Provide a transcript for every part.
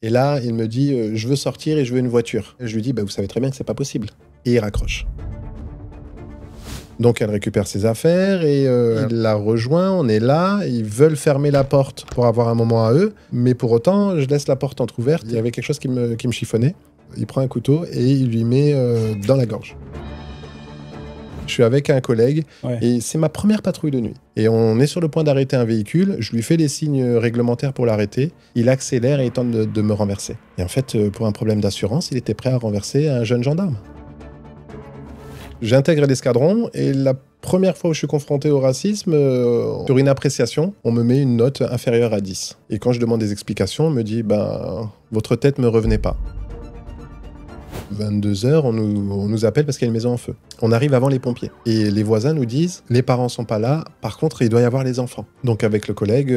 Et là, il me dit je veux sortir et je veux une voiture. Et je lui dis vous savez très bien que c'est pas possible. Et il raccroche. Donc elle récupère ses affaires et il la rejoint, on est là, ils veulent fermer la porte pour avoir un moment à eux, mais pour autant, je laisse la porte entrouverte. Il y avait quelque chose qui me chiffonnait. Il prend un couteau et il lui met dans la gorge. Je suis avec un collègue et c'est ma première patrouille de nuit. Et on est sur le point d'arrêter un véhicule, je lui fais les signes réglementaires pour l'arrêter, il accélère et il tente de me renverser. Et en fait, pour un problème d'assurance, il était prêt à renverser un jeune gendarme. J'intègre l'escadron et la première fois où je suis confronté au racisme, sur une appréciation, on me met une note inférieure à 10. Et quand je demande des explications, on me dit votre tête me revenait pas. 22h, on nous appelle parce qu'il y a une maison en feu. On arrive avant les pompiers. Et les voisins nous disent, les parents sont pas là, par contre, il doit y avoir les enfants. Donc avec le collègue,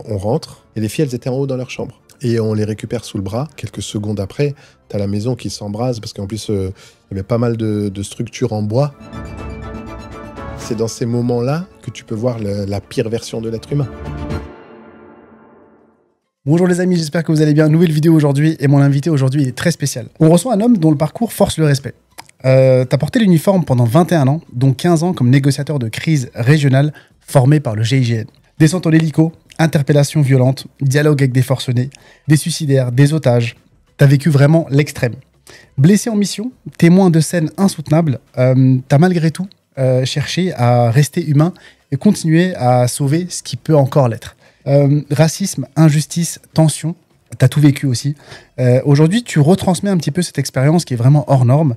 on rentre, et les filles, elles étaient en haut dans leur chambre. Et on les récupère sous le bras. Quelques secondes après, t'as la maison qui s'embrase, parce qu'en plus, il y avait pas mal de structures en bois. C'est dans ces moments-là que tu peux voir la pire version de l'être humain. Bonjour les amis, j'espère que vous allez bien. Nouvelle vidéo aujourd'hui et mon invité aujourd'hui il est très spécial. On reçoit un homme dont le parcours force le respect. T'as porté l'uniforme pendant 21 ans, dont 15 ans comme négociateur de crise régionale formé par le GIGN. Descente en hélico, interpellation violente, dialogue avec des forcenés, des suicidaires, des otages. T'as vécu vraiment l'extrême. Blessé en mission, témoin de scènes insoutenables, t'as malgré tout cherché à rester humain et continuer à sauver ce qui peut encore l'être. Racisme, injustice, tension, t'as tout vécu aussi. Aujourd'hui, tu retransmets un petit peu cette expérience qui est vraiment hors norme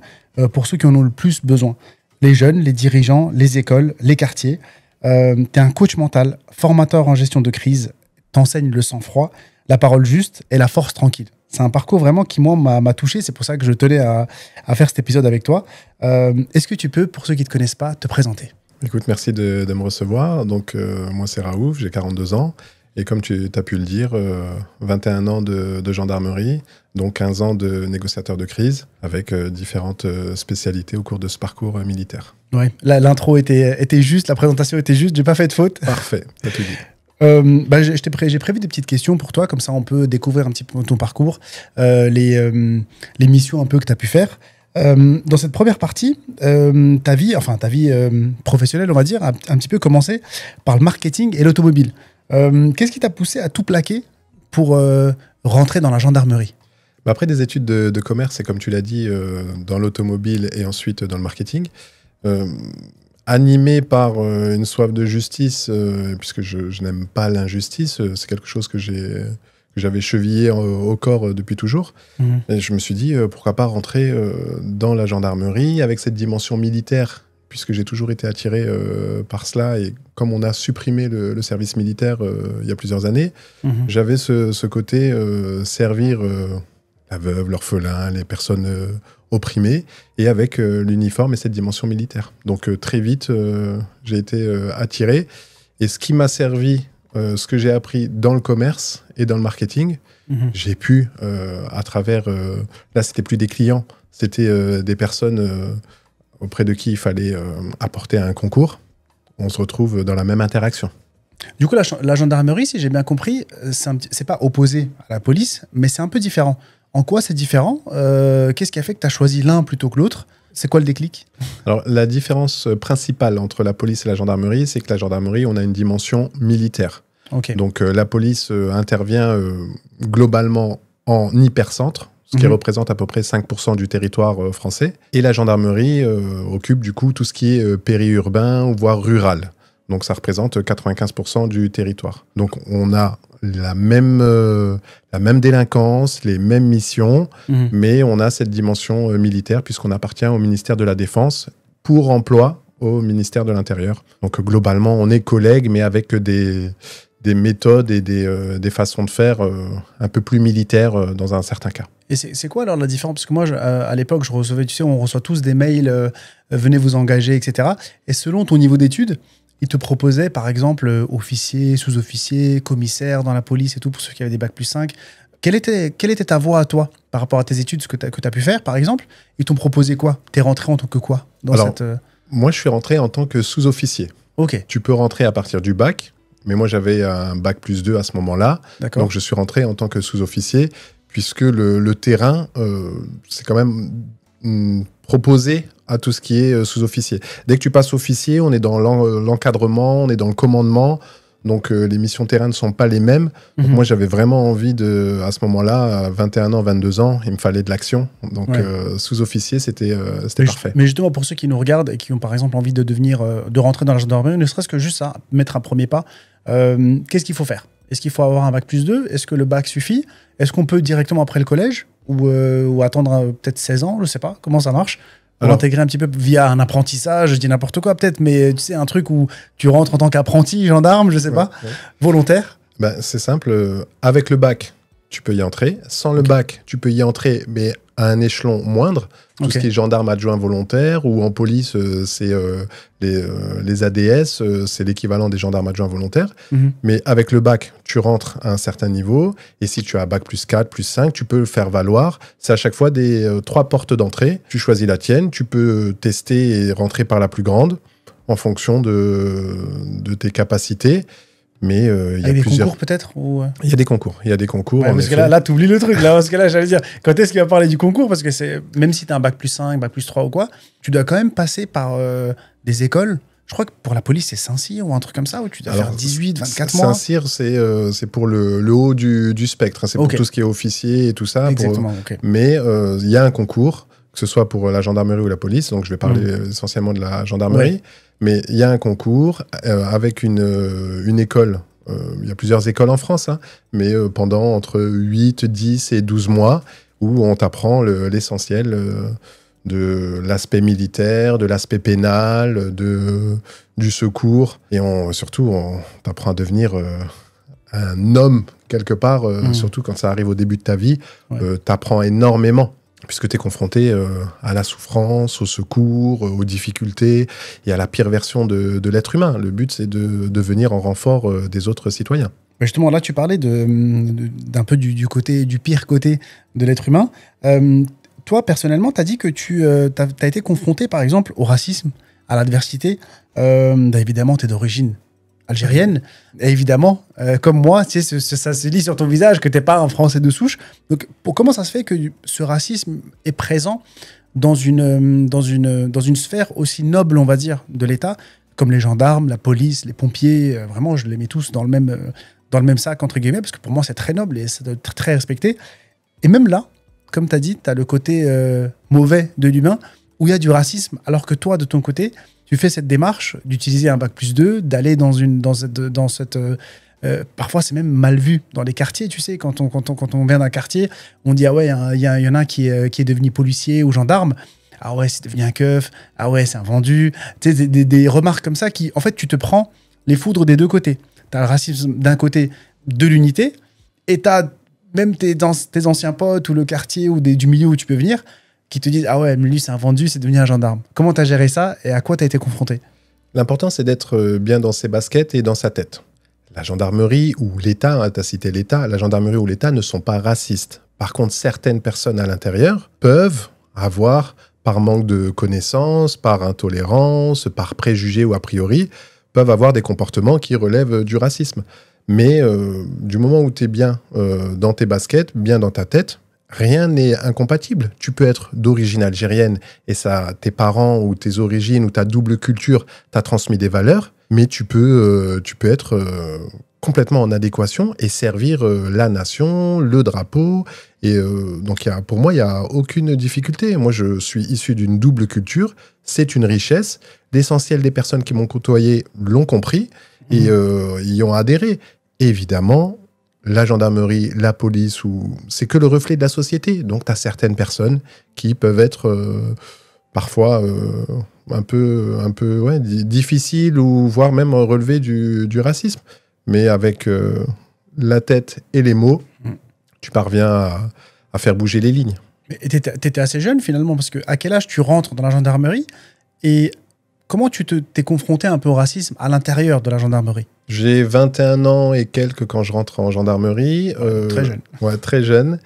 pour ceux qui en ont le plus besoin. Les jeunes, les dirigeants, les écoles, les quartiers. T'es un coach mental, formateur en gestion de crise, t'enseignes le sang-froid, la parole juste et la force tranquille. C'est un parcours vraiment qui, moi, m'a touché. C'est pour ça que je tenais à faire cet épisode avec toi. Est-ce que tu peux, pour ceux qui ne te connaissent pas, te présenter ? Écoute, merci de me recevoir. Donc, moi, c'est Raouf, j'ai 42 ans. Et comme tu as pu le dire, 21 ans de gendarmerie, donc 15 ans de négociateur de crise, avec différentes spécialités au cours de ce parcours militaire. Ouais, l'intro était juste, la présentation était juste, j'ai pas fait de faute. Parfait, t'as tout dit. J'ai prévu des petites questions pour toi, comme ça on peut découvrir un petit peu ton parcours, les missions un peu que tu as pu faire. Dans cette première partie, ta vie professionnelle, on va dire, a un petit peu commencé par le marketing et l'automobile. Qu'est-ce qui t'a poussé à tout plaquer pour rentrer dans la gendarmerie ? Après des études de commerce, et comme tu l'as dit, dans l'automobile et ensuite dans le marketing, animé par une soif de justice, puisque je n'aime pas l'injustice, c'est quelque chose que j'avais chevillé au corps depuis toujours. Et je me suis dit, pourquoi pas rentrer dans la gendarmerie avec cette dimension militaire, puisque j'ai toujours été attiré par cela. Et comme on a supprimé le service militaire il y a plusieurs années, j'avais ce côté servir la veuve, l'orphelin, les personnes opprimées, et avec l'uniforme et cette dimension militaire. Donc très vite, j'ai été attiré. Et ce qui m'a servi, ce que j'ai appris dans le commerce et dans le marketing, j'ai pu, à travers... là, c'était plus des clients, c'était des personnes auprès de qui il fallait apporter un concours. On se retrouve dans la même interaction. Du coup, la gendarmerie, si j'ai bien compris, c'est pas opposé à la police, mais c'est un peu différent. En quoi c'est différent ? Qu'est-ce qui a fait que tu as choisi l'un plutôt que l'autre ? C'est quoi le déclic ? Alors, la différence principale entre la police et la gendarmerie, c'est que la gendarmerie, on a une dimension militaire. Okay. Donc, la police intervient globalement en hypercentre, ce qui représente à peu près 5% du territoire français. Et la gendarmerie occupe du coup tout ce qui est périurbain, voire rural. Donc ça représente 95% du territoire. Donc on a la même délinquance, les mêmes missions, mais on a cette dimension militaire puisqu'on appartient au ministère de la Défense pour emploi au ministère de l'Intérieur. Donc globalement, on est collègues, mais avec des méthodes et des façons de faire un peu plus militaires dans un certain cas. Et c'est quoi alors la différence ? Parce que moi, à l'époque, je recevais, tu sais, on reçoit tous des mails, venez vous engager, etc. Et selon ton niveau d'études, ils te proposaient, par exemple, officier, sous-officier, commissaire dans la police et tout, pour ceux qui avaient des bacs plus 5. Quelle était ta voie à toi, par rapport à tes études, ce que tu as pu faire, par exemple ? Ils t'ont proposé quoi ? T'es rentré en tant que quoi dans moi, je suis rentré en tant que sous-officier. Ok. Tu peux rentrer à partir du bac, mais moi, j'avais un bac plus 2 à ce moment-là. D'accord. Donc, je suis rentré en tant que sous-officier, puisque le terrain, c'est quand même proposé à tout ce qui est sous-officier. Dès que tu passes officier, on est dans l'encadrement, on est dans le commandement, donc les missions terrain ne sont pas les mêmes. Donc moi, j'avais vraiment envie à ce moment-là, à 21 ans, 22 ans, il me fallait de l'action. Donc sous-officier, c'était parfait. Mais justement, pour ceux qui nous regardent et qui ont par exemple envie de rentrer dans la gendarmerie, ne serait-ce que juste ça, mettre un premier pas, qu'est-ce qu'il faut faire? Est-ce qu'il faut avoir un bac+2? Est-ce que le bac suffit? Est-ce qu'on peut directement après le collège ou attendre peut-être 16 ans? Je sais pas. Comment ça marche? Pour l'intégrer un petit peu via un apprentissage, je dis n'importe quoi peut-être, mais tu sais, un truc où tu rentres en tant qu'apprenti, gendarme, je sais pas, volontaire. C'est simple. Avec le bac, tu peux y entrer. Sans le bac, tu peux y entrer, mais à un échelon moindre. Tout ce qui est gendarme adjoint volontaire, ou en police, c'est les ADS, c'est l'équivalent des gendarmes adjoints volontaires. Mais avec le bac, tu rentres à un certain niveau, et si tu as bac +4, +5, tu peux le faire valoir. C'est à chaque fois 3 portes d'entrée. Tu choisis la tienne, tu peux tester et rentrer par la plus grande, en fonction de tes capacités. Mais il y a des plusieurs concours peut-être Il y a des concours. Ouais, parce que là tu oublies le truc. Là, parce que là, j'allais dire, quand est-ce qu'il va parler du concours? Parce que même si tu as un bac +5, bac +3 ou quoi, tu dois quand même passer par des écoles. Je crois que pour la police, c'est Saint-Cyr ou un truc comme ça, où tu dois faire 18, 24 mois. Saint-Cyr, c'est pour le haut du spectre. C'est pour tout ce qui est officier et tout ça. Exactement, Mais il y a un concours, que ce soit pour la gendarmerie ou la police. Donc, je vais parler essentiellement de la gendarmerie. Ouais. Mais il y a un concours avec une école. Il y a plusieurs écoles en France, mais pendant entre 8, 10 et 12 mois, où on t'apprend l'essentiel de l'aspect militaire, de l'aspect pénal, du secours. Et surtout, on t'apprend à devenir un homme, quelque part, surtout quand ça arrive au début de ta vie. T'apprends énormément, puisque tu es confronté à la souffrance, au secours, aux difficultés et à la pire version de l'être humain. Le but, c'est de venir en renfort des autres citoyens. Justement, là, tu parlais d'un peu du pire côté de l'être humain. Toi, personnellement, tu as dit que tu as été confronté, par exemple, au racisme, à l'adversité. Évidemment, tu es d'origine algérienne. Et évidemment, comme moi, tu sais, ça se lit sur ton visage que tu n'es pas un Français de souche. Donc, comment ça se fait que ce racisme est présent dans une sphère aussi noble, on va dire, de l'État, comme les gendarmes, la police, les pompiers? Vraiment, je les mets tous dans le même sac, entre guillemets, parce que pour moi, c'est très noble et ça doit être très respecté. Et même là, comme tu as dit, tu as le côté mauvais de l'humain, où il y a du racisme, alors que toi, de ton côté, tu fais cette démarche d'utiliser un bac +2, d'aller dans cette parfois, c'est même mal vu dans les quartiers, tu sais, quand on vient d'un quartier, on dit « Ah ouais, il y en a un qui est devenu policier ou gendarme. Ah ouais, c'est devenu un keuf. Ah ouais, c'est un vendu. » Tu sais, des remarques comme ça qui, en fait, tu te prends les foudres des deux côtés. Tu as le racisme d'un côté de l'unité, et tu as même tes anciens potes ou le quartier ou du milieu où tu peux venir qui te disent « Ah ouais, lui, c'est un vendu, c'est devenu un gendarme. » Comment tu as géré ça et à quoi tu as été confronté? L'important, c'est d'être bien dans ses baskets et dans sa tête. La gendarmerie ou l'État, tu as cité l'État, la gendarmerie ou l'État ne sont pas racistes. Par contre, certaines personnes à l'intérieur peuvent avoir, par manque de connaissances, par intolérance, par préjugés ou a priori, peuvent avoir des comportements qui relèvent du racisme. Mais du moment où tu es bien dans tes baskets, bien dans ta tête, rien n'est incompatible. Tu peux être d'origine algérienne et tes parents ou tes origines ou ta double culture t'a transmis des valeurs, mais tu peux être complètement en adéquation et servir la nation, le drapeau. Et donc, pour moi, il n'y a aucune difficulté. Moi, je suis issu d'une double culture. C'est une richesse. L'essentiel des personnes qui m'ont côtoyé l'ont compris et y ont adhéré. Évidemment, la gendarmerie, la police, c'est que le reflet de la société. Donc, tu as certaines personnes qui peuvent être parfois un peu difficiles ou voire même relever du racisme. Mais avec la tête et les mots, tu parviens à faire bouger les lignes. Mais tu étais assez jeune finalement, parce qu'à quel âge tu rentres dans la gendarmerie et comment tu t'es confronté un peu au racisme à l'intérieur de la gendarmerie? J'ai 21 ans et quelques quand je rentre en gendarmerie. Très jeune. Ouais, très jeune.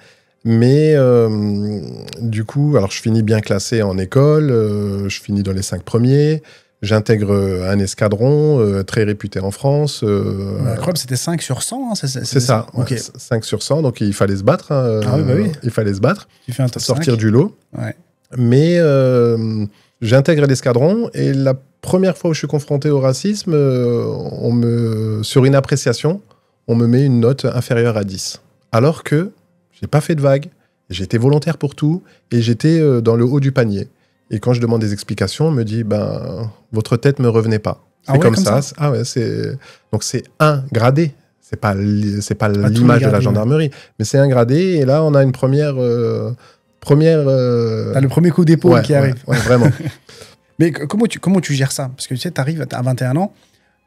Mais du coup, alors je finis bien classé en école, je finis dans les 5 premiers. J'intègre un escadron très réputé en France. Incroyable, c'était 5 sur 100, hein, c'est ça, okay. 5 sur 100, donc il fallait se battre. Ah oui, bah oui. Il fallait se battre, tu fais un top sortir 5. du lot. Ouais. Mais j'intègre l'escadron et la première fois où je suis confronté au racisme, sur une appréciation, on me met une note inférieure à 10. Alors que j'ai pas fait de vagues, j'étais volontaire pour tout et j'étais dans le haut du panier. Et quand je demande des explications, on me dit votre tête me revenait pas. C'est comme ça. Ah ouais, donc c'est un gradé. C'est pas l'image de la gendarmerie, mais c'est un gradé. Et là, on a une première. Le premier coup d'épaule qui arrive. Ouais, vraiment. Mais comment tu gères ça? Parce que tu sais, t'arrives à 21 ans,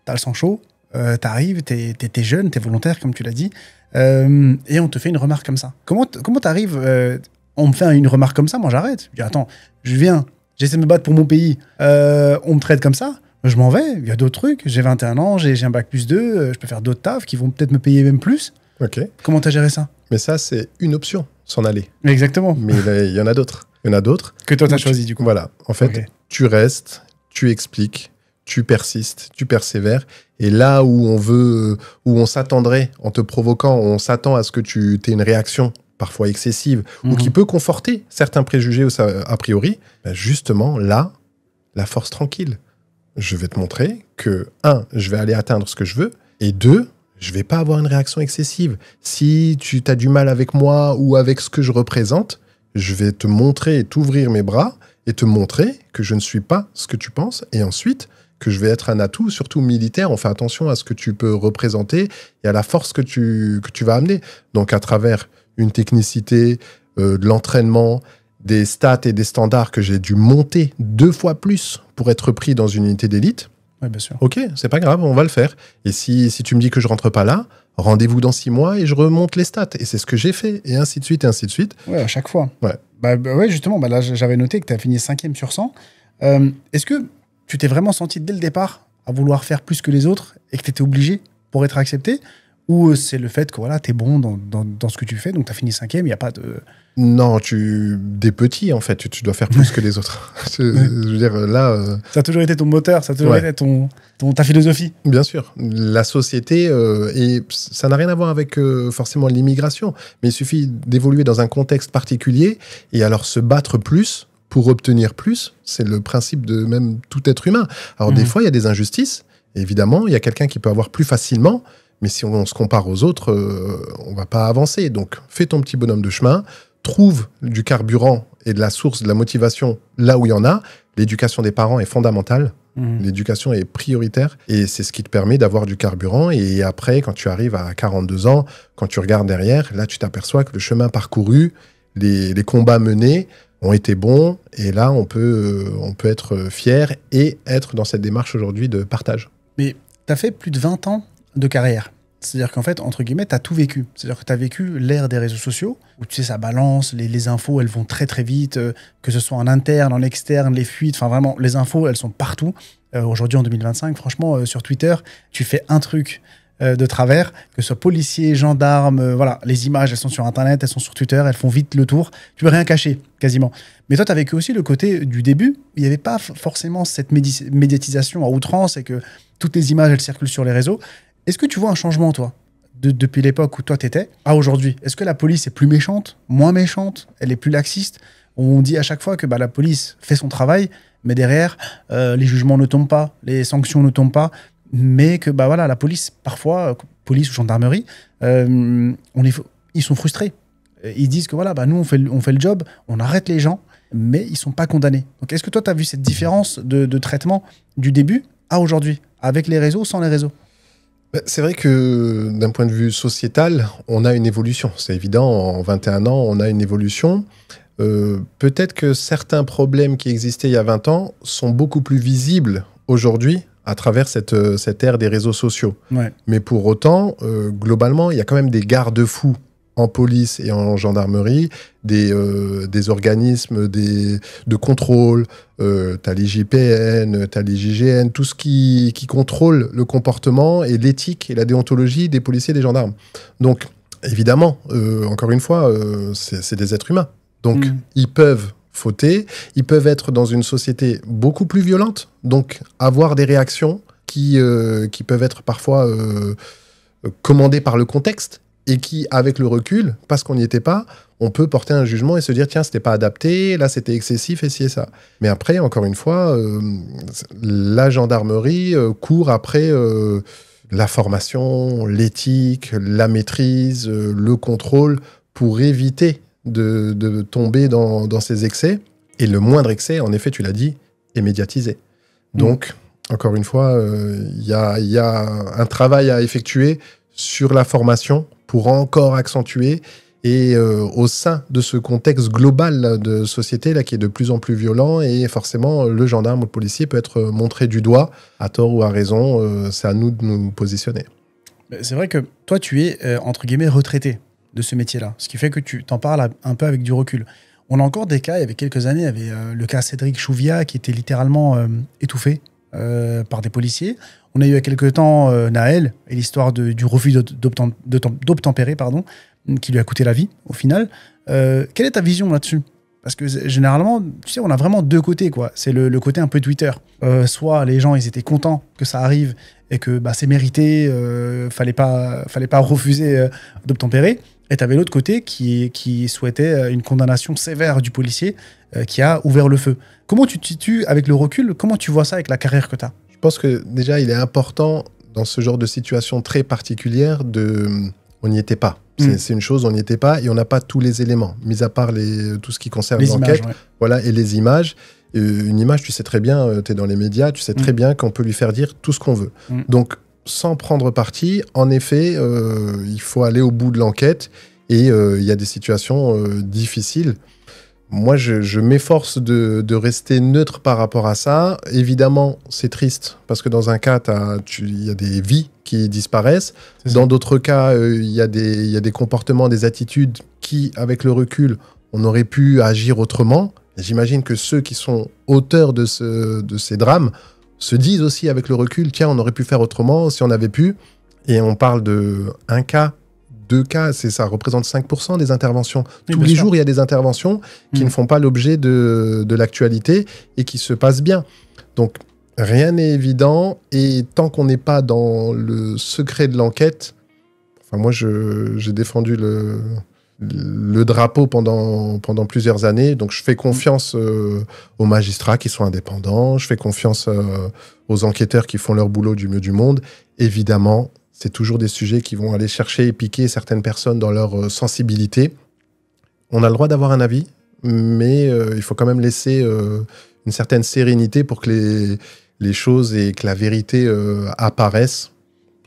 t'as le sang chaud, t'arrives, t'es jeune, t'es volontaire, comme tu l'as dit, et on te fait une remarque comme ça. Comment t'arrives on me fait une remarque comme ça, moi j'arrête. Je dis, attends, je viens, j'essaie de me battre pour mon pays, on me traite comme ça, je m'en vais, il y a d'autres trucs, j'ai 21 ans, j'ai un bac +2, je peux faire d'autres tafs qui vont peut-être me payer même plus. Ok. Comment t'as géré ça? Mais ça, c'est une option, s'en aller. Exactement. Mais il y en a d'autres. Il y en a d'autres. Que toi, t'as choisi, du coup. Voilà. En fait, tu restes, tu expliques, tu persistes, tu persévères. Et là où on s'attendrait, en te provoquant, on s'attend à ce que tu aies une réaction parfois excessive ou qui peut conforter certains préjugés a priori, justement, là, la force tranquille. Je vais te montrer que, 1, je vais aller atteindre ce que je veux, et 2, je vais pas avoir une réaction excessive. Si tu as du mal avec moi ou avec ce que je représente, je vais te montrer et t'ouvrir mes bras et te montrer que je ne suis pas ce que tu penses, et ensuite que je vais être un atout, surtout militaire. On fait attention à ce que tu peux représenter et à la force que tu vas amener. Donc à travers une technicité, de l'entraînement, des stats et des standards que j'ai dû monter 2 fois plus pour être pris dans une unité d'élite. Oui, bien sûr. Ok, c'est pas grave, on va le faire. Et si tu me dis que je rentre pas là, rendez-vous dans 6 mois et je remonte les stats. Et c'est ce que j'ai fait, et ainsi de suite, et ainsi de suite. Ouais, à chaque fois. Ouais. Ouais, justement, là, j'avais noté que tu as fini 5e sur 100. Est-ce que tu t'es vraiment senti dès le départ à vouloir faire plus que les autres et que tu étais obligé pour être accepté? Ou c'est le fait que voilà, tu es bon dans ce que tu fais, donc tu as fini 5e, il n'y a pas de... Non, des petits, en fait, tu dois faire plus que les autres. Je veux dire, là... Ça a toujours été ton moteur, ça a toujours été ta philosophie. Bien sûr. La société, et ça n'a rien à voir avec forcément l'immigration, mais il suffit d'évoluer dans un contexte particulier, et alors se battre plus pour obtenir plus, c'est le principe de même tout être humain. Alors des fois, il y a des injustices, évidemment, il y a quelqu'un qui peut avoir plus facilement, mais si on se compare aux autres, on ne va pas avancer. Donc, fais ton petit bonhomme de chemin, trouve du carburant et de la source de la motivation là où il y en a. L'éducation des parents est fondamentale. L'éducation est prioritaire et c'est ce qui te permet d'avoir du carburant. Et après, quand tu arrives à 42 ans, quand tu regardes derrière, là, tu t'aperçois que le chemin parcouru, les combats menés ont été bons. Et là, on peut être fier et être dans cette démarche aujourd'hui de partage. Mais tu as fait plus de 20 ans de carrière. C'est-à-dire qu'en fait, entre guillemets, tu as tout vécu. C'est-à-dire que tu as vécu l'ère des réseaux sociaux, où tu sais, ça balance, les infos, elles vont très très vite, que ce soit en interne, en externe, les fuites, enfin vraiment, les infos, elles sont partout. Aujourd'hui, en 2025, franchement, sur Twitter, tu fais un truc de travers, que ce soit policier, gendarme, voilà, les images, elles sont sur Internet, elles sont sur Twitter, elles font vite le tour. Tu peux rien cacher, quasiment. Mais toi, tu as vécu aussi le côté du début, où il n'y avait pas forcément cette médiatisation à outrance et que toutes les images, elles circulent sur les réseaux. Est-ce que tu vois un changement, toi, depuis l'époque où toi t'étais à aujourd'hui? Est-ce que la police est plus méchante, moins méchante, elle est plus laxiste? On dit à chaque fois que la police fait son travail, mais derrière, les jugements ne tombent pas, les sanctions ne tombent pas, mais que voilà, la police, parfois, police ou gendarmerie, ils sont frustrés. Ils disent que voilà, nous, on fait le job, on arrête les gens, mais ils sont pas condamnés. Donc, est-ce que toi, tu as vu cette différence de traitement du début à aujourd'hui, avec les réseaux, sans les réseaux? C'est vrai que d'un point de vue sociétal, on a une évolution. C'est évident, en 21 ans, on a une évolution. Peut-être que certains problèmes qui existaient il y a 20 ans sont beaucoup plus visibles aujourd'hui à travers cette ère des réseaux sociaux. Ouais. Mais pour autant, globalement, il y a quand même des garde-fous en police et en gendarmerie, des organismes de contrôle, t'as l'IGPN, t'as l'IGGN, tout ce qui contrôle le comportement et l'éthique et la déontologie des policiers et des gendarmes. Donc, évidemment, encore une fois, c'est des êtres humains. Donc, ils peuvent fauter. Ils peuvent être dans une société beaucoup plus violente, donc avoir des réactions qui peuvent être parfois commandées par le contexte et qui, avec le recul, parce qu'on n'y était pas, on peut porter un jugement et se dire, tiens, c'était pas adapté, là, c'était excessif, et ci et ça. Mais après, encore une fois, la gendarmerie court après la formation, l'éthique, la maîtrise, le contrôle, pour éviter de tomber dans ces excès. Et le moindre excès, en effet, tu l'as dit, est médiatisé. Donc, encore une fois, il y a un travail à effectuer sur la formation pour encore accentuer. Et au sein de ce contexte global là, de société là, qui est de plus en plus violent, et forcément, le gendarme ou le policier peut être montré du doigt, à tort ou à raison, c'est à nous de nous positionner. C'est vrai que toi, tu es, entre guillemets, retraité de ce métier-là, ce qui fait que tu t'en parles un peu avec du recul. On a encore des cas, il y avait quelques années, il y avait le cas Cédric Chouviat qui était littéralement étouffé par des policiers. On a eu il y a quelques temps Naël et l'histoire du refus d'obtempérer, qui lui a coûté la vie au final. Quelle est ta vision là-dessus? Parce que généralement, tu sais, on a vraiment deux côtés, quoi. C'est le côté un peu Twitter. Soit les gens, ils étaient contents que ça arrive et que bah, c'est mérité, fallait pas refuser d'obtempérer. Et tu avais l'autre côté qui souhaitait une condamnation sévère du policier qui a ouvert le feu. Comment tu te situes avec le recul? Comment tu vois ça avec la carrière que tu as? Je pense que déjà, il est important, dans ce genre de situation très particulière, on n'y était pas. C'est une chose, on n'y était pas et on n'a pas tous les éléments, mis à part tout ce qui concerne l'enquête, voilà, et les images. Une image, tu sais très bien, tu es dans les médias, tu sais très bien qu'on peut lui faire dire tout ce qu'on veut. Donc, sans prendre parti, en effet, il faut aller au bout de l'enquête et il y a des situations difficiles. Moi, je m'efforce de rester neutre par rapport à ça. Évidemment, c'est triste parce que dans un cas, il y a des vies qui disparaissent. Dans d'autres cas, il y a des comportements, des attitudes qui, avec le recul, on aurait pu agir autrement. J'imagine que ceux qui sont auteurs de ces drames se disent aussi avec le recul, tiens, on aurait pu faire autrement si on avait pu. Et on parle de un cas, 2 cas, ça représente 5% des interventions. Tous les jours, il y a des interventions qui ne font pas l'objet de l'actualité et qui se passent bien. Donc, rien n'est évident. Et tant qu'on n'est pas dans le secret de l'enquête, enfin, moi, j'ai défendu le drapeau pendant plusieurs années. Donc, je fais confiance aux magistrats qui sont indépendants. Je fais confiance aux enquêteurs qui font leur boulot du mieux du monde. Évidemment, c'est toujours des sujets qui vont aller chercher et piquer certaines personnes dans leur sensibilité. On a le droit d'avoir un avis, mais il faut quand même laisser une certaine sérénité pour que les choses et que la vérité apparaissent.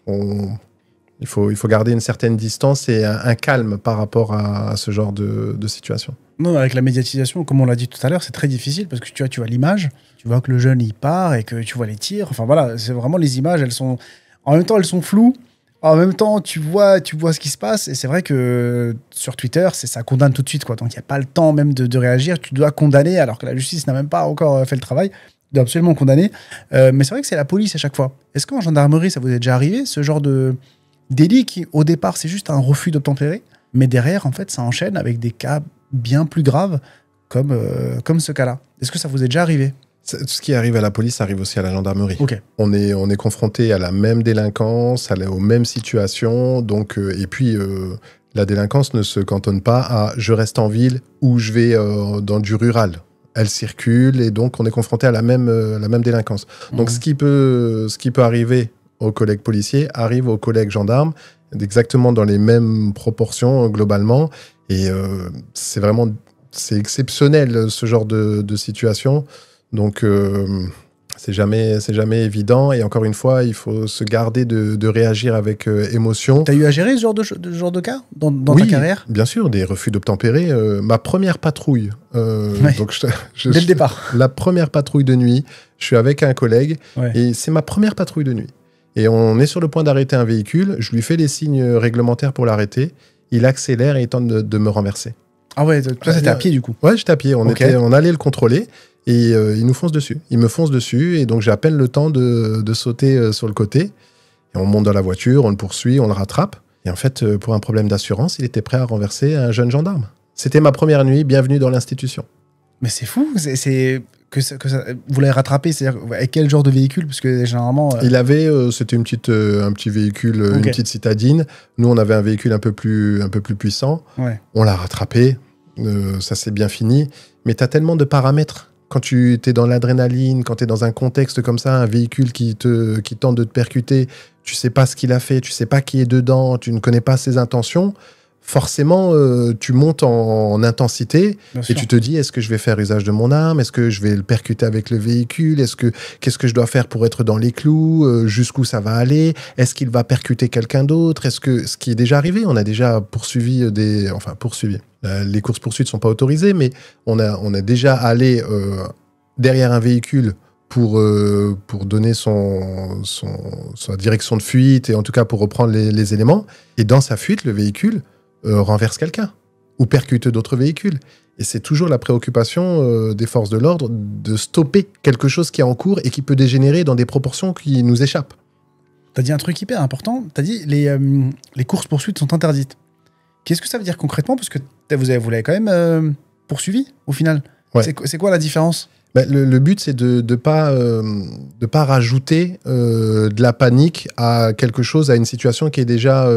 Il faut garder une certaine distance et un calme par rapport à ce genre de situation. Non, avec la médiatisation, comme on l'a dit tout à l'heure, c'est très difficile parce que tu vois l'image, tu vois que le jeune il part et que tu vois les tirs. Enfin voilà, c'est vraiment les images, elles sont... En même temps, elles sont floues. En même temps, tu vois ce qui se passe. Et c'est vrai que sur Twitter, ça condamne tout de suite, quoi. Donc, il n'y a pas le temps même de réagir. Tu dois condamner, alors que la justice n'a même pas encore fait le travail. Tu dois absolument condamner. Mais c'est vrai que c'est la police à chaque fois. Est-ce qu'en gendarmerie, ça vous est déjà arrivé, ce genre de délit qui, au départ, c'est juste un refus d'obtempérer, mais derrière, en fait, ça enchaîne avec des cas bien plus graves, comme ce cas-là? Est-ce que ça vous est déjà arrivé? Ce qui arrive à la police arrive aussi à la gendarmerie. Okay. On est confronté à la même délinquance, aux mêmes situations. Donc, et puis, la délinquance ne se cantonne pas à « je reste en ville » ou « je vais dans du rural ». Elle circule et donc on est confronté à la même délinquance. Donc, ce qui peut arriver aux collègues policiers arrive aux collègues gendarmes, exactement dans les mêmes proportions globalement. Et c'est exceptionnel ce genre de situation. Donc, c'est jamais évident. Et encore une fois, il faut se garder de réagir avec émotion. Tu as eu à gérer ce genre de cas dans ta carrière? Bien sûr, des refus d'obtempérer. Ma première patrouille. Donc dès le départ. La première patrouille de nuit, je suis avec un collègue et c'est ma première patrouille de nuit. Et on est sur le point d'arrêter un véhicule. Je lui fais les signes réglementaires pour l'arrêter. Il accélère et il tente de me renverser. Ah ouais, toi c'était à pied du coup? Ouais, j'étais à pied. On allait le contrôler. Et il nous fonce dessus. Il me fonce dessus et donc j'ai à peine le temps de sauter sur le côté. Et on monte dans la voiture, on le poursuit, on le rattrape. Et en fait, pour un problème d'assurance, il était prêt à renverser un jeune gendarme. C'était ma première nuit, bienvenue dans l'institution. Mais c'est fou, vous l'avez rattrapé, c'est-à-dire avec quel genre de véhicule? Parce que généralement... Il avait, c'était un petit véhicule, une petite citadine. Nous, on avait un véhicule un peu plus puissant. Ouais. On l'a rattrapé, ça s'est bien fini. Mais tu as tellement de paramètres. Quand tu es dans l'adrénaline, quand tu es dans un contexte comme ça, un véhicule qui tente de te percuter, tu sais pas ce qu'il a fait, tu sais pas qui est dedans, tu ne connais pas ses intentions. Forcément, tu montes en intensité et tu te dis, est-ce que je vais faire usage de mon arme? Est-ce que je vais le percuter avec le véhicule? Qu'est-ce que je dois faire pour être dans les clous? Jusqu'où ça va aller? Est-ce qu'il va percuter quelqu'un d'autre? Ce qui est déjà arrivé, on a déjà poursuivi les courses-poursuites ne sont pas autorisées, mais on a déjà allé derrière un véhicule pour donner sa direction de fuite et en tout cas pour reprendre les éléments. Et dans sa fuite, le véhicule renverse quelqu'un ou percute d'autres véhicules. Et c'est toujours la préoccupation des forces de l'ordre de stopper quelque chose qui est en cours et qui peut dégénérer dans des proportions qui nous échappent. Tu as dit un truc hyper important. Tu as dit les courses-poursuites sont interdites. Qu'est-ce que ça veut dire concrètement? Parce que vous l'avez quand même poursuivi au final. Ouais. C'est quoi la différence? Le but, c'est de ne pas rajouter de la panique à quelque chose, à une situation qui est déjà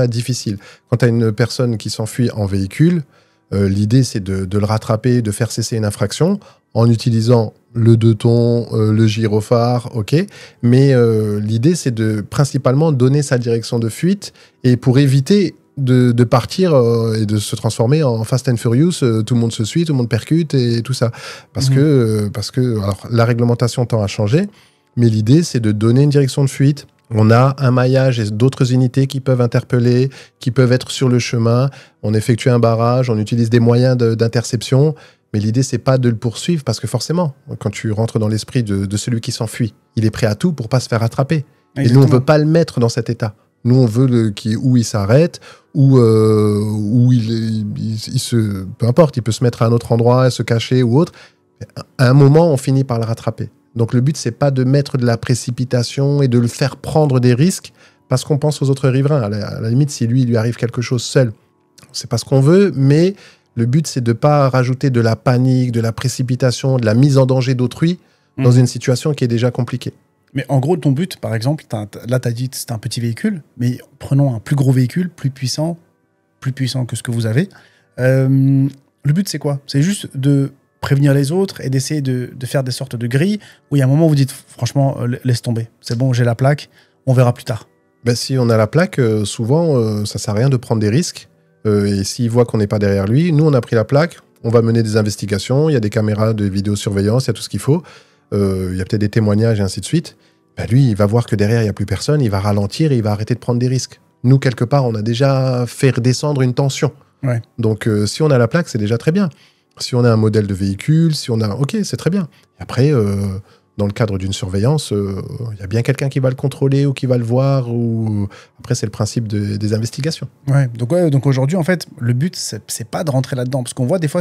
difficile. Quand tu as une personne qui s'enfuit en véhicule, l'idée, c'est de le rattraper, de faire cesser une infraction en utilisant le deux-tons, le gyrophare, ok. Mais l'idée, c'est de principalement donner sa direction de fuite et pour éviter de partir et de se transformer en Fast and Furious, tout le monde se suit, tout le monde percute et tout ça. Parce que alors, la réglementation tend à changer, mais l'idée, c'est de donner une direction de fuite. On a un maillage et d'autres unités qui peuvent interpeller, qui peuvent être sur le chemin. On effectue un barrage, on utilise des moyens d'interception. Mais l'idée, c'est pas de le poursuivre parce que forcément, quand tu rentres dans l'esprit de celui qui s'enfuit, il est prêt à tout pour pas se faire attraper. Exactement. Et nous, on veut pas le mettre dans cet état. Nous, on veut où il s'arrête, où peu importe, il peut se mettre à un autre endroit, se cacher ou autre. À un moment, on finit par le rattraper. Donc, le but, c'est pas de mettre de la précipitation et de le faire prendre des risques parce qu'on pense aux autres riverains. À la limite, si lui arrive quelque chose seul, c'est pas ce qu'on veut, mais le but, c'est de pas rajouter de la panique, de la précipitation, de la mise en danger d'autrui dans une situation qui est déjà compliquée. Mais en gros, ton but, par exemple, là, tu as dit que c'était un petit véhicule, mais prenons un plus gros véhicule, plus puissant que ce que vous avez. Le but, c'est quoi? C'est juste de prévenir les autres et d'essayer de faire des sortes de grilles où il y a un moment où vous dites, franchement, laisse tomber. C'est bon, j'ai la plaque, on verra plus tard. Si on a la plaque, souvent, ça sert à rien de prendre des risques. Et s'il voit qu'on n'est pas derrière lui, nous, on a pris la plaque, on va mener des investigations, il y a des caméras de vidéosurveillance, il y a tout ce qu'il faut. Il y a peut-être des témoignages et ainsi de suite. Lui, il va voir que derrière, il n'y a plus personne, il va ralentir et il va arrêter de prendre des risques. Nous, quelque part, on a déjà fait redescendre une tension. Ouais. Donc, si on a la plaque, c'est déjà très bien. Si on a un modèle de véhicule, ok, c'est très bien. Et après, dans le cadre d'une surveillance, il y a bien quelqu'un qui va le contrôler ou qui va le voir. Après, c'est le principe des investigations. Ouais, donc aujourd'hui, en fait, le but, c'est pas de rentrer là-dedans. Parce qu'on voit des fois,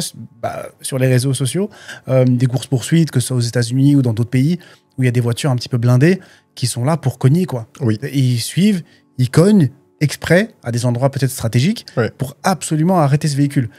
sur les réseaux sociaux, des courses-poursuites, que ce soit aux États-Unis ou dans d'autres pays, où il y a des voitures un petit peu blindées qui sont là pour cogner, quoi. Oui. Et ils suivent, ils cognent exprès à des endroits peut-être stratégiques pour absolument arrêter ce véhicule.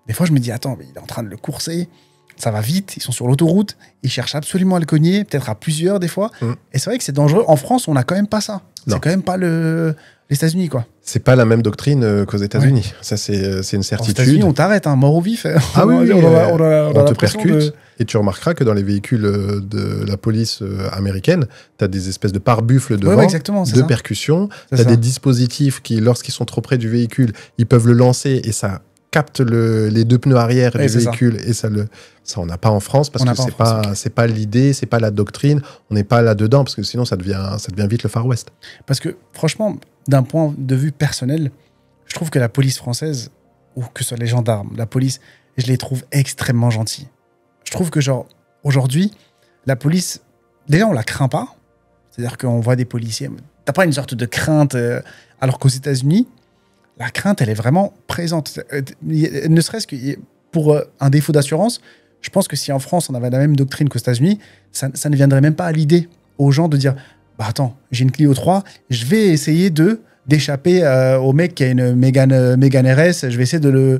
Des fois, je me dis, attends, mais il est en train de le courser. Ça va vite, ils sont sur l'autoroute, ils cherchent absolument à le cogner, peut-être à plusieurs des fois. Et c'est vrai que c'est dangereux. En France, on n'a quand même pas ça. Non. C'est quand même pas les États-Unis, quoi. C'est pas la même doctrine qu'aux États-Unis. Ouais. Ça, c'est une certitude. Aux États-Unis, on t'arrête, mort ou vif. Ah oui, on te percute. Et tu remarqueras que dans les véhicules de la police américaine, tu as des espèces de pare-buffles devant, de percussion. Tu as des dispositifs qui, lorsqu'ils sont trop près du véhicule, ils peuvent le lancer et ça capte les deux pneus arrière du véhicule et ça on n'a pas en France parce que c'est pas l'idée, c'est pas la doctrine, on n'est pas là-dedans parce que sinon ça devient vite le Far West. Parce que franchement, d'un point de vue personnel, je trouve que la police française, ou que ce soit les gendarmes, la police, je les trouve extrêmement gentils. Je trouve que aujourd'hui, la police, déjà on la craint pas, c'est-à-dire qu'on voit des policiers, t'as pas une sorte de crainte, alors qu'aux États-Unis, la crainte, elle est vraiment présente. Ne serait-ce que pour un défaut d'assurance, je pense que si en France, on avait la même doctrine qu'aux États-Unis, ça ne viendrait même pas à l'idée aux gens de dire « Attends, j'ai une Clio 3, je vais essayer d'échapper au mec qui a une Mégane RS, je vais essayer de le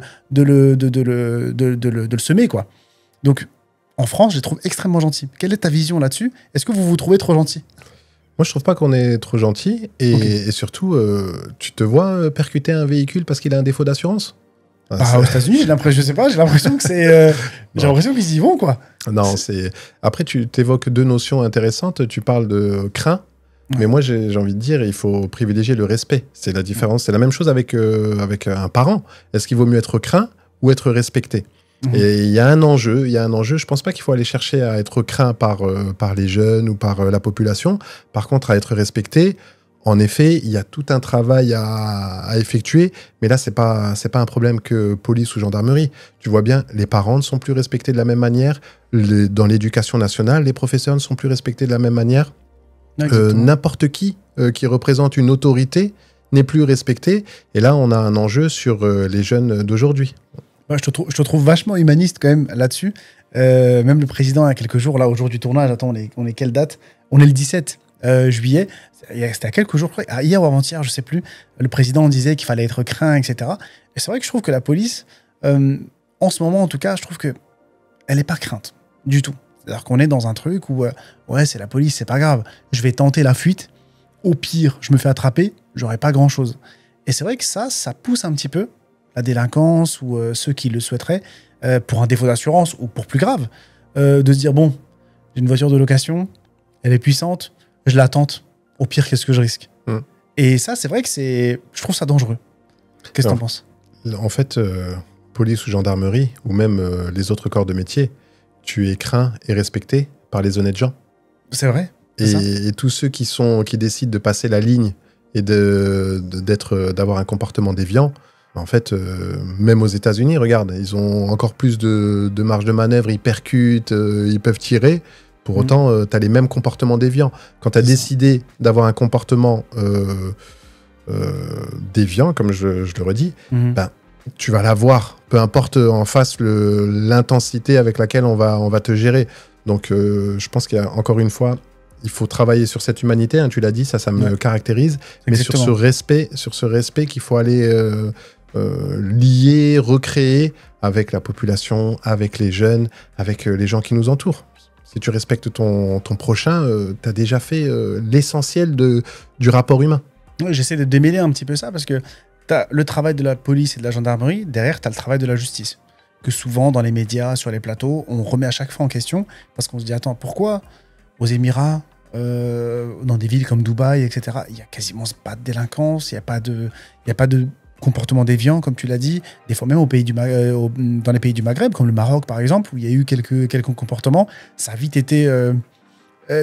semer, quoi. » Donc, en France, je les trouve extrêmement gentils. Quelle est ta vision là-dessus? Est-ce que vous vous trouvez trop gentil? Moi, je trouve pas qu'on est trop gentil. Et surtout, tu te vois percuter un véhicule parce qu'il a un défaut d'assurance? Aux États-Unis, je sais pas, j'ai l'impression que j'ai l'impression qu'ils y vont, quoi. Non, c'est. Après, tu t'évoques deux notions intéressantes. Tu parles de craint, mais moi, j'ai envie de dire, il faut privilégier le respect. C'est la différence. C'est la même chose avec un parent. Est-ce qu'il vaut mieux être craint ou être respecté? Et il y a un enjeu. Je pense pas qu'il faut aller chercher à être craint par les jeunes ou par la population. Par contre, à être respecté. En effet, il y a tout un travail à effectuer, mais là, c'est pas un problème que police ou gendarmerie. Tu vois bien, les parents ne sont plus respectés de la même manière. Dans l'éducation nationale, les professeurs ne sont plus respectés de la même manière. N'importe qui représente une autorité n'est plus respecté. Et là, on a un enjeu sur les jeunes d'aujourd'hui. Ouais, je te trouve vachement humaniste quand même là-dessus. Même le président, il y a quelques jours, là, au jour du tournage, attends, on est quelle date? On est le 17 juillet. C'était à quelques jours près, hier ou avant-hier, je sais plus. Le président disait qu'il fallait être craint, etc. Et c'est vrai que je trouve que la police, en ce moment en tout cas, je trouve que elle n'est pas crainte du tout. C'est-à-dire qu'on est dans un truc où, ouais, c'est la police, c'est pas grave. Je vais tenter la fuite. Au pire, je me fais attraper, j'aurai pas grand-chose. Et c'est vrai que ça pousse un petit peu la délinquance ou ceux qui le souhaiteraient, pour un défaut d'assurance ou pour plus grave, de se dire, bon, j'ai une voiture de location, elle est puissante, je la tente. Au pire, qu'est-ce que je risque? Et ça, c'est vrai que je trouve ça dangereux. Qu'est-ce que t'en penses? En fait, police ou gendarmerie, ou même les autres corps de métier, tu es craint et respecté par les honnêtes gens. C'est vrai. Et tous ceux qui décident de passer la ligne et d'avoir un comportement déviant, en fait, même aux États-Unis, regarde, ils ont encore plus de marge de manœuvre, ils percutent, ils peuvent tirer. Pour autant, tu as les mêmes comportements déviants. Quand tu as décidé d'avoir un comportement déviant, comme je le redis, ben, tu vas l'avoir. Peu importe en face l'intensité avec laquelle on va te gérer. Donc, je pense qu'il y a, encore une fois, il faut travailler sur cette humanité. Hein, tu l'as dit, ça me caractérise. Mais sur ce respect qu'il faut aller lier, recréer avec la population, avec les jeunes, avec les gens qui nous entourent. Si tu respectes ton prochain, tu as déjà fait l'essentiel du rapport humain. Ouais, j'essaie de démêler un petit peu ça parce que tu as le travail de la police et de la gendarmerie, derrière tu as le travail de la justice. Que souvent dans les médias, sur les plateaux, on remet à chaque fois en question parce qu'on se dit, attends, pourquoi aux Émirats, dans des villes comme Dubaï, etc., il n'y a quasiment pas de délinquance, il n'y a pas de comportement déviant, comme tu l'as dit, des fois même dans les pays du Maghreb, comme le Maroc par exemple, où il y a eu quelques comportements, ça a vite été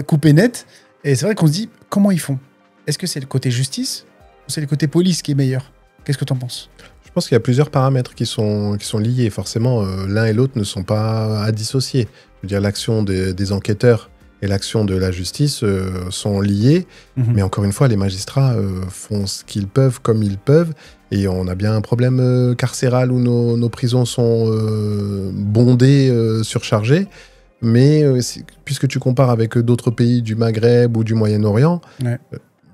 coupé net. Et c'est vrai qu'on se dit, comment ils font? Est-ce que c'est le côté justice ou c'est le côté police qui est meilleur? Qu'est-ce que tu en penses? Je pense qu'il y a plusieurs paramètres qui sont liés. Forcément, l'un et l'autre ne sont pas à dissocier. Je veux dire, l'action des enquêteurs et l'action de la justice sont liées. Mais encore une fois, les magistrats font ce qu'ils peuvent comme ils peuvent. Et on a bien un problème carcéral où nos prisons sont bondées, surchargées. Mais puisque tu compares avec d'autres pays du Maghreb ou du Moyen-Orient,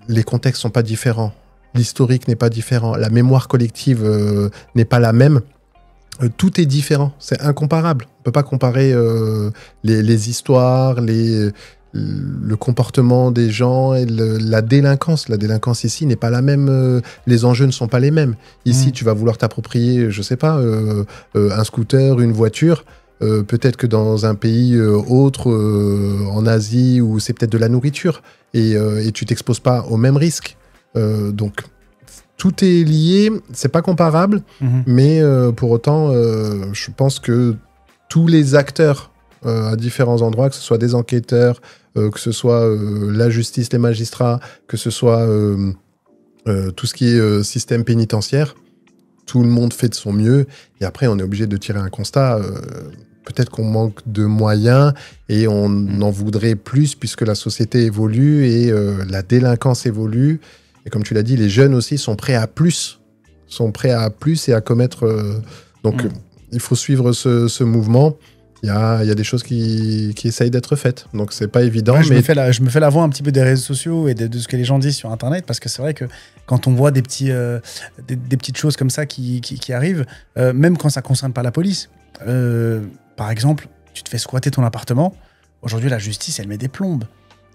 les contextes sont pas différents. L'historique n'est pas différent. La mémoire collective n'est pas la même. Tout est différent. C'est incomparable. On peut pas comparer les histoires, le comportement des gens et la délinquance. La délinquance ici n'est pas la même. Les enjeux ne sont pas les mêmes. Ici, tu vas vouloir t'approprier, je sais pas, un scooter, une voiture. Peut-être que dans un pays autre, en Asie, où c'est peut-être de la nourriture, et tu t'exposes pas au même risque. Donc, tout est lié, c'est pas comparable, mais pour autant, je pense que tous les acteurs à différents endroits, que ce soit des enquêteurs, que ce soit la justice, les magistrats, que ce soit tout ce qui est système pénitentiaire, tout le monde fait de son mieux. Et après, on est obligé de tirer un constat. Peut-être qu'on manque de moyens et on en voudrait plus puisque la société évolue et la délinquance évolue. Et comme tu l'as dit, les jeunes aussi sont prêts à plus et à commettre. Donc, il faut suivre ce mouvement. Il y a des choses qui essayent d'être faites. Donc, c'est pas évident. Ouais, je me fais la voix un petit peu des réseaux sociaux et de ce que les gens disent sur Internet parce que c'est vrai que quand on voit des petites choses comme ça qui arrivent, même quand ça concerne pas la police, par exemple, tu te fais squatter ton appartement. Aujourd'hui, la justice, elle met des plombes.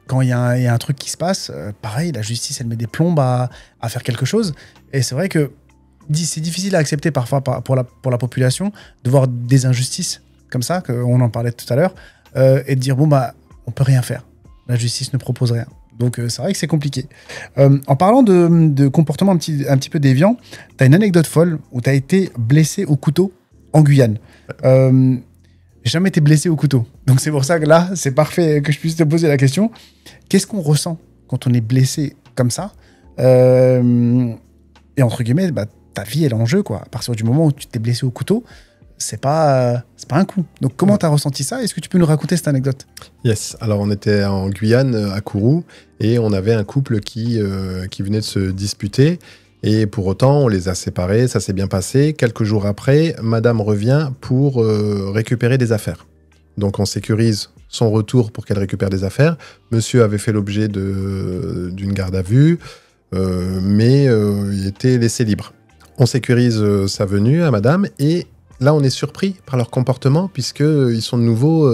Quand il y a un truc qui se passe, pareil, la justice, elle met des plombes à faire quelque chose. Et c'est vrai que c'est difficile à accepter parfois pour la population de voir des injustices comme ça, on en parlait tout à l'heure, et de dire, bon, bah, on peut rien faire. La justice ne propose rien. Donc, c'est vrai que c'est compliqué. En parlant de comportement un petit peu déviant, tu as une anecdote folle où tu as été blessé au couteau en Guyane. J'ai jamais été blessé au couteau. Donc, c'est pour ça que là, c'est parfait que je puisse te poser la question. Qu'est-ce qu'on ressent quand on est blessé comme ça et entre guillemets, bah, ta vie est l'enjeu, quoi. À partir du moment où tu t'es blessé au couteau, c'est pas un coup. Donc, comment tu as ressenti ça? Est-ce que tu peux nous raconter cette anecdote? Yes. Alors, on était en Guyane, à Kourou, et on avait un couple qui venait de se disputer. Et pour autant, on les a séparés, ça s'est bien passé. Quelques jours après, madame revient pour récupérer des affaires. Donc, on sécurise son retour pour qu'elle récupère des affaires. Monsieur avait fait l'objet d'une garde à vue, mais il était laissé libre. On sécurise sa venue à madame, et là, on est surpris par leur comportement, puisqu'ils sont de nouveau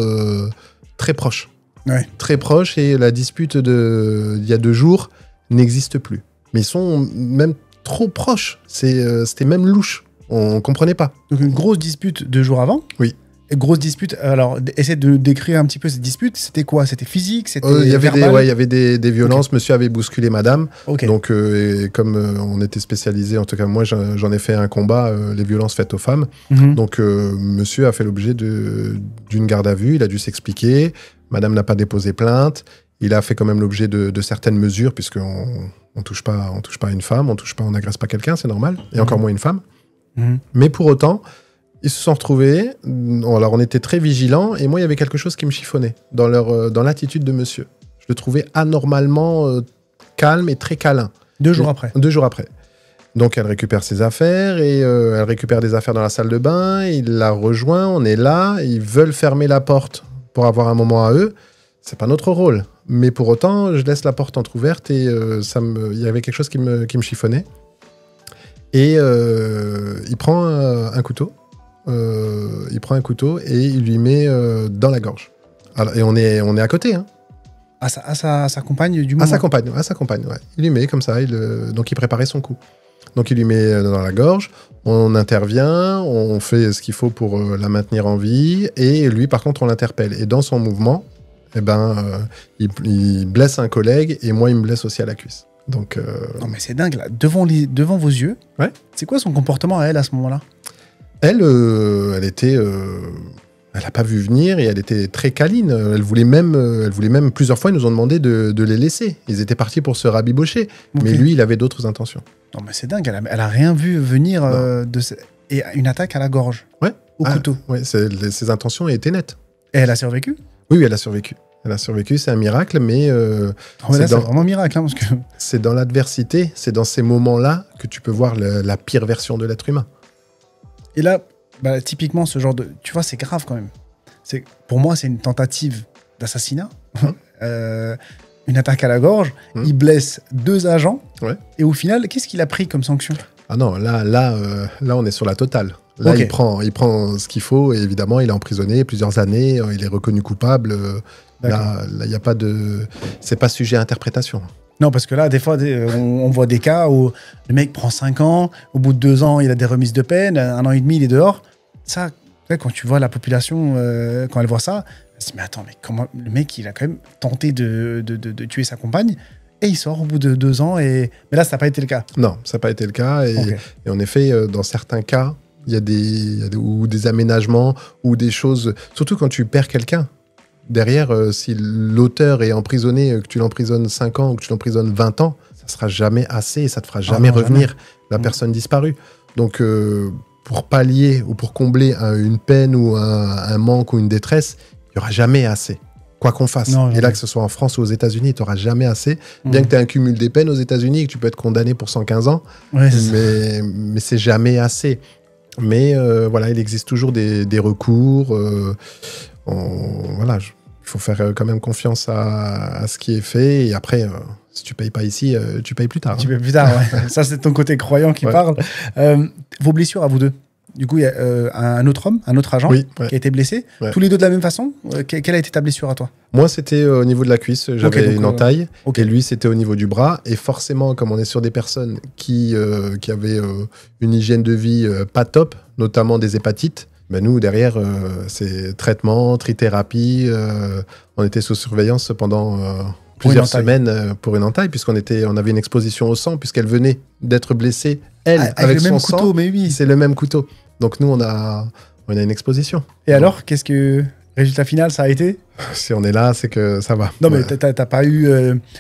très proches. Ouais. Très proches, et la dispute d'il y a 2 jours n'existe plus. Mais ils sont même trop proches. C'était même louche. On ne comprenait pas. Donc, une grosse dispute 2 jours avant? Oui. Et grosse dispute. Alors, essaie de décrire un petit peu cette dispute. C'était quoi? C'était physique? C'était Il y avait verbal? des violences. Okay. Monsieur avait bousculé madame. Okay. Donc, et comme on était spécialisé, en tout cas moi, j'en ai fait un combat, les violences faites aux femmes. Mm-hmm. Donc, monsieur a fait l'objet d'une garde à vue. Il a dû s'expliquer. Madame n'a pas déposé plainte. Il a fait quand même l'objet de certaines mesures, puisqu'on on touche pas à une femme, on n'agresse pas quelqu'un, c'est normal. Et encore moins une femme. Mm-hmm. Mais pour autant, ils se sont retrouvés. Alors, on était très vigilants. Et moi, il y avait quelque chose qui me chiffonnait dans l'attitude de monsieur. Je le trouvais anormalement calme et très câlin. 2 jours après. 2 jours après. Donc, elle récupère ses affaires. Et elle récupère des affaires dans la salle de bain. Il la rejoint. On est là. Ils veulent fermer la porte pour avoir un moment à eux. C'est pas notre rôle. Mais pour autant, je laisse la porte entrouverte. Et il y avait quelque chose qui me chiffonnait. Et il prend un couteau. Il prend un couteau et il lui met dans la gorge. Alors, et on est à côté. Hein. À sa compagne du moment. À sa compagne, ouais. Il lui met comme ça, donc il préparait son coup. Donc il lui met dans la gorge, on intervient, on fait ce qu'il faut pour la maintenir en vie, et lui par contre on l'interpelle. Et dans son mouvement, il blesse un collègue, et moi il me blesse aussi à la cuisse. Donc, Non mais c'est dingue là, devant vos yeux. Ouais. C'est quoi son comportement à elle à ce moment-là? Elle était... elle n'a pas vu venir et elle était très câline. Elle voulait même plusieurs fois, ils nous ont demandé de les laisser. Ils étaient partis pour se rabibocher. Okay. Mais lui, il avait d'autres intentions. Non, mais c'est dingue. Elle a rien vu venir et une attaque à la gorge. Ouais. Au couteau. Ouais, ses intentions étaient nettes. Et elle a survécu? Oui, elle a survécu. Elle a survécu, c'est un miracle, mais... c'est vraiment un miracle. Hein, parce que... C'est dans l'adversité, c'est dans ces moments-là que tu peux voir la pire version de l'être humain. Et là... Bah, typiquement, ce genre de... Tu vois, c'est grave quand même. Pour moi, c'est une tentative d'assassinat. Une attaque à la gorge. Il blesse 2 agents. Ouais. Et au final, qu'est-ce qu'il a pris comme sanction? Ah non, là, on est sur la totale. Là, okay. il prend ce qu'il faut. Et évidemment, il est emprisonné plusieurs années. Il est reconnu coupable. Là, il n'y a pas de... C'est pas sujet à interprétation. Non, parce que là, des fois, on voit des cas où le mec prend 5 ans, au bout de 2 ans, il a des remises de peine, 1 an et demi, il est dehors. Ça, quand tu vois la population, quand elle voit ça, elle se dit, mais attends, mais comment le mec, il a quand même tenté de tuer sa compagne, et il sort au bout de 2 ans. Mais là, ça n'a pas été le cas. Non, ça n'a pas été le cas. Et en effet, dans certains cas, il y a des aménagements ou des choses, surtout quand tu perds quelqu'un. Derrière, si l'auteur est emprisonné, que tu l'emprisonnes 5 ans ou que tu l'emprisonnes 20 ans, ça ne sera jamais assez et ça ne te fera jamais revenir la personne disparue. Donc, pour pallier ou pour combler une peine ou un manque ou une détresse, il n'y aura jamais assez. Quoi qu'on fasse. Non, et là, que ce soit en France ou aux États-Unis, tu n'auras jamais assez. Bien que tu aies un cumul des peines aux États-Unis et que tu peux être condamné pour 115 ans, mais c'est jamais assez. Mais voilà, il existe toujours des recours. Voilà, il faut faire quand même confiance à ce qui est fait. Et après, si tu payes pas ici, tu payes plus tard. Tu payes plus tard, ouais. Ça, c'est ton côté croyant qui parle. Vos blessures à vous deux, Du coup, il y a un autre homme, un autre agent Oui, qui a été blessé. Tous les deux de la même façon. Quelle a été ta blessure à toi? Moi, c'était au niveau de la cuisse. J'avais une entaille. Okay. Et lui, c'était au niveau du bras. Et forcément, comme on est sur des personnes qui avaient une hygiène de vie pas top, notamment des hépatites, ben nous, derrière, c'est traitement, trithérapie. On était sous surveillance pendant plusieurs semaines pour une entaille, puisqu'on avait une exposition au sang, puisqu'elle venait d'être blessée, avec son sang. Couteau, mais oui. C'est le même couteau. Donc nous, on a une exposition. Et alors, qu'est-ce que... Résultat final, ça a été? Si on est là, c'est que ça va. Non, mais t'as pas eu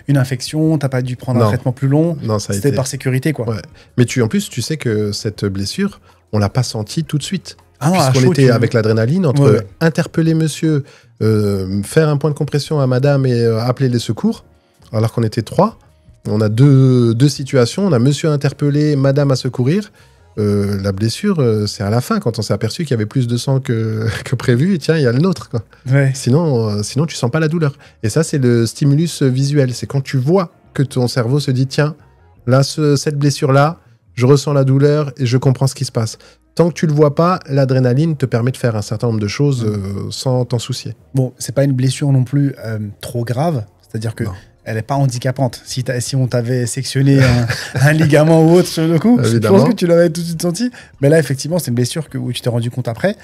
une infection, t'as pas dû prendre un traitement plus long. Non, ça a été... C'était par sécurité, quoi. Ouais. Mais en plus, tu sais que cette blessure, on l'a pas sentie tout de suite. Ah, puisqu'on était avec l'adrénaline, entre interpeller monsieur, faire un point de compression à madame et appeler les secours, alors qu'on était 3. On a deux situations. On a monsieur interpellé, madame à secourir. La blessure, c'est à la fin, quand on s'est aperçu qu'il y avait plus de sang que prévu. Et tiens, il y a le nôtre, quoi. Ouais. Sinon, tu sens pas la douleur. Et ça, c'est le stimulus visuel. C'est quand tu vois que ton cerveau se dit, tiens, là, cette blessure-là, je ressens la douleur et je comprends ce qui se passe. Tant que tu le vois pas, l'adrénaline te permet de faire un certain nombre de choses sans t'en soucier. Bon, c'est pas une blessure non plus trop grave. C'est-à-dire que elle n'est pas handicapante. Si on t'avait sectionné un ligament ou autre sur le coup, évidemment, je pense que tu l'avais tout de suite senti. Mais là, effectivement, c'est une blessure où tu t'es rendu compte après.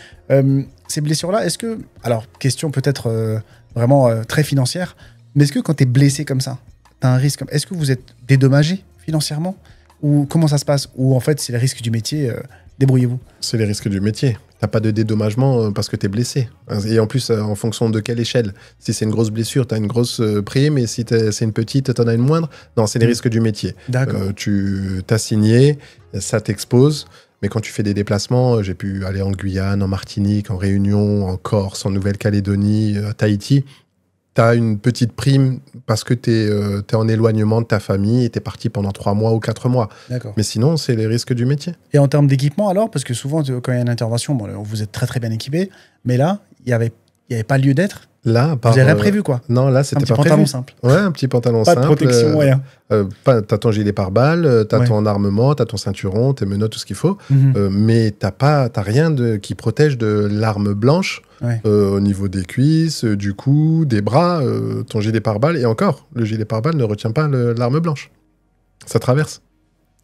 Ces blessures-là, est-ce que... Alors, question peut-être vraiment très financière, mais est-ce que quand tu es blessé comme ça, tu as un risque... Est-ce que vous êtes dédommagé financièrement? Ou comment ça se passe? Ou en fait, c'est les risques du métier, débrouillez-vous? C'est les risques du métier. T'as pas de dédommagement parce que t'es blessé. Et en plus, en fonction de quelle échelle. Si c'est une grosse blessure, t'as une grosse prime, et si c'est une petite, t'en as une moindre. Non, c'est les risques du métier. D'accord. Tu t'as signé, ça t'expose. Mais quand tu fais des déplacements, j'ai pu aller en Guyane, en Martinique, en Réunion, en Corse, en Nouvelle-Calédonie, à Tahiti. T'as une petite prime parce que t'es en éloignement de ta famille et t'es parti pendant 3 mois ou 4 mois. D'accord. Mais sinon, c'est les risques du métier. Et en termes d'équipement alors? Parce que souvent, quand il y a une intervention, bon, vous êtes très très bien équipé, mais là, il n'y avait pas lieu d'être. Là, vous n'avez rien prévu, quoi? Non, là, c'était pas prévu. Un petit pantalon simple. Ouais, un petit pantalon simple. Pas de protection, rien. T'as ton gilet pare-balles, t'as ton armement, t'as ton ceinturon, tes menottes, tout ce qu'il faut. Mais t'as rien qui protège de l'arme blanche au niveau des cuisses, du cou, des bras, ton gilet pare-balles. Et encore, le gilet pare-balles ne retient pas l'arme blanche. Ça traverse.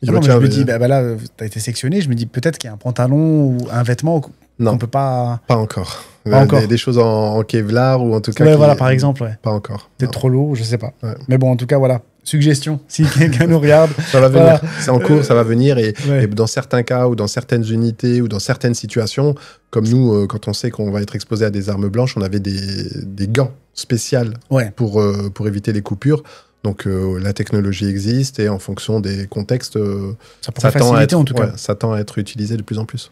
Je me dis, là, t'as été sectionné, je me dis peut-être qu'il y a un pantalon ou un vêtement qu'on peut pas... Pas encore. Encore. Des choses en Kevlar ou en tout cas... Ouais, voilà, par exemple. Ouais. Pas encore. Peut-être trop lourd, je sais pas. Ouais. Mais bon, en tout cas, voilà. Suggestion, si quelqu'un nous regarde. Ça va venir. Voilà. C'est en cours, ça va venir. Et ouais. Et dans certains cas ou dans certaines unités ou dans certaines situations, comme nous, quand on sait qu'on va être exposé à des armes blanches, on avait des gants spéciaux pour éviter les coupures. Donc la technologie existe et en fonction des contextes, ça tend à être utilisé de plus en plus.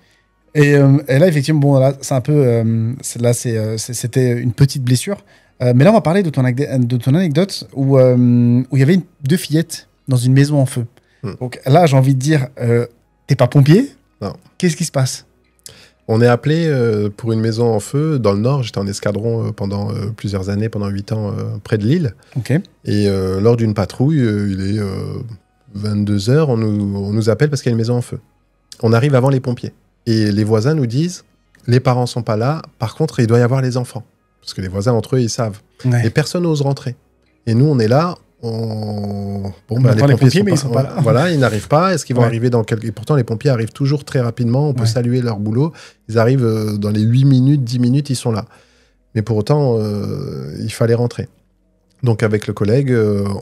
Et là, effectivement, bon, là, c'est un peu... c'était une petite blessure. Mais là, on va parler de ton anecdote où il y avait 2 fillettes dans une maison en feu. Donc là, j'ai envie de dire, t'es pas pompier? Non. Qu'est-ce qui se passe? On est appelé pour une maison en feu dans le Nord. J'étais en escadron pendant plusieurs années, pendant 8 ans, près de Lille. Okay. Et lors d'une patrouille, il est 22h, on nous appelle parce qu'il y a une maison en feu. On arrive avant les pompiers. Et les voisins nous disent, les parents sont pas là, par contre, il doit y avoir les enfants. Parce que les voisins, entre eux, ils savent. Ouais. Et personne n'ose rentrer. Et nous, on est là, les pompiers, mais ils sont pas là. Voilà, ils n'arrivent pas. Est-ce qu'ils vont arriver dans quelques... Et pourtant, les pompiers arrivent toujours très rapidement. On peut saluer leur boulot. Ils arrivent dans les 8 minutes, 10 minutes, ils sont là. Mais pour autant, il fallait rentrer. Donc, avec le collègue,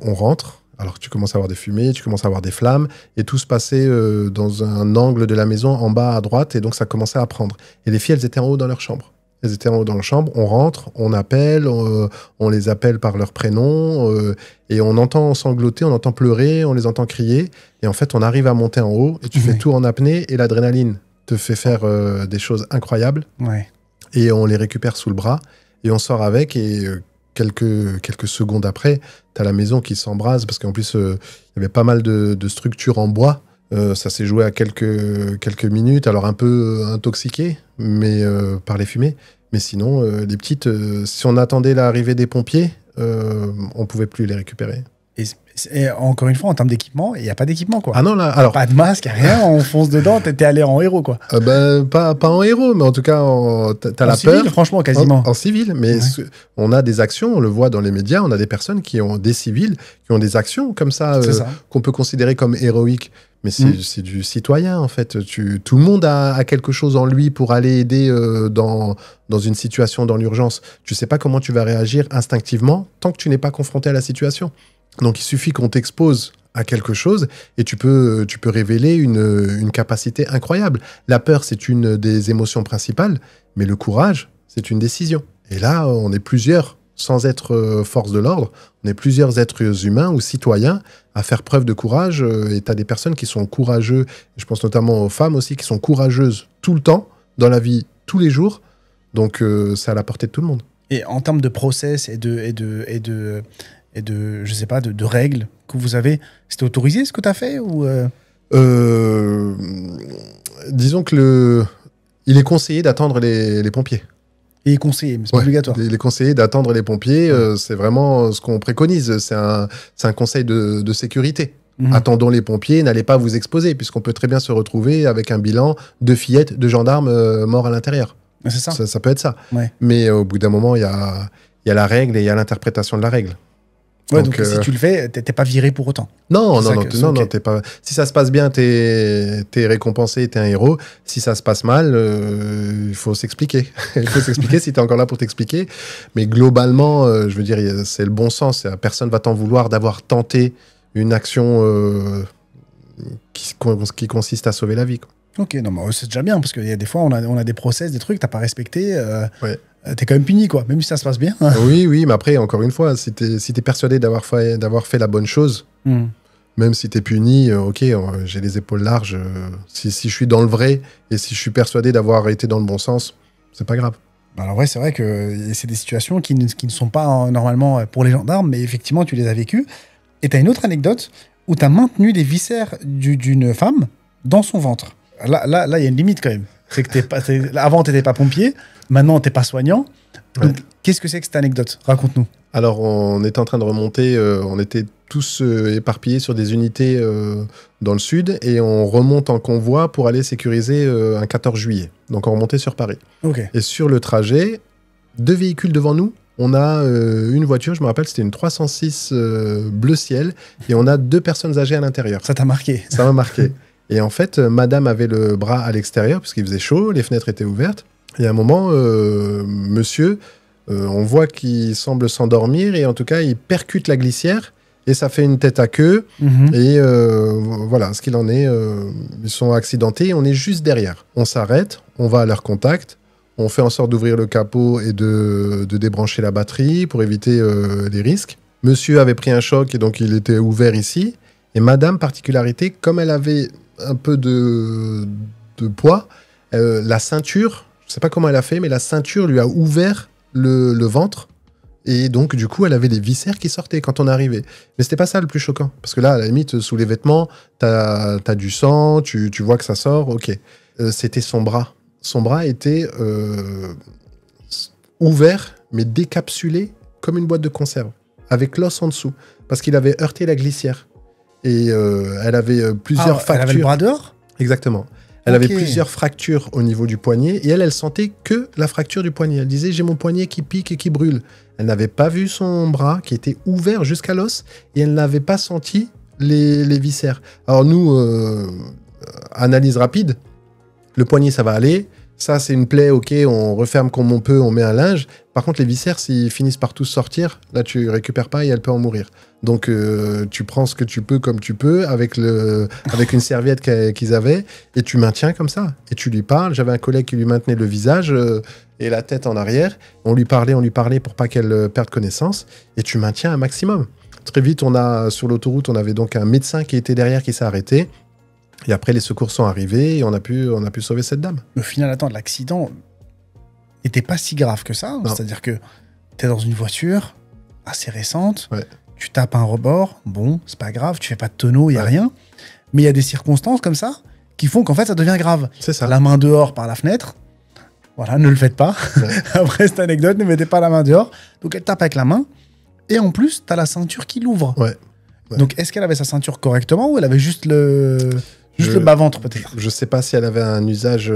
on rentre. Alors tu commences à avoir des fumées, tu commences à avoir des flammes, et tout se passait dans un angle de la maison, en bas à droite, et donc ça commençait à prendre. Et les filles, elles étaient en haut dans leur chambre. Elles étaient en haut dans leur chambre, on rentre, on appelle, on les appelle par leur prénom, et on entend sangloter, on entend pleurer, on les entend crier, et en fait, on arrive à monter en haut, et tu fais tout en apnée, et l'adrénaline te fait faire des choses incroyables, et on les récupère sous le bras, et on sort avec, et... Quelques secondes après, tu as la maison qui s'embrase parce qu'en plus, il y avait pas mal de structures en bois. Ça s'est joué à quelques minutes, alors un peu intoxiqué mais, par les fumées. Mais sinon, les petites, si on attendait l'arrivée des pompiers, on pouvait plus les récupérer. Et Et encore une fois, en termes d'équipement, il n'y a pas d'équipement, quoi. Ah non, là, alors... Pas de masque, rien, on fonce dedans, t'es allé en héros, quoi. Pas en héros, mais en tout cas, t'as la civil, peur. Franchement, quasiment. En civil, mais on a des actions, on le voit dans les médias, on a des personnes qui ont des civils, qui ont des actions comme ça, qu'on peut considérer comme héroïques. Mais c'est du citoyen, en fait. Tout le monde a quelque chose en lui pour aller aider dans une situation, dans l'urgence. Tu sais pas comment tu vas réagir instinctivement tant que tu n'es pas confronté à la situation. Donc, il suffit qu'on t'expose à quelque chose et tu peux révéler une capacité incroyable. La peur, c'est une des émotions principales, mais le courage, c'est une décision. Et là, on est plusieurs, sans être force de l'ordre, on est plusieurs êtres humains ou citoyens à faire preuve de courage. Et tu as des personnes qui sont courageuses, je pense notamment aux femmes aussi, qui sont courageuses tout le temps, dans la vie, tous les jours. Donc, c'est à la portée de tout le monde. Et en termes de process et de je sais pas, de règles que vous avez, c'était autorisé ce que tu as fait ou disons que il est conseillé d'attendre les pompiers. Il est conseillé, mais c'est pas obligatoire. Il est conseillé d'attendre les pompiers, c'est vraiment ce qu'on préconise. C'est un conseil de sécurité. Attendons les pompiers, n'allez pas vous exposer, puisqu'on peut très bien se retrouver avec un bilan de fillettes, de gendarmes morts à l'intérieur. C'est ça. Ça peut être ça. Ouais. Mais au bout d'un moment, il y a la règle et il y a l'interprétation de la règle. Ouais, donc si tu le fais, t'es pas viré pour autant. Non, t'es pas. Si ça se passe bien, t'es récompensé, t'es un héros. Si ça se passe mal, il faut s'expliquer. Il faut s'expliquer si t'es encore là pour t'expliquer. Mais globalement, je veux dire, c'est le bon sens. Personne va t'en vouloir d'avoir tenté une action qui consiste à sauver la vie, quoi. Ok, non, mais c'est déjà bien parce qu'il y a des fois, on a des process, des trucs, t'as pas respecté. Ouais. T'es quand même puni, quoi, même si ça se passe bien. Oui, mais après, encore une fois, si t'es persuadé d'avoir fait la bonne chose, même si t'es puni, ok, j'ai les épaules larges. Si je suis dans le vrai et si je suis persuadé d'avoir été dans le bon sens, c'est pas grave. Alors ouais, c'est vrai que c'est des situations qui ne sont pas normalement pour les gendarmes, mais effectivement, tu les as vécues. Et t'as une autre anecdote où t'as maintenu des viscères d'une femme dans son ventre. Là, il y a une limite quand même. C'est que avant, t'étais pas pompier. Maintenant, t'es pas soignant. Donc, qu'est-ce que c'est que cette anecdote? Raconte-nous. Alors, on était en train de remonter. On était tous éparpillés sur des unités dans le sud et on remonte en convoi pour aller sécuriser un 14 juillet. Donc, on remontait sur Paris. Okay. Et sur le trajet, 2 véhicules devant nous. On a une voiture, je me rappelle, c'était une 306 bleu ciel et on a 2 personnes âgées à l'intérieur. Ça t'a marqué? Ça m'a marqué. Et en fait, madame avait le bras à l'extérieur puisqu'il faisait chaud, les fenêtres étaient ouvertes. Et à un moment, monsieur, on voit qu'il semble s'endormir et en tout cas, il percute la glissière et ça fait une tête à queue. Et voilà ce qu'il en est. Ils sont accidentés et on est juste derrière. On s'arrête, on va à leur contact, on fait en sorte d'ouvrir le capot et de débrancher la batterie pour éviter les risques. Monsieur avait pris un choc et donc il était ouvert ici. Et madame, particularité, comme elle avait un peu de poids, la ceinture, je ne sais pas comment elle a fait, mais la ceinture lui a ouvert le ventre. Et donc, du coup, elle avait des viscères qui sortaient quand on est arrivé. Mais c'était pas ça le plus choquant. Parce que là, à la limite, sous les vêtements, t'as du sang, tu vois que ça sort, ok. C'était son bras. Son bras était ouvert, mais décapsulé comme une boîte de conserve, avec l'os en dessous, parce qu'il avait heurté la glissière. Et elle avait plusieurs fractures. Elle avait le bras dehors ? Exactement. Elle avait plusieurs fractures au niveau du poignet et elle sentait que la fracture du poignet. Elle disait « j'ai mon poignet qui pique et qui brûle ». Elle n'avait pas vu son bras qui était ouvert jusqu'à l'os et elle n'avait pas senti les viscères. Alors nous, analyse rapide, le poignet ça va aller, ça c'est une plaie, ok, on referme comme on peut, on met un linge. Par contre les viscères, s'ils finissent par tous sortir, là tu récupères pas et elle peut en mourir. Donc tu prends ce que tu peux comme tu peux avec une serviette qu'ils avaient et tu maintiens comme ça. Et tu lui parles. J'avais un collègue qui lui maintenait le visage et la tête en arrière. On lui parlait pour pas qu'elle perde connaissance. Et tu maintiens un maximum. Très vite, sur l'autoroute, on avait donc un médecin qui était derrière qui s'est arrêté. Et après, les secours sont arrivés et on a pu sauver cette dame. Au final, attends, l'accident n'était pas si grave que ça. Non. C'est-à-dire que tu es dans une voiture assez récente. Ouais. Tu tapes un rebord, bon, c'est pas grave, tu fais pas de tonneau, il n'y a rien. Mais il y a des circonstances comme ça qui font qu'en fait, ça devient grave. C'est ça. La main dehors par la fenêtre, voilà, ne le faites pas. Ouais. Après cette anecdote, ne mettez pas la main dehors. Donc elle tape avec la main. Et en plus, tu as la ceinture qui l'ouvre. Ouais. Ouais. Donc, est-ce qu'elle avait sa ceinture correctement ou elle avait juste le bas-ventre, peut-être? Je sais pas si elle avait un usage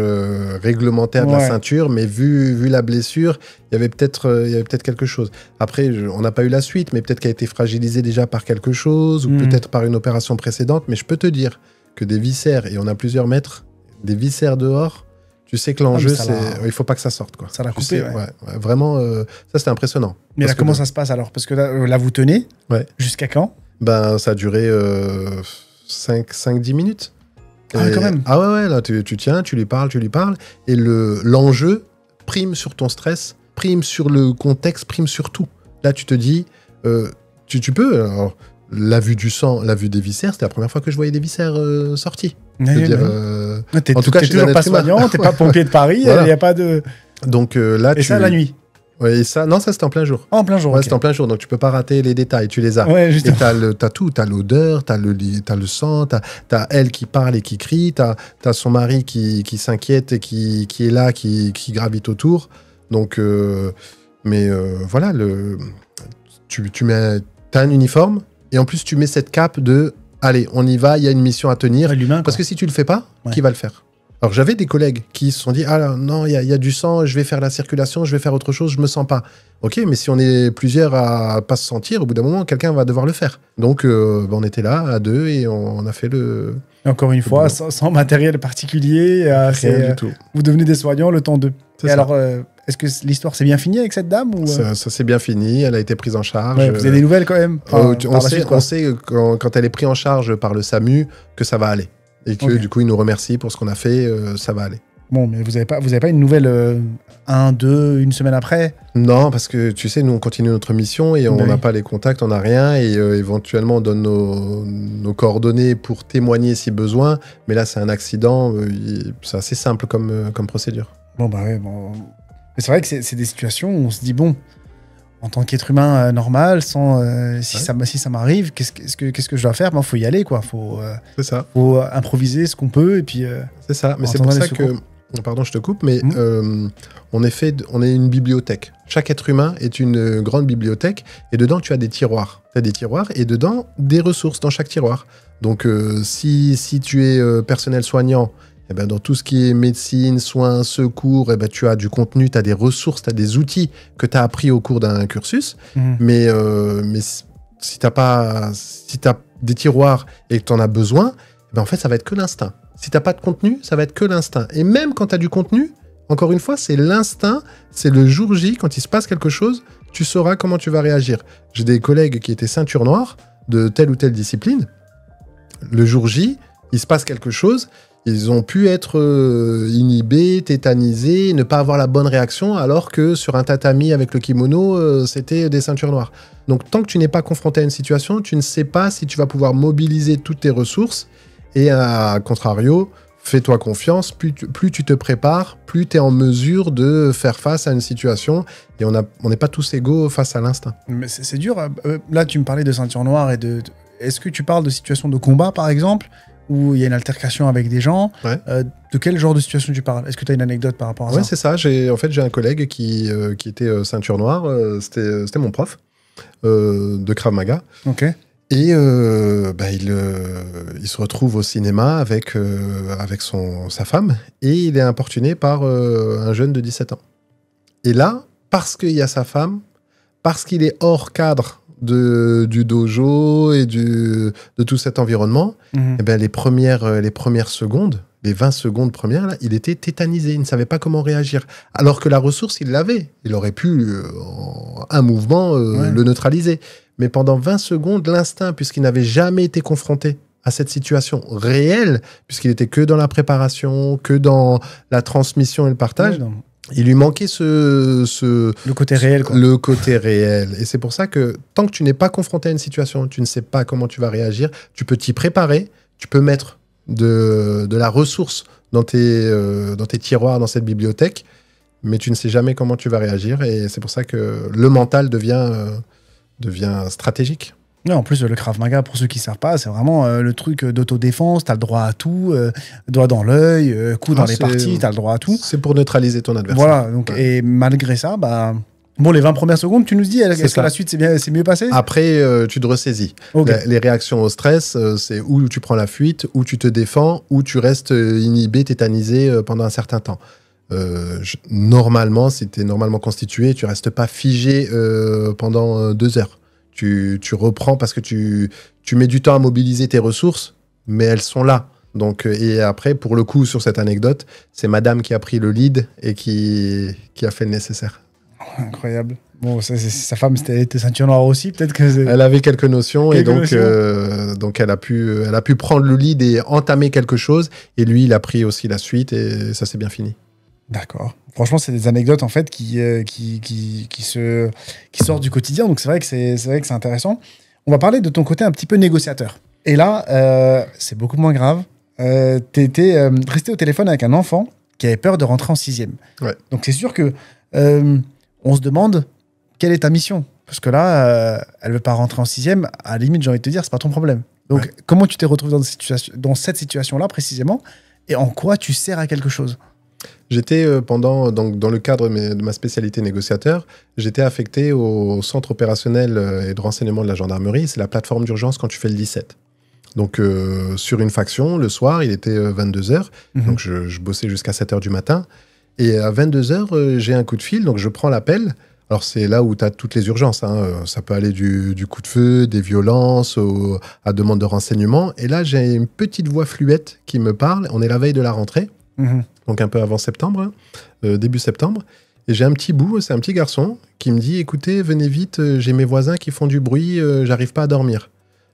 réglementaire de la Ouais. ceinture, mais vu la blessure, il y avait peut-être quelque chose. Après, on n'a pas eu la suite, mais peut-être qu'elle a été fragilisée déjà par quelque chose, ou peut-être par une opération précédente. Mais je peux te dire que des viscères, et on a plusieurs mètres, des viscères dehors, tu sais que l'enjeu, il faut pas que ça sorte, quoi. Ça l'a Tu coupé, sais, ouais. Ouais, vraiment, ça c'était impressionnant. Mais là, Parce que comment ça se passe alors? Parce que là, vous tenez. Ouais. Jusqu'à quand? Ben, ça a duré 5-10 minutes. Ah, quand même. Ah ouais, là, tu tiens, tu lui parles, et l'enjeu prime sur ton stress, prime sur le contexte, prime sur tout. Là, tu te dis, tu peux... Alors, la vue du sang, la vue des viscères, c'était la première fois que je voyais des viscères sortis. T'es en tout cas, t'es je suis toujours un pas être humain. soignant, t'es pas pompier de Paris, il Voilà. n'y a pas de... Donc là, Et ça, la nuit? Ouais, et ça, non, ça c'était en plein jour. Ah, en plein jour, Ouais, ok. c'était en plein jour, donc tu peux pas rater les détails, tu les as. Ouais, Et justement. t'as tout, t'as l'odeur, t'as le sang, t'as elle qui parle et qui crie, t'as son mari qui s'inquiète et qui est là, qui gravite autour. Donc, voilà, t'as un uniforme et en plus tu mets cette cape de allez, on y va, il y a une mission à tenir. Ouais, l'humain, Parce quoi. que si tu le fais pas, Ouais. qui va le faire? Alors j'avais des collègues qui se sont dit ah non, il y a du sang, je vais faire la circulation, je vais faire autre chose, je me sens pas. Ok, mais si on est plusieurs à pas se sentir, au bout d'un moment, quelqu'un va devoir le faire. Donc on était là à deux et on a fait le... Et encore une fois, sans matériel particulier, Rien du tout. vous devenez des soignants le temps d'eux. C'est Et ça. alors, est-ce que l'histoire s'est bien finie avec cette dame ou... Ça s'est bien fini, elle a été prise en charge. Ouais, vous avez des nouvelles quand même? Enfin, on par la suite, quoi. sait quand elle est prise en charge par le SAMU que ça va aller. Et que Ok. du coup, il nous remercie pour ce qu'on a fait, ça va aller. Bon, mais vous avez pas une nouvelle une semaine après? Non, parce que tu sais, nous on continue notre mission et on Oui. n'a pas les contacts, on n'a rien et éventuellement on donne nos coordonnées pour témoigner si besoin. Mais là, c'est un accident, c'est assez simple comme procédure. Bon, bah ouais, bon. Mais c'est vrai que c'est des situations où on se dit, bon, en tant qu'être humain normal, si ça m'arrive, qu'est-ce que je dois faire? Il faut y aller, quoi. C'est ça. Faut improviser ce qu'on peut et puis... C'est ça. Mais En c'est pour attendant ça les que. Pardon, je te coupe, mais on est une bibliothèque. Chaque être humain est une grande bibliothèque et dedans, tu as des tiroirs. Tu as des tiroirs et dedans, des ressources dans chaque tiroir. Donc, si tu es personnel soignant, eh ben, dans tout ce qui est médecine, soins, secours, eh ben, tu as du contenu, tu as des ressources, tu as des outils que tu as appris au cours d'un cursus. Mais si tu as des tiroirs et que tu en as besoin, eh ben, en fait, ça va être que l'instinct. Si tu n'as pas de contenu, ça va être que l'instinct. Et même quand tu as du contenu, encore une fois, c'est l'instinct, c'est le jour J, quand il se passe quelque chose, tu sauras comment tu vas réagir. J'ai des collègues qui étaient ceinture noire de telle ou telle discipline. Le jour J, il se passe quelque chose, ils ont pu être inhibés, tétanisés, ne pas avoir la bonne réaction, alors que sur un tatami avec le kimono, c'était des ceintures noires. Donc tant que tu n'es pas confronté à une situation, tu ne sais pas si tu vas pouvoir mobiliser toutes tes ressources. Et à contrario, fais-toi confiance, plus tu te prépares, plus tu es en mesure de faire face à une situation. Et on n'est pas tous égaux face à l'instinct. Mais c'est dur. Là, tu me parlais de ceinture noire et Est-ce que tu parles de situation de combat, par exemple, où il y a une altercation avec des gens? Ouais. De quel genre de situation tu parles? Est-ce que tu as une anecdote par rapport à ça? Ouais, c'est ça. J'ai un collègue qui était ceinture noire. C'était mon prof de Krav Maga. Ok. Et il se retrouve au cinéma avec sa femme et il est importuné par un jeune de 17 ans. Et là, parce qu'il y a sa femme, parce qu'il est hors cadre du dojo et de tout cet environnement, eh ben, les premières secondes, les 20 secondes premières, là, il était tétanisé, il ne savait pas comment réagir. Alors que la ressource, il l'avait. Il aurait pu, en un mouvement, le neutraliser. Mais pendant 20 secondes, l'instinct, puisqu'il n'avait jamais été confronté à cette situation réelle, puisqu'il était que dans la préparation, que dans la transmission et le partage, il lui manquait le côté réel, quoi. Le côté réel. Et c'est pour ça que tant que tu n'es pas confronté à une situation, tu ne sais pas comment tu vas réagir, tu peux t'y préparer, tu peux mettre de la ressource dans tes tiroirs, dans cette bibliothèque, mais tu ne sais jamais comment tu vas réagir. Et c'est pour ça que le mental devient stratégique. Ouais, en plus, le Krav Maga, pour ceux qui ne savent pas, c'est vraiment le truc d'autodéfense. Tu as le droit à tout, doigt dans l'œil, coup dans les parties, tu as le droit à tout. C'est pour neutraliser ton adversaire. Voilà, donc, et malgré ça, Bon, les 20 premières secondes, tu nous dis, est-ce que la suite c'est mieux passé? Après, tu te ressaisis. Okay. Les réactions au stress, c'est où tu prends la fuite, où tu te défends, où tu restes inhibé, tétanisé pendant un certain temps. Normalement, si tu es normalement constitué, tu restes pas figé pendant 2 heures. Tu reprends parce que tu mets du temps à mobiliser tes ressources, mais elles sont là. Donc, et après, pour le coup, sur cette anecdote, c'est madame qui a pris le lead et qui a fait le nécessaire. Incroyable. Bon, sa femme, était ceinture noire aussi, peut-être que... Elle avait quelques notions et donc elle a pu prendre le lead et entamer quelque chose. Et lui, il a pris aussi la suite et ça s'est bien fini. D'accord. Franchement, c'est des anecdotes en fait qui sortent du quotidien. Donc c'est vrai que c'est intéressant. On va parler de ton côté un petit peu négociateur. Et là, c'est beaucoup moins grave. T'étais resté au téléphone avec un enfant qui avait peur de rentrer en 6e. Ouais. Donc c'est sûr que on se demande quelle est ta mission. Parce que là, elle veut pas rentrer en 6e. À la limite, j'ai envie de te dire, c'est pas ton problème. Donc comment tu t'es retrouvé dans cette situation-là précisément et en quoi tu sers à quelque chose? J'étais dans le cadre de ma spécialité négociateur, j'étais affecté au centre opérationnel et de renseignement de la gendarmerie. C'est la plateforme d'urgence quand tu fais le 17. Donc, sur une faction, le soir, il était 22h. Donc, je bossais jusqu'à 7h du matin. Et à 22h, j'ai un coup de fil. Donc, je prends l'appel. Alors, c'est là où tu as toutes les urgences. Ça peut aller du coup de feu, des violences, à demande de renseignement. Et là, j'ai une petite voix fluette qui me parle. On est la veille de la rentrée. Donc un peu avant septembre, début septembre. Et j'ai un petit bout, c'est un petit garçon, qui me dit « Écoutez, venez vite, j'ai mes voisins qui font du bruit, j'arrive pas à dormir. »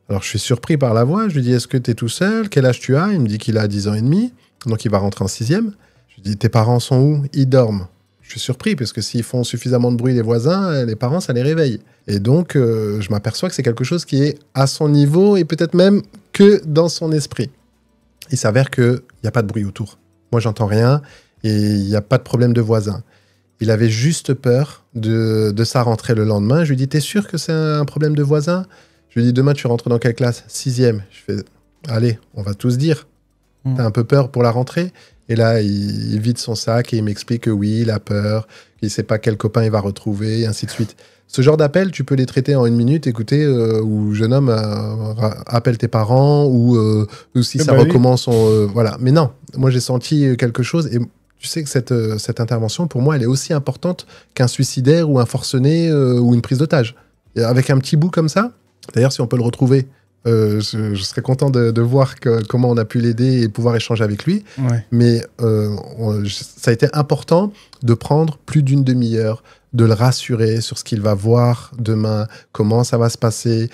Alors je suis surpris par la voix, je lui dis « Est-ce que tu es tout seul? Quel âge tu as ?» Il me dit qu'il a 10 ans et demi, donc il va rentrer en 6e. Je lui dis « Tes parents sont où? Ils dorment. » Je suis surpris, parce que s'ils font suffisamment de bruit, les voisins, les parents, ça les réveille. Et donc, je m'aperçois que c'est quelque chose qui est à son niveau, et peut-être même que dans son esprit. Il s'avère qu'il n'y a pas de bruit autour. Moi, j'entends rien et il n'y a pas de problème de voisin. Il avait juste peur de sa rentrée le lendemain. Je lui dis, t'es sûr que c'est un problème de voisin? Je lui dis, demain, tu rentres dans quelle classe? 6e. Je fais, allez, on va tous dire. T'as un peu peur pour la rentrée? Et là, il vide son sac et il m'explique que oui, il a peur, qu'il ne sait pas quel copain il va retrouver, et ainsi de suite. Ce genre d'appel, tu peux les traiter en 1 minute, écoutez, ou jeune homme, appelle tes parents, ou si ça recommence, voilà. Mais non, moi j'ai senti quelque chose, et tu sais que cette intervention, pour moi, elle est aussi importante qu'un suicidaire ou un forcené ou une prise d'otage. Et avec un petit bout comme ça, d'ailleurs, si on peut le retrouver, je serais content de voir comment on a pu l'aider et pouvoir échanger avec lui. Ouais. Mais ça a été important de prendre plus d'1 demi-heure, de le rassurer sur ce qu'il va voir demain, comment ça va se passer,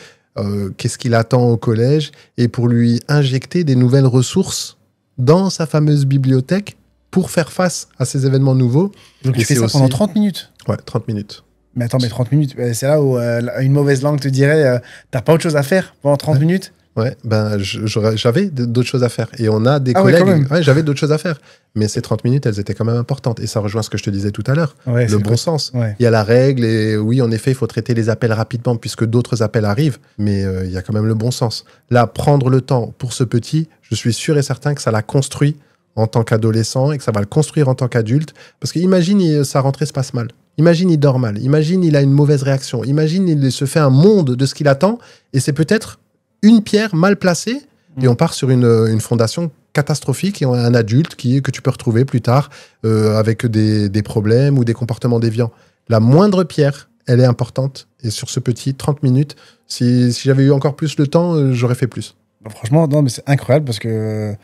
qu'est-ce qu'il attend au collège, et pour lui injecter des nouvelles ressources dans sa fameuse bibliothèque pour faire face à ces événements nouveaux. Donc tu fais ça pendant 30 minutes? Ouais, 30 minutes. Mais attends, mais 30 minutes, c'est là où une mauvaise langue te dirait t'as pas autre chose à faire pendant 30 minutes? Ouais, ben j'avais d'autres choses à faire. Et on a des collègues. Ouais, j'avais d'autres choses à faire. Mais ces 30 minutes, elles étaient quand même importantes. Et ça rejoint ce que je te disais tout à l'heure. Ouais, le bon sens. Ouais. Il y a la règle. Et oui, en effet, il faut traiter les appels rapidement puisque d'autres appels arrivent. Mais il y a quand même le bon sens. Là, prendre le temps pour ce petit, je suis sûr et certain que ça l'a construit en tant qu'adolescent et que ça va le construire en tant qu'adulte. Parce que imagine, sa rentrée se passe mal. Imagine, il dort mal. Imagine, il a une mauvaise réaction. Imagine, il se fait un monde de ce qu'il attend. Et c'est peut-être une pierre mal placée et on part sur une fondation catastrophique et un adulte que tu peux retrouver plus tard avec des problèmes ou des comportements déviants. La moindre pierre, elle est importante. Et sur ce petit 30 minutes, si j'avais eu encore plus de temps, j'aurais fait plus. Bah, franchement, non, mais c'est incroyable parce que...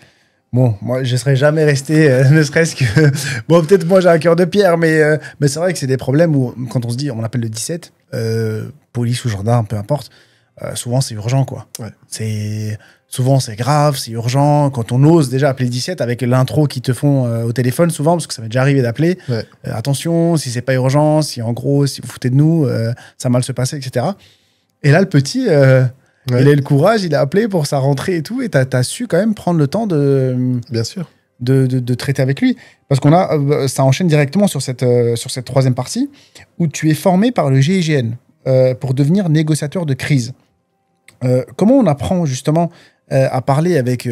Bon, moi, je ne serais jamais resté, ne serait-ce que... Bon, peut-être moi, j'ai un cœur de pierre, mais c'est vrai que c'est des problèmes où, quand on se dit, on appelle le 17, police ou gendarme, peu importe, souvent, c'est urgent, quoi. Ouais. Souvent, c'est grave, c'est urgent. Quand on ose déjà appeler le 17 avec l'intro qu'ils te font au téléphone, souvent, parce que ça m'est déjà arrivé d'appeler, ouais. Attention, si c'est pas urgent, si en gros, si vous foutez de nous, ça va mal se passer, etc. Et là, le petit... Ouais. Il a eu le courage, il a appelé pour sa rentrée et tout, et t'as su quand même prendre le temps Bien sûr. de traiter avec lui. Parce ça enchaîne directement sur cette troisième partie, où tu es formé par le GIGN pour devenir négociateur de crise. Comment on apprend justement à parler avec...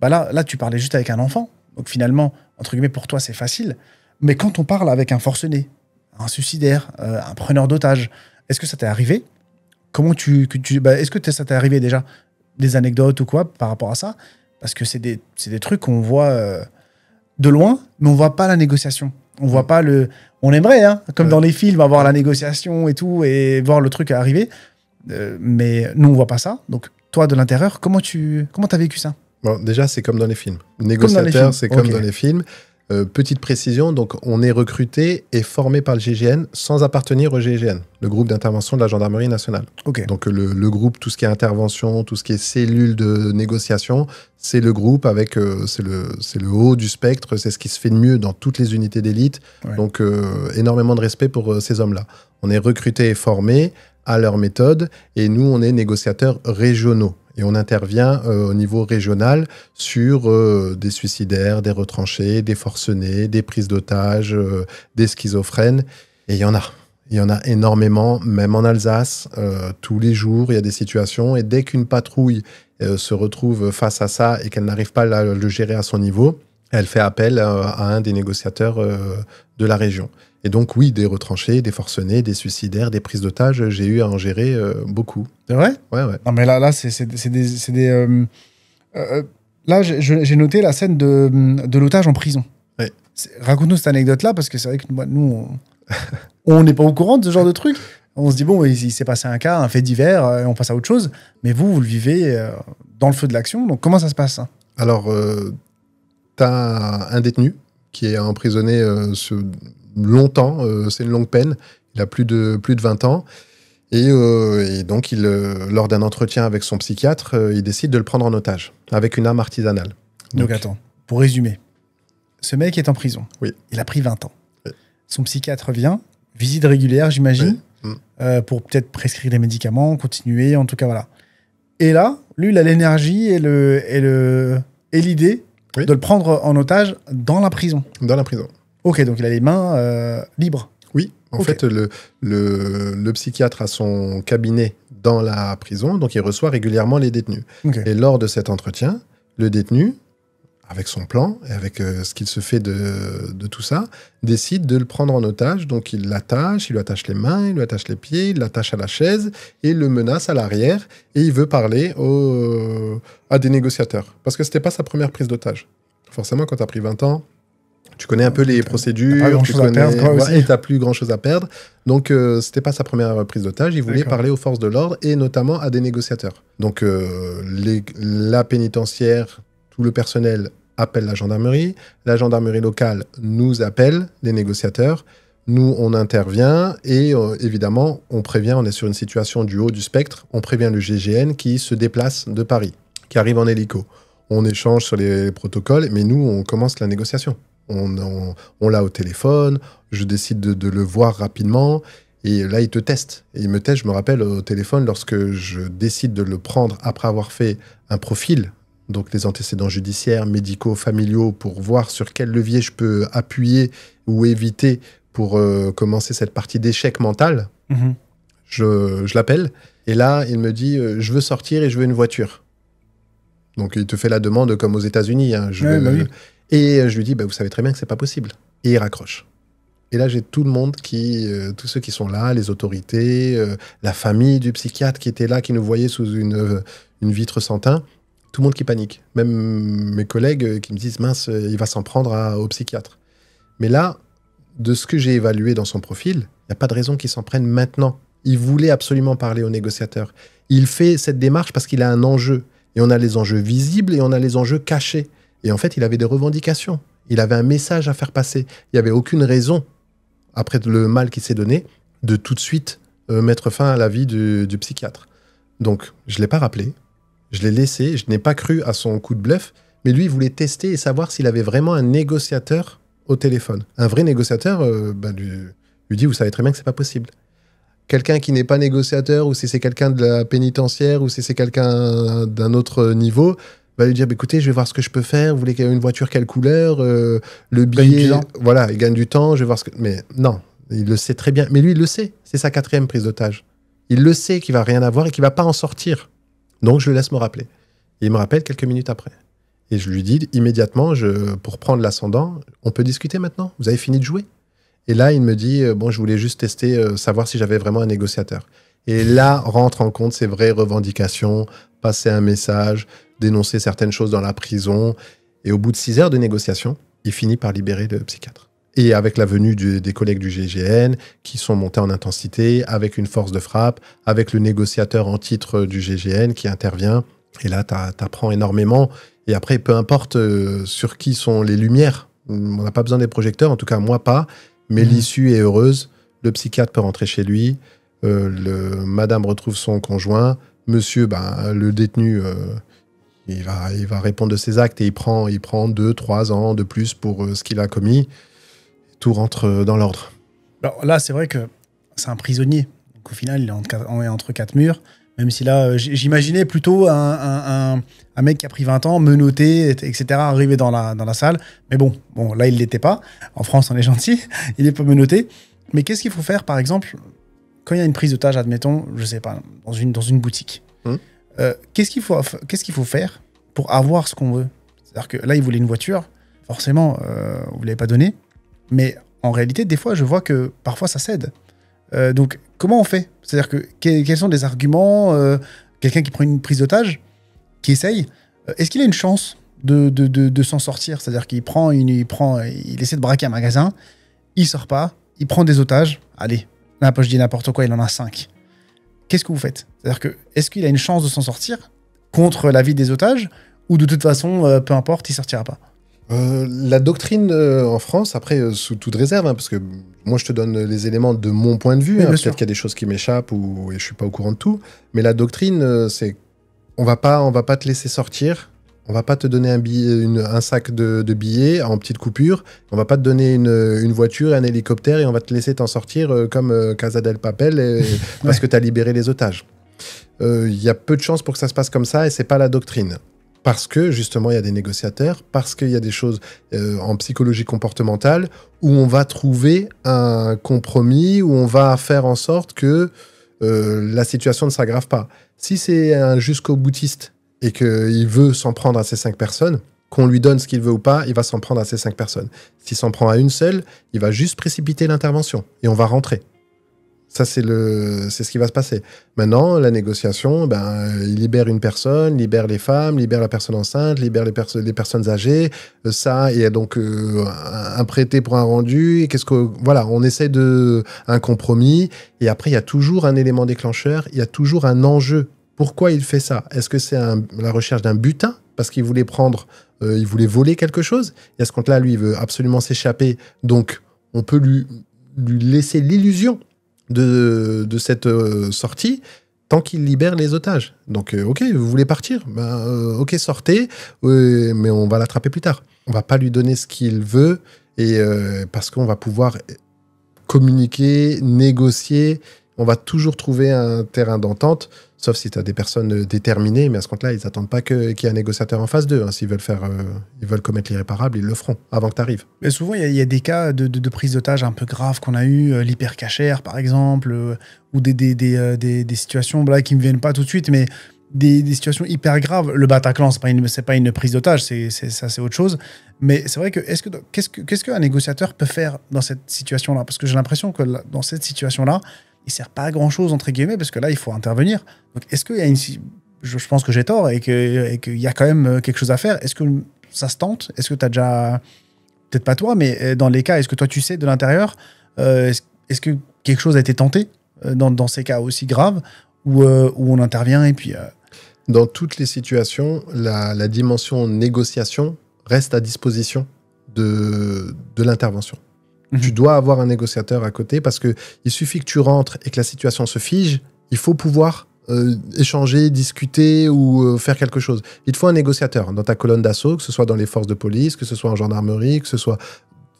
là, tu parlais juste avec un enfant, donc finalement, entre guillemets, pour toi, c'est facile. Mais quand on parle avec un forcené, un suicidaire, un preneur d'otages. Est-ce que ça t'est arrivé? Est-ce que ça t'est arrivé déjà? Des anecdotes ou quoi par rapport à ça? Parce que c'est des trucs qu'on voit de loin, mais on voit pas la négociation. On voit pas le... On aimerait, hein, comme dans les films, avoir la négociation et tout, et voir le truc arriver. Mais nous, on voit pas ça. Donc, toi, de l'intérieur, comment t'as vécu ça? Bon, déjà, c'est comme dans les films. Négociateur, c'est comme dans les films. Petite précision, donc on est recruté et formé par le GIGN sans appartenir au GIGN, le groupe d'intervention de la gendarmerie nationale. Okay. Donc le groupe, tout ce qui est intervention, tout ce qui est cellule de négociation, c'est le groupe avec, c'est le haut du spectre, c'est ce qui se fait de mieux dans toutes les unités d'élite. Ouais. Donc énormément de respect pour ces hommes-là. On est recruté et formé à leur méthode et nous, on est négociateurs régionaux. Et on intervient au niveau régional sur des suicidaires, des retranchés, des forcenés, des prises d'otages, des schizophrènes. Et il y en a. Il y en a énormément, même en Alsace. Tous les jours, il y a des situations. Et dès qu'une patrouille se retrouve face à ça et qu'elle n'arrive pas à le gérer à son niveau, elle fait appel à un des négociateurs de la région. Et donc, oui, des retranchés, des forcenés, des suicidaires, des prises d'otages, j'ai eu à en gérer beaucoup. C'est vrai? Ouais. Non, mais là c'est des... là, j'ai noté la scène de l'otage en prison. Ouais. Raconte-nous cette anecdote-là, parce que c'est vrai que nous, on n'est pas au courant de ce genre de truc. On se dit, bon, il s'est passé un cas, un fait divers, et on passe à autre chose. Mais vous le vivez dans le feu de l'action. Donc, comment ça se passe, ça? Alors, t'as un détenu qui est emprisonné longtemps, c'est une longue peine, il a plus de 20 ans, et donc lors d'un entretien avec son psychiatre, il décide de le prendre en otage, avec une arme artisanale. Donc attends, pour résumer, ce mec est en prison, oui. Il a pris 20 ans, oui. Son psychiatre vient, visite régulière j'imagine, oui. Pour peut-être prescrire des médicaments, continuer, en tout cas voilà. Et là, lui il a l'énergie et l'idée oui. de le prendre en otage dans la prison. Dans la prison. Ok, donc il a les mains libres. Oui, en fait, le psychiatre a son cabinet dans la prison, donc il reçoit régulièrement les détenus. Okay. Et lors de cet entretien, le détenu, avec son plan et avec ce qu'il se fait de tout ça, décide de le prendre en otage. Donc il l'attache, il lui attache les mains, il lui attache les pieds, il l'attache à la chaise et il le menace à l'arrière et il veut parler à des négociateurs. Parce que c'était pas sa première prise d'otage. Forcément, quand tu as pris 20 ans, tu connais un peu les procédures, tu n'as plus grand-chose à perdre. Donc, c'était pas sa première prise d'otage. Il voulait parler aux forces de l'ordre et notamment à des négociateurs. Donc, la pénitentiaire, tout le personnel appelle la gendarmerie. La gendarmerie locale nous appelle, les négociateurs. Nous, on intervient et évidemment, on prévient, on est sur une situation du haut du spectre, on prévient le GIGN qui se déplace de Paris, qui arrive en hélico. On échange sur les protocoles, mais nous, on commence la négociation. On l'a au téléphone, je décide de le voir rapidement, et là, il te teste. Et il me teste, je me rappelle, au téléphone, lorsque je décide de le prendre après avoir fait un profil, donc les antécédents judiciaires, médicaux, familiaux, pour voir sur quel levier je peux appuyer ou éviter pour commencer cette partie d'échec mental. Mm-hmm. Je l'appelle, et là, il me dit, je veux sortir et je veux une voiture. Donc, il te fait la demande comme aux États-Unis. Hein, oui. Et je lui dis, vous savez très bien que c'est pas possible. Et il raccroche. Et là, j'ai tout le monde tous ceux qui sont là, les autorités, la famille du psychiatre qui était là, qui nous voyait sous une vitre sans teint, tout le monde qui panique. Même mes collègues qui me disent, mince, il va s'en prendre au psychiatre. Mais là, de ce que j'ai évalué dans son profil, il n'y a pas de raison qu'il s'en prenne maintenant. Il voulait absolument parler aux négociateurs. Il fait cette démarche parce qu'il a un enjeu. Et on a les enjeux visibles et on a les enjeux cachés. Et en fait, il avait des revendications. Il avait un message à faire passer. Il n'y avait aucune raison, après le mal qui s'est donné, de tout de suite mettre fin à la vie du psychiatre. Donc, je ne l'ai pas rappelé. Je l'ai laissé. Je n'ai pas cru à son coup de bluff. Mais lui, il voulait tester et savoir s'il avait vraiment un négociateur au téléphone. Un vrai négociateur lui dit, vous savez très bien que ce n'est pas possible. Quelqu'un qui n'est pas négociateur, ou si c'est quelqu'un de la pénitentiaire, ou si c'est quelqu'un d'un autre niveau, va lui dire, écoutez, je vais voir ce que je peux faire, vous voulez une voiture quelle couleur, le billet, voilà, il gagne du temps, je vais voir ce que... Mais non, il le sait très bien. Mais lui, il le sait, c'est sa 4e prise d'otage. Il le sait qu'il va rien avoir et qu'il va pas en sortir. Donc, je le laisse me rappeler. Et il me rappelle quelques minutes après. Et je lui dis immédiatement, pour prendre l'ascendant, on peut discuter maintenant, vous avez fini de jouer. Et là, il me dit, bon, je voulais juste tester, savoir si j'avais vraiment un négociateur. Et là, rentre en compte ses vraies revendications, passer un message, dénoncer certaines choses dans la prison. Et au bout de 6 heures de négociation, il finit par libérer le psychiatre. Et avec la venue des collègues du GIGN, qui sont montés en intensité, avec une force de frappe, avec le négociateur en titre du GIGN qui intervient. Et là, t'apprends énormément. Et après, peu importe sur qui sont les lumières, on n'a pas besoin des projecteurs, en tout cas moi pas, mais l'issue est heureuse. Le psychiatre peut rentrer chez lui, madame retrouve son conjoint, monsieur, le détenu, il va répondre de ses actes et il prend 2-3 ans de plus pour ce qu'il a commis. Tout rentre dans l'ordre. Alors là, c'est vrai que c'est un prisonnier. Donc au final, il est entre 4 murs. Même si là, j'imaginais plutôt un mec qui a pris 20 ans, menotté, etc., arrivé dans la salle. Mais bon, là, il ne l'était pas. En France, on est gentil. Il n'est pas menotté. Mais qu'est-ce qu'il faut faire, par exemple, quand il y a une prise d'otage, admettons, je ne sais pas, dans une boutique qu'est-ce qu'il faut faire pour avoir ce qu'on veut? C'est-à-dire que là, il voulait une voiture. Forcément, vous ne l'avez pas donné. Mais en réalité, des fois, je vois que parfois, ça cède. Donc, comment on fait? C'est-à-dire que quels sont les arguments? Quelqu'un qui prend une prise d'otage, qui essaye, est-ce qu'il a une chance de s'en sortir? C'est-à-dire qu'il il essaie de braquer un magasin, il sort pas, il prend des otages. Allez, là, je dis n'importe quoi, il en a 5. Qu'est-ce que vous faites? C'est-à-dire que est-ce qu'il a une chance de s'en sortir contre la vie des otages, ou de toute façon, peu importe, il sortira pas? La doctrine en France, après, sous toute réserve, parce que moi, je te donne les éléments de mon point de vue. Peut-être qu'il y a des choses qui m'échappent et je suis pas au courant de tout. Mais la doctrine, c'est on va pas te laisser sortir. On va pas te donner un sac de billets en petite coupure. On va pas te donner une voiture, un hélicoptère et on va te laisser t'en sortir comme Casa del Papel parce que tu as libéré les otages. Il y a peu de chances pour que ça se passe comme ça et c'est pas la doctrine. Parce que, justement, il y a des négociateurs, parce qu'il y a des choses en psychologie comportementale où on va trouver un compromis, où on va faire en sorte que la situation ne s'aggrave pas. Si c'est un jusqu'au boutiste et qu'il veut s'en prendre à ces 5 personnes, qu'on lui donne ce qu'il veut ou pas, il va s'en prendre à ces 5 personnes. S'il s'en prend à une seule, il va juste précipiter l'intervention et on va rentrer. Ça, c'est ce qui va se passer. Maintenant, la négociation, il libère une personne, libère les femmes, libère la personne enceinte, libère les personnes âgées, et donc un prêté pour un rendu. Et on essaie un compromis. Et après, il y a toujours un élément déclencheur, il y a toujours un enjeu. Pourquoi il fait ça? Est-ce que c'est la recherche d'un butin? Parce qu'il voulait il voulait voler quelque chose? Et à ce compte-là, lui, il veut absolument s'échapper. Donc, on peut lui laisser l'illusion de cette sortie tant qu'il libère les otages. Donc, ok, vous voulez partir? Ok, sortez, mais on va l'attraper plus tard. On va pas lui donner ce qu'il veut parce qu'on va pouvoir communiquer, négocier. On va toujours trouver un terrain d'entente, sauf si tu as des personnes déterminées, mais à ce compte-là, ils n'attendent pas qu'il y ait un négociateur en face d'eux. S'ils veulent commettre l'irréparable, ils le feront avant que tu arrives. Mais souvent, il y a des cas de prise d'otage un peu graves qu'on a eu, l'hypercachère, par exemple, ou des situations qui ne me viennent pas tout de suite, mais des situations hyper graves. Le Bataclan, c'est pas une prise d'otage, c'est autre chose. Mais c'est vrai que qu'est-ce qu'un négociateur peut faire dans cette situation-là? Parce que j'ai l'impression que dans cette situation-là, il sert pas à grand-chose, entre guillemets, parce que là, il faut intervenir. Donc, est-ce qu'il y a je pense que j'ai tort et qu'il y a quand même quelque chose à faire. Est-ce que ça se tente? Est-ce que tu as déjà... Peut-être pas toi, mais dans les cas, est-ce que toi, tu sais de l'intérieur est-ce que quelque chose a été tenté dans ces cas aussi graves où on intervient et puis... Dans toutes les situations, la dimension négociation reste à disposition de l'intervention. Tu dois avoir un négociateur à côté parce qu'il suffit que tu rentres et que la situation se fige, il faut pouvoir échanger, discuter ou faire quelque chose. Il te faut un négociateur dans ta colonne d'assaut, que ce soit dans les forces de police, que ce soit en gendarmerie, que ce soit...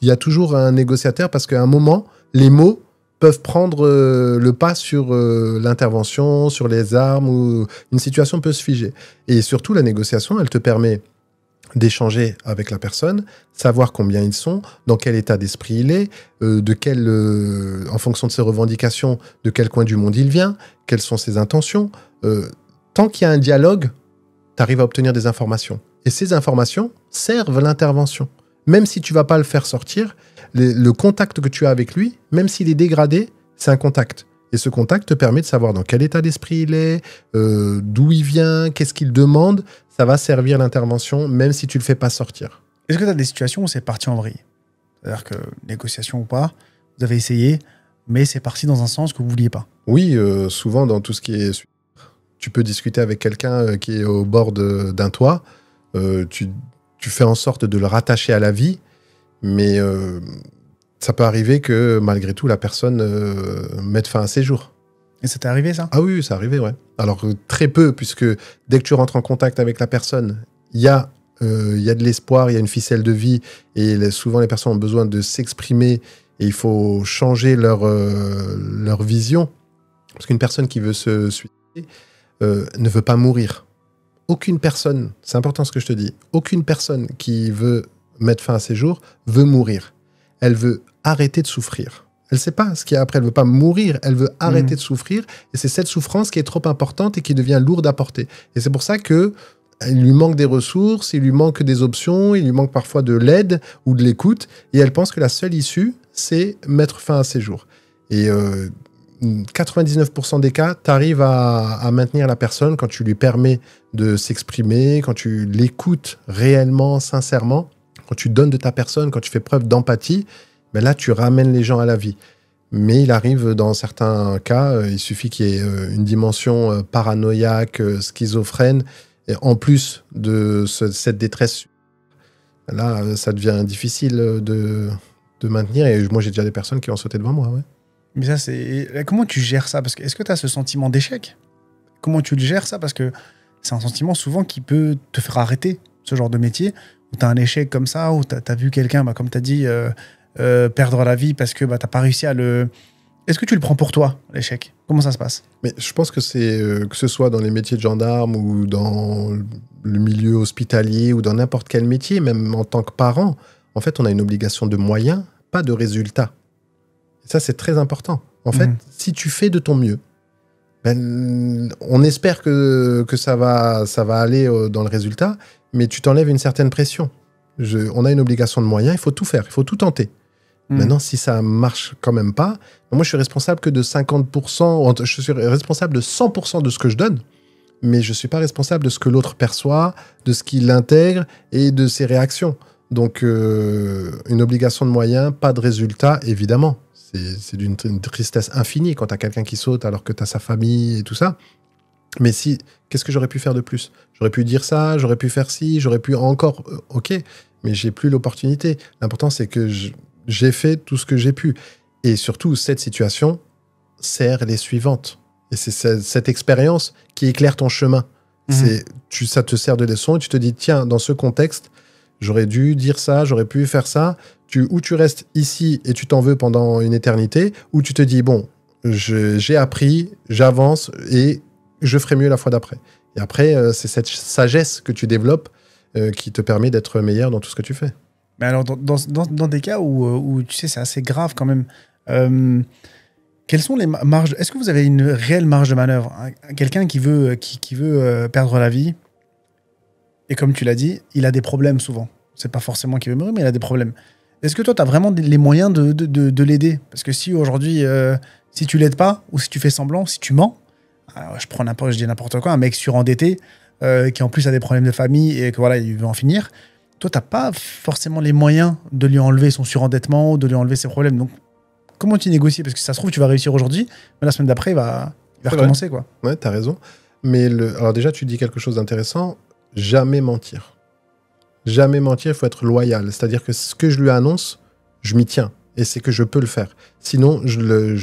Il y a toujours un négociateur parce qu'à un moment, les mots peuvent prendre le pas sur l'intervention, sur les armes, ou une situation peut se figer. Et surtout, la négociation, elle te permet d'échanger avec la personne, savoir combien ils sont, dans quel état d'esprit il est, en fonction de ses revendications, de quel coin du monde il vient, quelles sont ses intentions. Tant qu'il y a un dialogue, tu arrives à obtenir des informations. Et ces informations servent l'intervention. Même si tu vas pas le faire sortir, le contact que tu as avec lui, même s'il est dégradé, c'est un contact. Et ce contact te permet de savoir dans quel état d'esprit il est, d'où il vient, qu'est-ce qu'il demande. Ça va servir l'intervention, même si tu ne le fais pas sortir. Est-ce que tu as des situations où c'est parti en vrille? C'est-à-dire que, négociation ou pas, vous avez essayé, mais c'est parti dans un sens que vous ne vouliez pas. Oui, souvent dans tout ce qui est... Tu peux discuter avec quelqu'un qui est au bord d'un toit, tu fais en sorte de le rattacher à la vie, mais ça peut arriver que malgré tout, la personne mette fin à ses jours. Et ça t'est arrivé, ça? Ah oui, ça arrivé, ouais. Alors, très peu, puisque dès que tu rentres en contact avec la personne, il y a de l'espoir, il y a une ficelle de vie, et souvent les personnes ont besoin de s'exprimer, et il faut changer leur vision. Parce qu'une personne qui veut se suicider ne veut pas mourir. Aucune personne, c'est important ce que je te dis, aucune personne qui veut mettre fin à ses jours veut mourir. Elle veut arrêter de souffrir. Elle ne sait pas ce qu'il y a après. Elle ne veut pas mourir. Elle veut arrêter de souffrir. Et c'est cette souffrance qui est trop importante et qui devient lourde à porter. Et c'est pour ça qu'il lui manque des ressources, il lui manque des options, il lui manque parfois de l'aide ou de l'écoute. Et elle pense que la seule issue, c'est mettre fin à ses jours. Et 99% des cas, tu arrives à maintenir la personne quand tu lui permets de s'exprimer, quand tu l'écoutes réellement, sincèrement, quand tu donnes de ta personne, quand tu fais preuve d'empathie. Ben là, tu ramènes les gens à la vie. Mais il arrive, dans certains cas, il suffit qu'il y ait une dimension paranoïaque, schizophrène, et en plus de cette détresse. Là, ça devient difficile de maintenir. Et moi, j'ai déjà des personnes qui ont sauté devant moi. Ouais. Mais ça, c'est... Comment tu gères ça? Parce que est-ce que tu as ce sentiment d'échec? Comment tu le gères, ça? Parce que c'est un sentiment souvent qui peut te faire arrêter ce genre de métier, où tu as un échec comme ça, où tu as vu quelqu'un, comme tu as dit... perdre la vie parce que t'as pas réussi à le... Est-ce que tu le prends pour toi, l'échec? Comment ça se passe? Mais je pense que c'est que ce soit dans les métiers de gendarme ou dans le milieu hospitalier ou dans n'importe quel métier, même en tant que parent, en fait, on a une obligation de moyens, pas de résultats. Et ça, c'est très important. En fait, si tu fais de ton mieux, on espère que ça va aller dans le résultat, mais tu t'enlèves une certaine pression. On a une obligation de moyens, il faut tout faire, il faut tout tenter. Maintenant, si ça marche quand même pas, moi, je suis responsable que de 50%, je suis responsable de 100% de ce que je donne, mais je suis pas responsable de ce que l'autre perçoit, de ce qu'il intègre et de ses réactions. Donc, une obligation de moyens, pas de résultat, évidemment. C'est d'une tristesse infinie quand tu as quelqu'un qui saute alors que tu as sa famille et tout ça. Mais qu'est-ce que j'aurais pu faire de plus? J'aurais pu dire ça, j'aurais pu faire ci, j'aurais pu encore... ok, mais j'ai plus l'opportunité. L'important, c'est que j'ai fait tout ce que j'ai pu. Et surtout, cette situation sert les suivantes. Et c'est cette expérience qui éclaire ton chemin. Ça te sert de leçon et tu te dis, tiens, dans ce contexte, j'aurais dû dire ça, j'aurais pu faire ça. Ou tu restes ici et tu t'en veux pendant une éternité, ou tu te dis, bon, j'ai appris, j'avance et je ferai mieux la fois d'après. Et après, c'est cette sagesse que tu développes qui te permet d'être meilleur dans tout ce que tu fais. Mais alors, dans des cas où tu sais, c'est assez grave quand même, quelles sont les marges? Est-ce que vous avez une réelle marge de manœuvre? Quelqu'un qui veut perdre la vie, et comme tu l'as dit, il a des problèmes souvent. C'est pas forcément qu'il veut mourir, mais il a des problèmes. Est-ce que toi, tu as vraiment les moyens de l'aider? Parce que si aujourd'hui, si tu l'aides pas, ou si tu fais semblant, si tu mens, je dis n'importe quoi, un mec surendetté, qui en plus a des problèmes de famille et que voilà, il veut en finir, toi, t'as pas forcément les moyens de lui enlever son surendettement, de lui enlever ses problèmes. Donc, comment tu négocies? Parce que ça se trouve, tu vas réussir aujourd'hui, mais la semaine d'après, il va recommencer, quoi. Ouais, t'as raison. Mais alors déjà, tu dis quelque chose d'intéressant. Jamais mentir. Jamais mentir, il faut être loyal. C'est-à-dire que ce que je lui annonce, je m'y tiens. Et c'est que je peux le faire. Sinon, je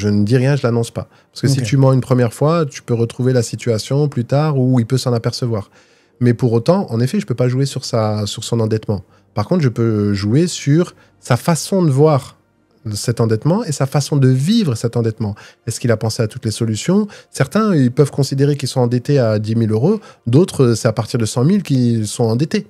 ne dis rien, je ne l'annonce pas. Parce que si tu mens une première fois, tu peux retrouver la situation plus tard où il peut s'en apercevoir. Mais pour autant, en effet, je ne peux pas jouer sur son endettement. Par contre, je peux jouer sur sa façon de voir cet endettement et sa façon de vivre cet endettement. Est-ce qu'il a pensé à toutes les solutions? Certains, ils peuvent considérer qu'ils sont endettés à 10 000 euros. D'autres, c'est à partir de 100 000 qu'ils sont endettés.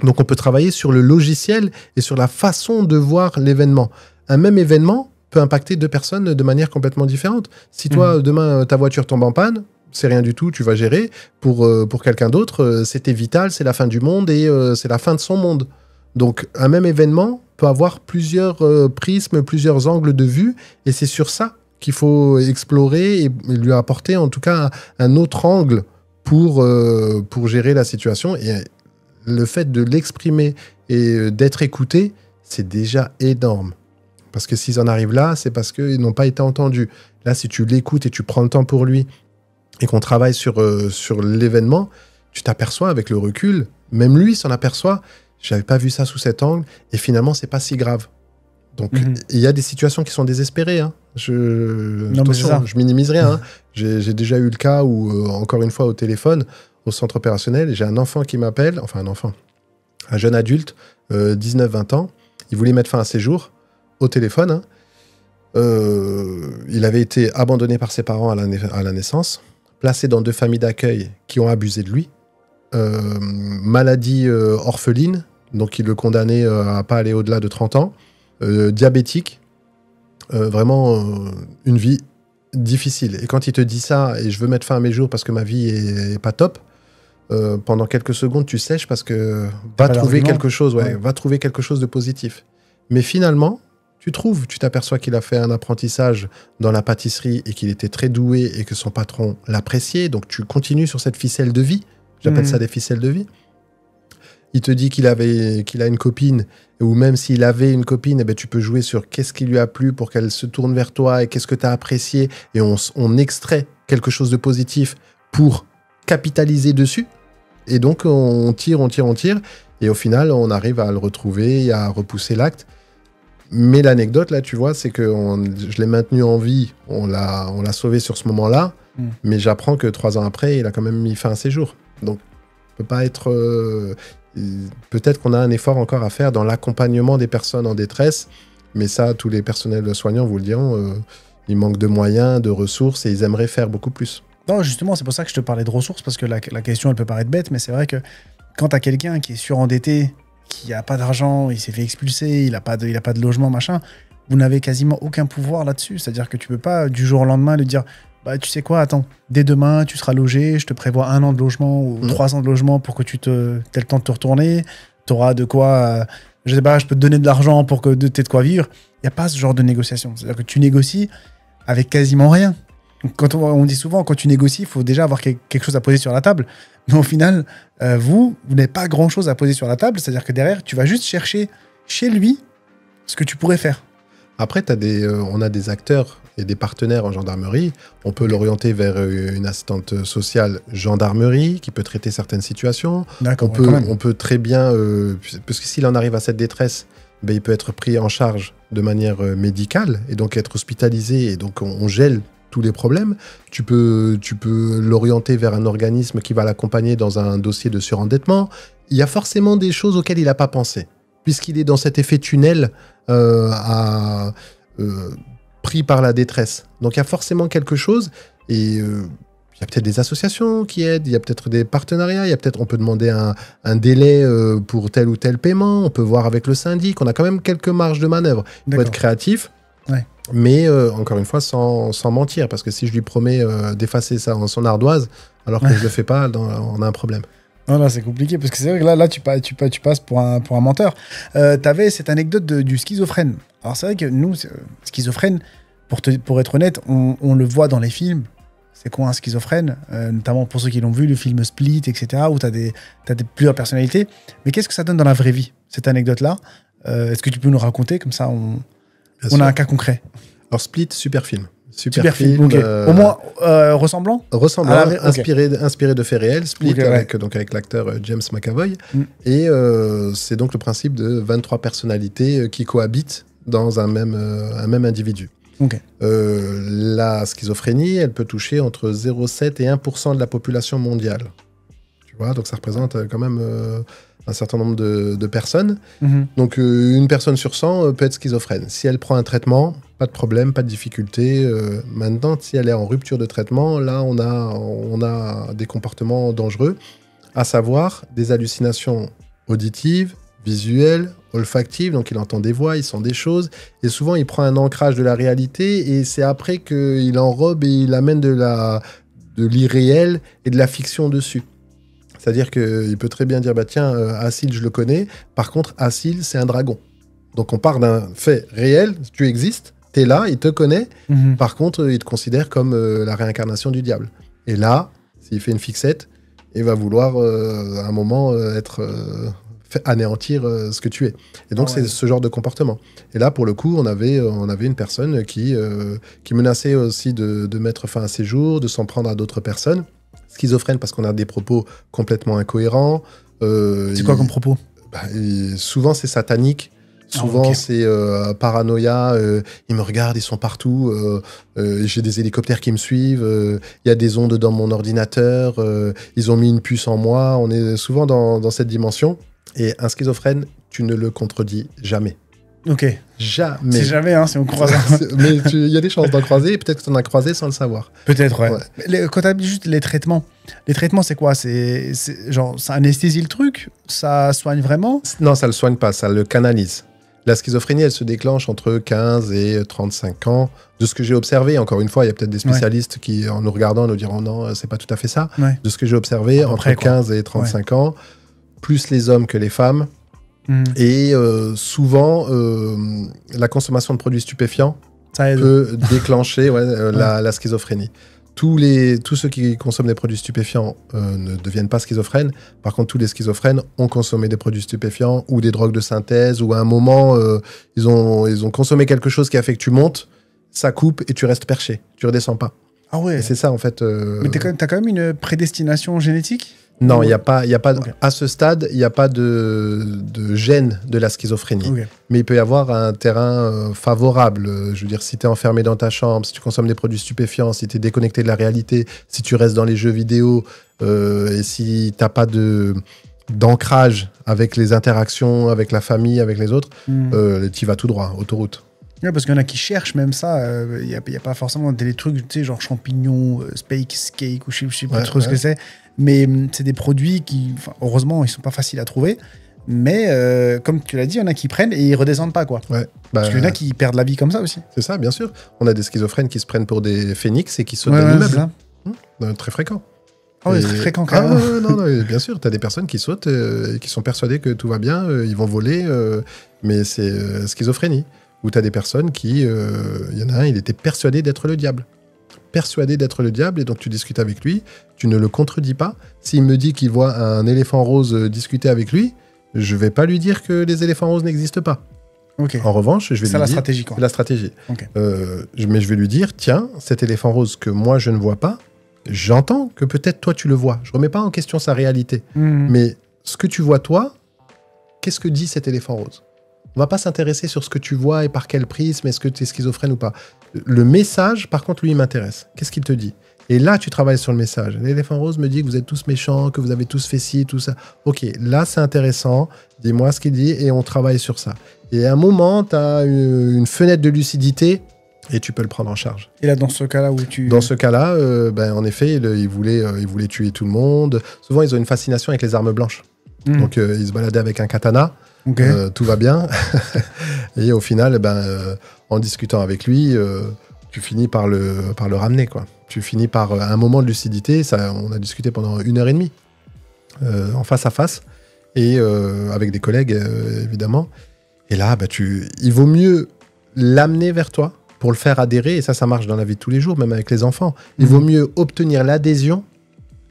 Donc, on peut travailler sur le logiciel et sur la façon de voir l'événement. Un même événement peut impacter deux personnes de manière complètement différente. Si toi, demain, ta voiture tombe en panne, c'est rien du tout, tu vas gérer. Pour quelqu'un d'autre, c'était vital, c'est la fin du monde et c'est la fin de son monde. Donc, un même événement peut avoir plusieurs prismes, plusieurs angles de vue, et c'est sur ça qu'il faut explorer et lui apporter en tout cas un autre angle pour gérer la situation. Et le fait de l'exprimer et d'être écouté, c'est déjà énorme. Parce que s'ils en arrivent là, c'est parce qu'ils n'ont pas été entendus. Là, si tu l'écoutes et tu prends le temps pour lui et qu'on travaille sur l'événement, tu t'aperçois avec le recul, même lui s'en aperçoit, j'avais pas vu ça sous cet angle, et finalement, c'est pas si grave. Donc, il y a des situations qui sont désespérées. Hein. Attention, je minimise rien. Hein. J'ai déjà eu le cas où, encore une fois, au téléphone, au centre opérationnel, j'ai un enfant qui m'appelle, enfin un jeune adulte, 19-20 ans, il voulait mettre fin à ses jours, au téléphone. Hein. Il avait été abandonné par ses parents à la naissance, placé dans 2 familles d'accueil qui ont abusé de lui, maladie orpheline, donc il le condamnait à pas aller au-delà de 30 ans, diabétique, vraiment une vie difficile. Et quand il te dit ça, et je veux mettre fin à mes jours parce que ma vie est pas top, pendant quelques secondes tu sèches parce que va trouver quelque chose, va trouver quelque chose de positif. Mais finalement, tu t'aperçois qu'il a fait un apprentissage dans la pâtisserie et qu'il était très doué et que son patron l'appréciait. Donc tu continues sur cette ficelle de vie. J'appelle ça des ficelles de vie. Il te dit qu'il a une copine, ou même s'il avait une copine, eh ben, tu peux jouer sur qu'est-ce qui lui a plu pour qu'elle se tourne vers toi et qu'est-ce que tu as apprécié. Et on extrait quelque chose de positif pour capitaliser dessus. Et donc on tire. Et au final, on arrive à le retrouver et à repousser l'acte. Mais l'anecdote, là, tu vois, c'est que je l'ai maintenu en vie, on l'a sauvé sur ce moment-là, mais j'apprends que 3 ans après, il a quand même mis fin à ses jours. Donc, on peut pas être... peut-être qu'on a un effort encore à faire dans l'accompagnement des personnes en détresse, mais ça, tous les personnels soignants vous le diront, il manque de moyens, de ressources, et ils aimeraient faire beaucoup plus. Non, justement, c'est pour ça que je te parlais de ressources, parce que la question, elle peut paraître bête, mais c'est vrai que quand tu as quelqu'un qui est surendetté, qui n'a pas d'argent, il s'est fait expulser, il n'a pas de logement, machin, vous n'avez quasiment aucun pouvoir là-dessus. C'est-à-dire que tu peux pas, du jour au lendemain, lui dire bah, tu sais quoi, attends, dès demain, tu seras logé, je te prévois 1 an de logement ou 3 ans de logement pour que tu aies le temps de te retourner, tu auras de quoi, je sais pas, je peux te donner de l'argent pour que tu aies de quoi vivre. Il n'y a pas ce genre de négociation. C'est-à-dire que tu négocies avec quasiment rien. Donc, on dit souvent, quand tu négocies, il faut déjà avoir quelque chose à poser sur la table. Mais au final, vous n'avez pas grand-chose à poser sur la table. C'est-à-dire que derrière, tu vas juste chercher chez lui ce que tu pourrais faire. Après, on a des acteurs et des partenaires en gendarmerie. On peut l'orienter vers une assistante sociale gendarmerie qui peut traiter certaines situations. On peut très bien... parce que s'il en arrive à cette détresse, ben, il peut être pris en charge de manière médicale et donc être hospitalisé. Et donc, on gèle tous les problèmes. Tu peux l'orienter vers un organisme qui va l'accompagner dans un dossier de surendettement. Il y a forcément des choses auxquelles il n'a pas pensé, puisqu'il est dans cet effet tunnel pris par la détresse. Donc il y a forcément quelque chose, et il y a peut-être des associations qui aident, il y a peut-être des partenariats, on peut demander un délai pour tel ou tel paiement, on peut voir avec le syndic, on a quand même quelques marges de manœuvre. Il faut être créatif. Ouais. Mais encore une fois, sans mentir, parce que si je lui promets d'effacer son ardoise, alors que je ne le fais pas, on a un problème. Non, c'est compliqué, parce que c'est vrai que là tu passes pour un menteur. T'avais cette anecdote du schizophrène. Alors c'est vrai que nous, schizophrène, pour être honnête, on le voit dans les films. C'est quoi un schizophrène, notamment pour ceux qui l'ont vu, le film Split, etc., où t'as plusieurs personnalités. Mais qu'est-ce que ça donne dans la vraie vie, cette anecdote-là? Est-ce que tu peux nous raconter, comme ça on a un cas concret? Alors Split, super film. Super film, okay. Au moins ressemblant, inspiré de faits réels. Split, okay, avec l'acteur James McAvoy. Et c'est donc le principe de 23 personnalités qui cohabitent dans un même individu. Okay. La schizophrénie, elle peut toucher entre 0,7 et 1% de la population mondiale. Tu vois, donc ça représente quand même un certain nombre de personnes. Donc une personne sur 100 peut être schizophrène. Si elle prend un traitement, pas de problème, pas de difficulté. Maintenant, si elle est en rupture de traitement, là, on a des comportements dangereux, à savoir des hallucinations auditives, visuelles, olfactives. Donc, il entend des voix, il sent des choses. Et souvent, il prend un ancrage de la réalité et c'est après qu'il enrobe et il amène de l'irréel et de la fiction dessus. C'est-à-dire qu'il peut très bien dire, bah tiens, Asil, je le connais. Par contre, Asil, c'est un dragon. Donc on part d'un fait réel, tu existes, t'es là, il te connaît. Par contre, il te considère comme la réincarnation du diable. Et là, s'il fait une fixette, il va vouloir à un moment anéantir ce que tu es. Et donc c'est ce genre de comportement. Et là, pour le coup, on avait une personne qui menaçait aussi de mettre fin à ses jours, de s'en prendre à d'autres personnes. Schizophrène parce qu'on a des propos complètement incohérents. C'est quoi comme propos? Souvent, c'est satanique. Souvent, c'est paranoïa. Ils me regardent, ils sont partout. J'ai des hélicoptères qui me suivent. Il y a des ondes dans mon ordinateur. Ils ont mis une puce en moi. On est souvent dans cette dimension. Et un schizophrène, tu ne le contredis jamais. Ok. Jamais. C'est jamais, hein, si on croise. Mais il y a des chances d'en croiser. Et peut-être que tu en as croisé sans le savoir. Peut-être, ouais. Quand tu as dit juste les traitements c'est quoi? Genre, ça anesthésie le truc? Ça soigne vraiment? Non, ça le soigne pas. Ça le canalise. La schizophrénie, elle se déclenche entre 15 et 35 ans. De ce que j'ai observé, encore une fois, il y a peut-être des spécialistes qui, en nous regardant, nous diront non, c'est pas tout à fait ça. Ouais. De ce que j'ai observé, entre 15 et 35 ans, plus les hommes que les femmes. Et souvent, la consommation de produits stupéfiants peut déclencher la schizophrénie. Tous ceux qui consomment des produits stupéfiants ne deviennent pas schizophrènes. Par contre, tous les schizophrènes ont consommé des produits stupéfiants ou des drogues de synthèse, ou à un moment, ils ont consommé quelque chose qui a fait que tu montes, ça coupe et tu restes perché. Tu redescends pas. Ah ouais. Et c'est ça, en fait. Mais t'as quand même une prédestination génétique? Non, il n'y a pas à ce stade, il n'y a pas de gène de la schizophrénie. Okay. Mais il peut y avoir un terrain favorable. Je veux dire, si tu es enfermé dans ta chambre, si tu consommes des produits stupéfiants, si tu es déconnecté de la réalité, si tu restes dans les jeux vidéo, et si tu n'as pas d'ancrage avec les interactions, avec la famille, avec les autres, tu y vas tout droit, autoroute. Ouais, parce qu'il y en a qui cherchent même ça. Il n'y a pas forcément des trucs, tu sais, genre champignons, cake ou je sais pas trop ce que c'est. Mais c'est des produits qui, heureusement, ils sont pas faciles à trouver. Mais comme tu l'as dit, il y en a qui prennent et ils redescendent pas, quoi. Ouais, parce qu'il y en a qui perdent la vie comme ça aussi. C'est ça, bien sûr. On a des schizophrènes qui se prennent pour des phénix et qui sautent d'un immeuble. Très fréquent. Ah oui, très fréquent quand même. Non, bien sûr. Tu as des personnes qui sautent et qui sont persuadées que tout va bien, ils vont voler, mais c'est schizophrénie. Ou tu as des personnes qui... Il y en a un, il était persuadé d'être le diable. Persuadé d'être le diable, et donc tu discutes avec lui, tu ne le contredis pas. S'il me dit qu'il voit un éléphant rose discuter avec lui, je vais pas lui dire que les éléphants roses n'existent pas. Okay. En revanche, je vais lui dire... C'est la stratégie, quoi. C'est la stratégie. Okay. Mais je vais lui dire, tiens, cet éléphant rose que moi je ne vois pas, j'entends que peut-être toi tu le vois. Je remets pas en question sa réalité. Mais ce que tu vois toi, qu'est-ce que dit cet éléphant rose ? On va pas s'intéresser sur ce que tu vois et par quel prisme, est-ce que tu es schizophrène ou pas. Le message, par contre, lui, il m'intéresse. Qu'est-ce qu'il te dit ? Et là, tu travailles sur le message. L'éléphant rose me dit que vous êtes tous méchants, que vous avez tous fait ci, tout ça. Ok, là, c'est intéressant. Dis-moi ce qu'il dit et on travaille sur ça. Et à un moment, tu as une fenêtre de lucidité et tu peux le prendre en charge. Et là, dans ce cas-là où tu... Dans ce cas-là, en effet, il voulait tuer tout le monde. Souvent, ils ont une fascination avec les armes blanches. Donc, ils se baladaient avec un katana. Okay. Tout va bien. Et au final, en discutant avec lui, tu finis par le ramener, quoi. Tu finis par un moment de lucidité. Ça, on a discuté pendant 1h30 en face à face et avec des collègues, évidemment. Et là, il vaut mieux l'amener vers toi pour le faire adhérer. Et ça marche dans la vie de tous les jours, même avec les enfants. Il vaut mieux obtenir l'adhésion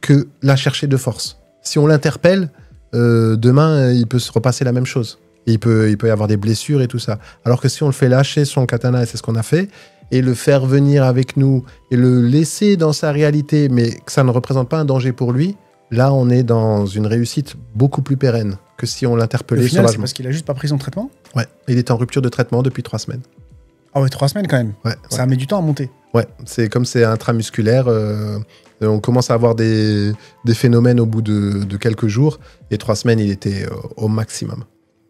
que la chercher de force. Si on l'interpelle, demain, il peut se repasser la même chose. Et il peut y avoir des blessures et tout ça. Alors que si on le fait lâcher son katana, et c'est ce qu'on a fait, et le faire venir avec nous, et le laisser dans sa réalité, mais que ça ne représente pas un danger pour lui, là, on est dans une réussite beaucoup plus pérenne que si on l'interpellait sauvagement. sauvagement. C'est parce qu'il a juste pas pris son traitement ? Ouais, il est en rupture de traitement depuis 3 semaines. Ah ouais, 3 semaines quand même. Ouais, ça met du temps à monter. Ouais, c'est comme c'est intramusculaire. On commence à avoir des phénomènes au bout de quelques jours. Et 3 semaines, il était au maximum.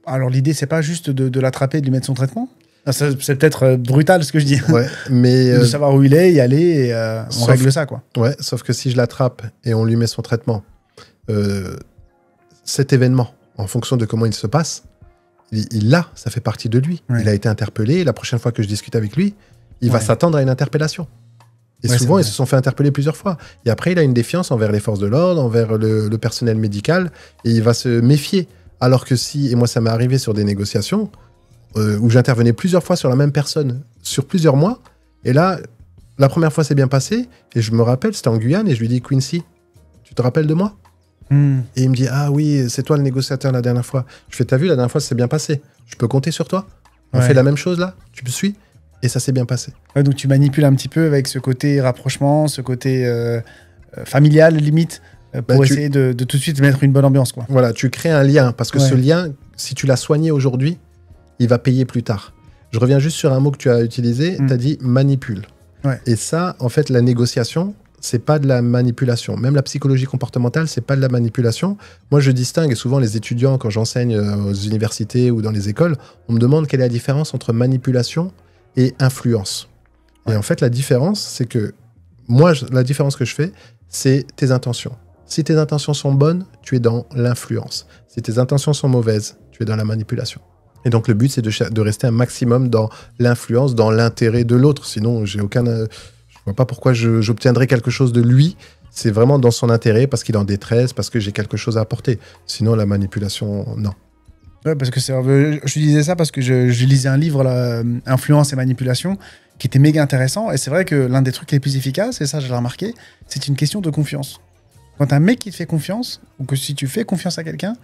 Alors l'idée, c'est pas juste de l'attraper et de lui mettre son traitement ? C'est peut-être brutal ce que je dis. Ouais, mais de savoir où il est, y aller, et on règle ça, quoi. Ouais, sauf que si je l'attrape et on lui met son traitement, cet événement, en fonction de comment il se passe, il l'a, ça fait partie de lui. Ouais. Il a été interpellé. La prochaine fois que je discute avec lui, il va s'attendre à une interpellation. Et souvent, ils se sont fait interpeller plusieurs fois. Et après, il a une défiance envers les forces de l'ordre, envers le personnel médical, et il va se méfier. Alors que si, et moi ça m'est arrivé sur des négociations, où j'intervenais plusieurs fois sur la même personne, sur plusieurs mois, et là, la première fois c'est bien passé, et je me rappelle, c'était en Guyane, et je lui dis, Quincy, tu te rappelles de moi ? Et il me dit, ah oui, c'est toi le négociateur la dernière fois. Je fais, t'as vu, la dernière fois c'est bien passé. Je peux compter sur toi ? On fait la même chose là ? Tu me suis ? Et ça s'est bien passé. Ouais, donc tu manipules un petit peu avec ce côté rapprochement, ce côté familial limite, pour essayer de tout de suite mettre une bonne ambiance, quoi. Voilà, tu crées un lien, parce que ce lien, si tu l'as soigné aujourd'hui, il va payer plus tard. Je reviens juste sur un mot que tu as utilisé, tu as dit manipule. Ouais. Et ça, en fait, la négociation, c'est pas de la manipulation. Même la psychologie comportementale, c'est pas de la manipulation. Moi, je distingue, et souvent les étudiants, quand j'enseigne aux universités ou dans les écoles, on me demande quelle est la différence entre manipulation et influence. Et en fait, la différence, c'est que moi, la différence que je fais, c'est tes intentions. Si tes intentions sont bonnes, tu es dans l'influence. Si tes intentions sont mauvaises, tu es dans la manipulation. Et donc, le but, c'est de rester un maximum dans l'influence, dans l'intérêt de l'autre. Sinon, je vois pas pourquoi j'obtiendrais quelque chose de lui. C'est vraiment dans son intérêt, parce qu'il est en détresse, parce que j'ai quelque chose à apporter. Sinon, la manipulation, non. Ouais, parce que je disais ça parce que je lisais un livre, là, Influence et manipulation, qui était méga intéressant. Et c'est vrai que l'un des trucs les plus efficaces, et ça je l'ai remarqué, c'est une question de confiance. Quand un mec qui te fait confiance, ou que si tu fais confiance à quelqu'un,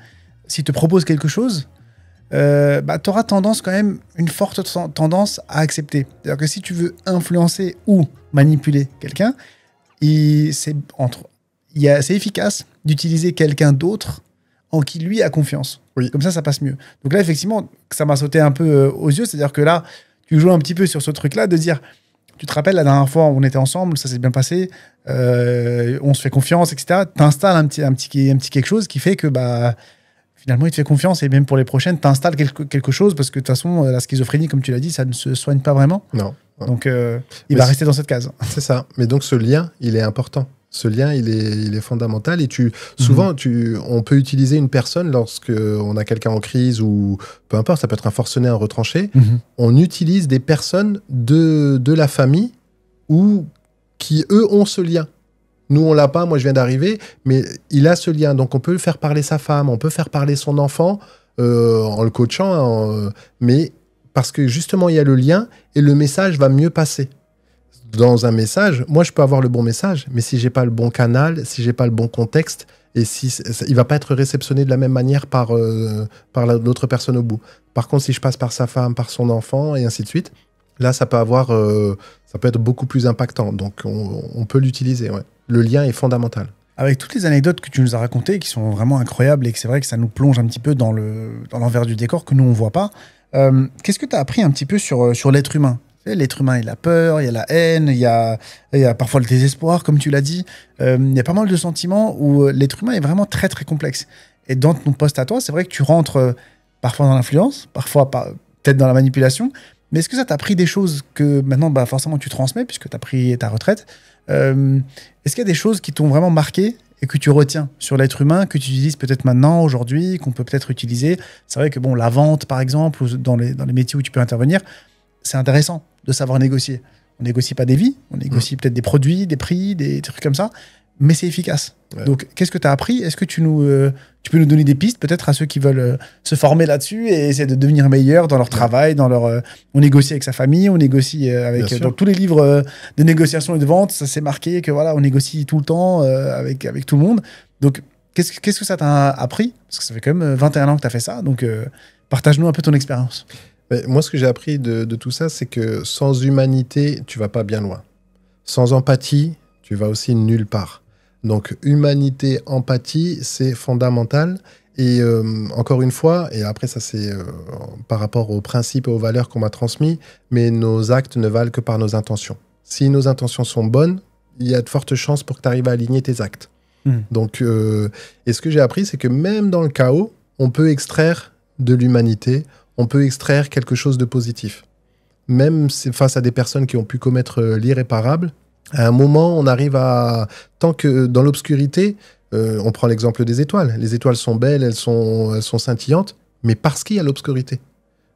s'il te propose quelque chose, tu auras tendance quand même, une forte tendance à accepter. C'est-à-dire que si tu veux influencer ou manipuler quelqu'un, c'est efficace d'utiliser quelqu'un d'autre en qui lui a confiance. Oui. Comme ça passe mieux. Donc là, effectivement, ça m'a sauté un peu aux yeux. C'est-à-dire que là, tu joues un petit peu sur ce truc-là de dire, tu te rappelles, la dernière fois, on était ensemble, ça s'est bien passé, on se fait confiance, etc. Tu installes un petit quelque chose qui fait que finalement, il te fait confiance et même pour les prochaines, tu installes quelque chose parce que de toute façon, la schizophrénie, comme tu l'as dit, ça ne se soigne pas vraiment. Non. Donc, il va rester dans cette case. C'est ça. Mais donc, ce lien, il est important. Ce lien, il est fondamental. Et souvent, on peut utiliser une personne lorsqu'on a quelqu'un en crise ou peu importe, ça peut être un forcené, un retranché. On utilise des personnes de la famille qui, eux, ont ce lien. Nous, on l'a pas. Moi, je viens d'arriver, mais il a ce lien. Donc, on peut faire parler sa femme, on peut faire parler son enfant en le coachant, mais parce que justement, il y a le lien et le message va mieux passer. Dans un message, moi, je peux avoir le bon message, mais si j'ai pas le bon canal, si j'ai pas le bon contexte, et il va pas être réceptionné de la même manière par l'autre personne au bout. Par contre, si je passe par sa femme, par son enfant, et ainsi de suite, là, ça peut être beaucoup plus impactant. Donc, on peut l'utiliser, ouais. Le lien est fondamental. Avec toutes les anecdotes que tu nous as racontées, qui sont vraiment incroyables, et que c'est vrai que ça nous plonge un petit peu dans l'envers du décor que nous, on voit pas, qu'est-ce que tu as appris un petit peu sur l'être humain ? L'être humain, il a peur, il y a la haine, il y a parfois le désespoir, comme tu l'as dit. Il y a pas mal de sentiments où l'être humain est vraiment très, très complexe. Et dans ton poste à toi, c'est vrai que tu rentres parfois dans l'influence, parfois peut-être dans la manipulation. Mais est-ce que ça t'a appris des choses que maintenant, forcément, tu transmets, puisque tu as pris ta retraite ? Est-ce qu'il y a des choses qui t'ont vraiment marqué et que tu retiens sur l'être humain, que tu utilises peut-être maintenant, aujourd'hui, qu'on peut peut-être utiliser ? C'est vrai que la vente, par exemple, ou dans les métiers où tu peux intervenir, c'est intéressant de savoir négocier. On négocie pas des vies, on négocie peut-être des produits, des prix, des trucs comme ça, mais c'est efficace. Ouais. Donc, qu'est-ce que tu as appris ? Est-ce que tu peux nous donner des pistes, peut-être à ceux qui veulent se former là-dessus et essayer de devenir meilleurs dans leur travail, on négocie avec sa famille, on négocie dans tous les livres de négociation et de vente, ça s'est marqué que on négocie tout le temps avec tout le monde. Donc, qu'est-ce que ça t'a appris ? Parce que ça fait quand même 21 ans que tu as fait ça, donc partage-nous un peu ton expérience. Mais moi, ce que j'ai appris de tout ça, c'est que sans humanité, tu vas pas bien loin. Sans empathie, tu vas aussi nulle part. Donc, humanité, empathie, c'est fondamental. Et encore une fois, et après ça c'est par rapport aux principes et aux valeurs qu'on m'a transmis, mais nos actes ne valent que par nos intentions. Si nos intentions sont bonnes, il y a de fortes chances pour que tu arrives à aligner tes actes. Donc, et ce que j'ai appris, c'est que même dans le chaos, on peut extraire de l'humanité, on peut extraire quelque chose de positif. Même face à des personnes qui ont pu commettre l'irréparable, à un moment, on arrive à... Tant que dans l'obscurité, on prend l'exemple des étoiles. Les étoiles sont belles, elles sont scintillantes, mais parce qu'il y a l'obscurité.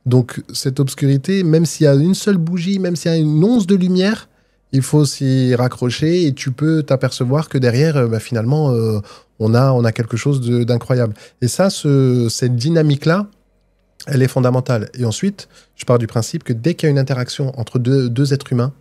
Donc, cette obscurité, même s'il y a une seule bougie, même s'il y a une once de lumière, il faut s'y raccrocher et tu peux t'apercevoir que derrière, finalement, on a quelque chose d'incroyable. Et ça, cette dynamique-là, elle est fondamentale. Et ensuite, je pars du principe que dès qu'il y a une interaction entre deux êtres humains,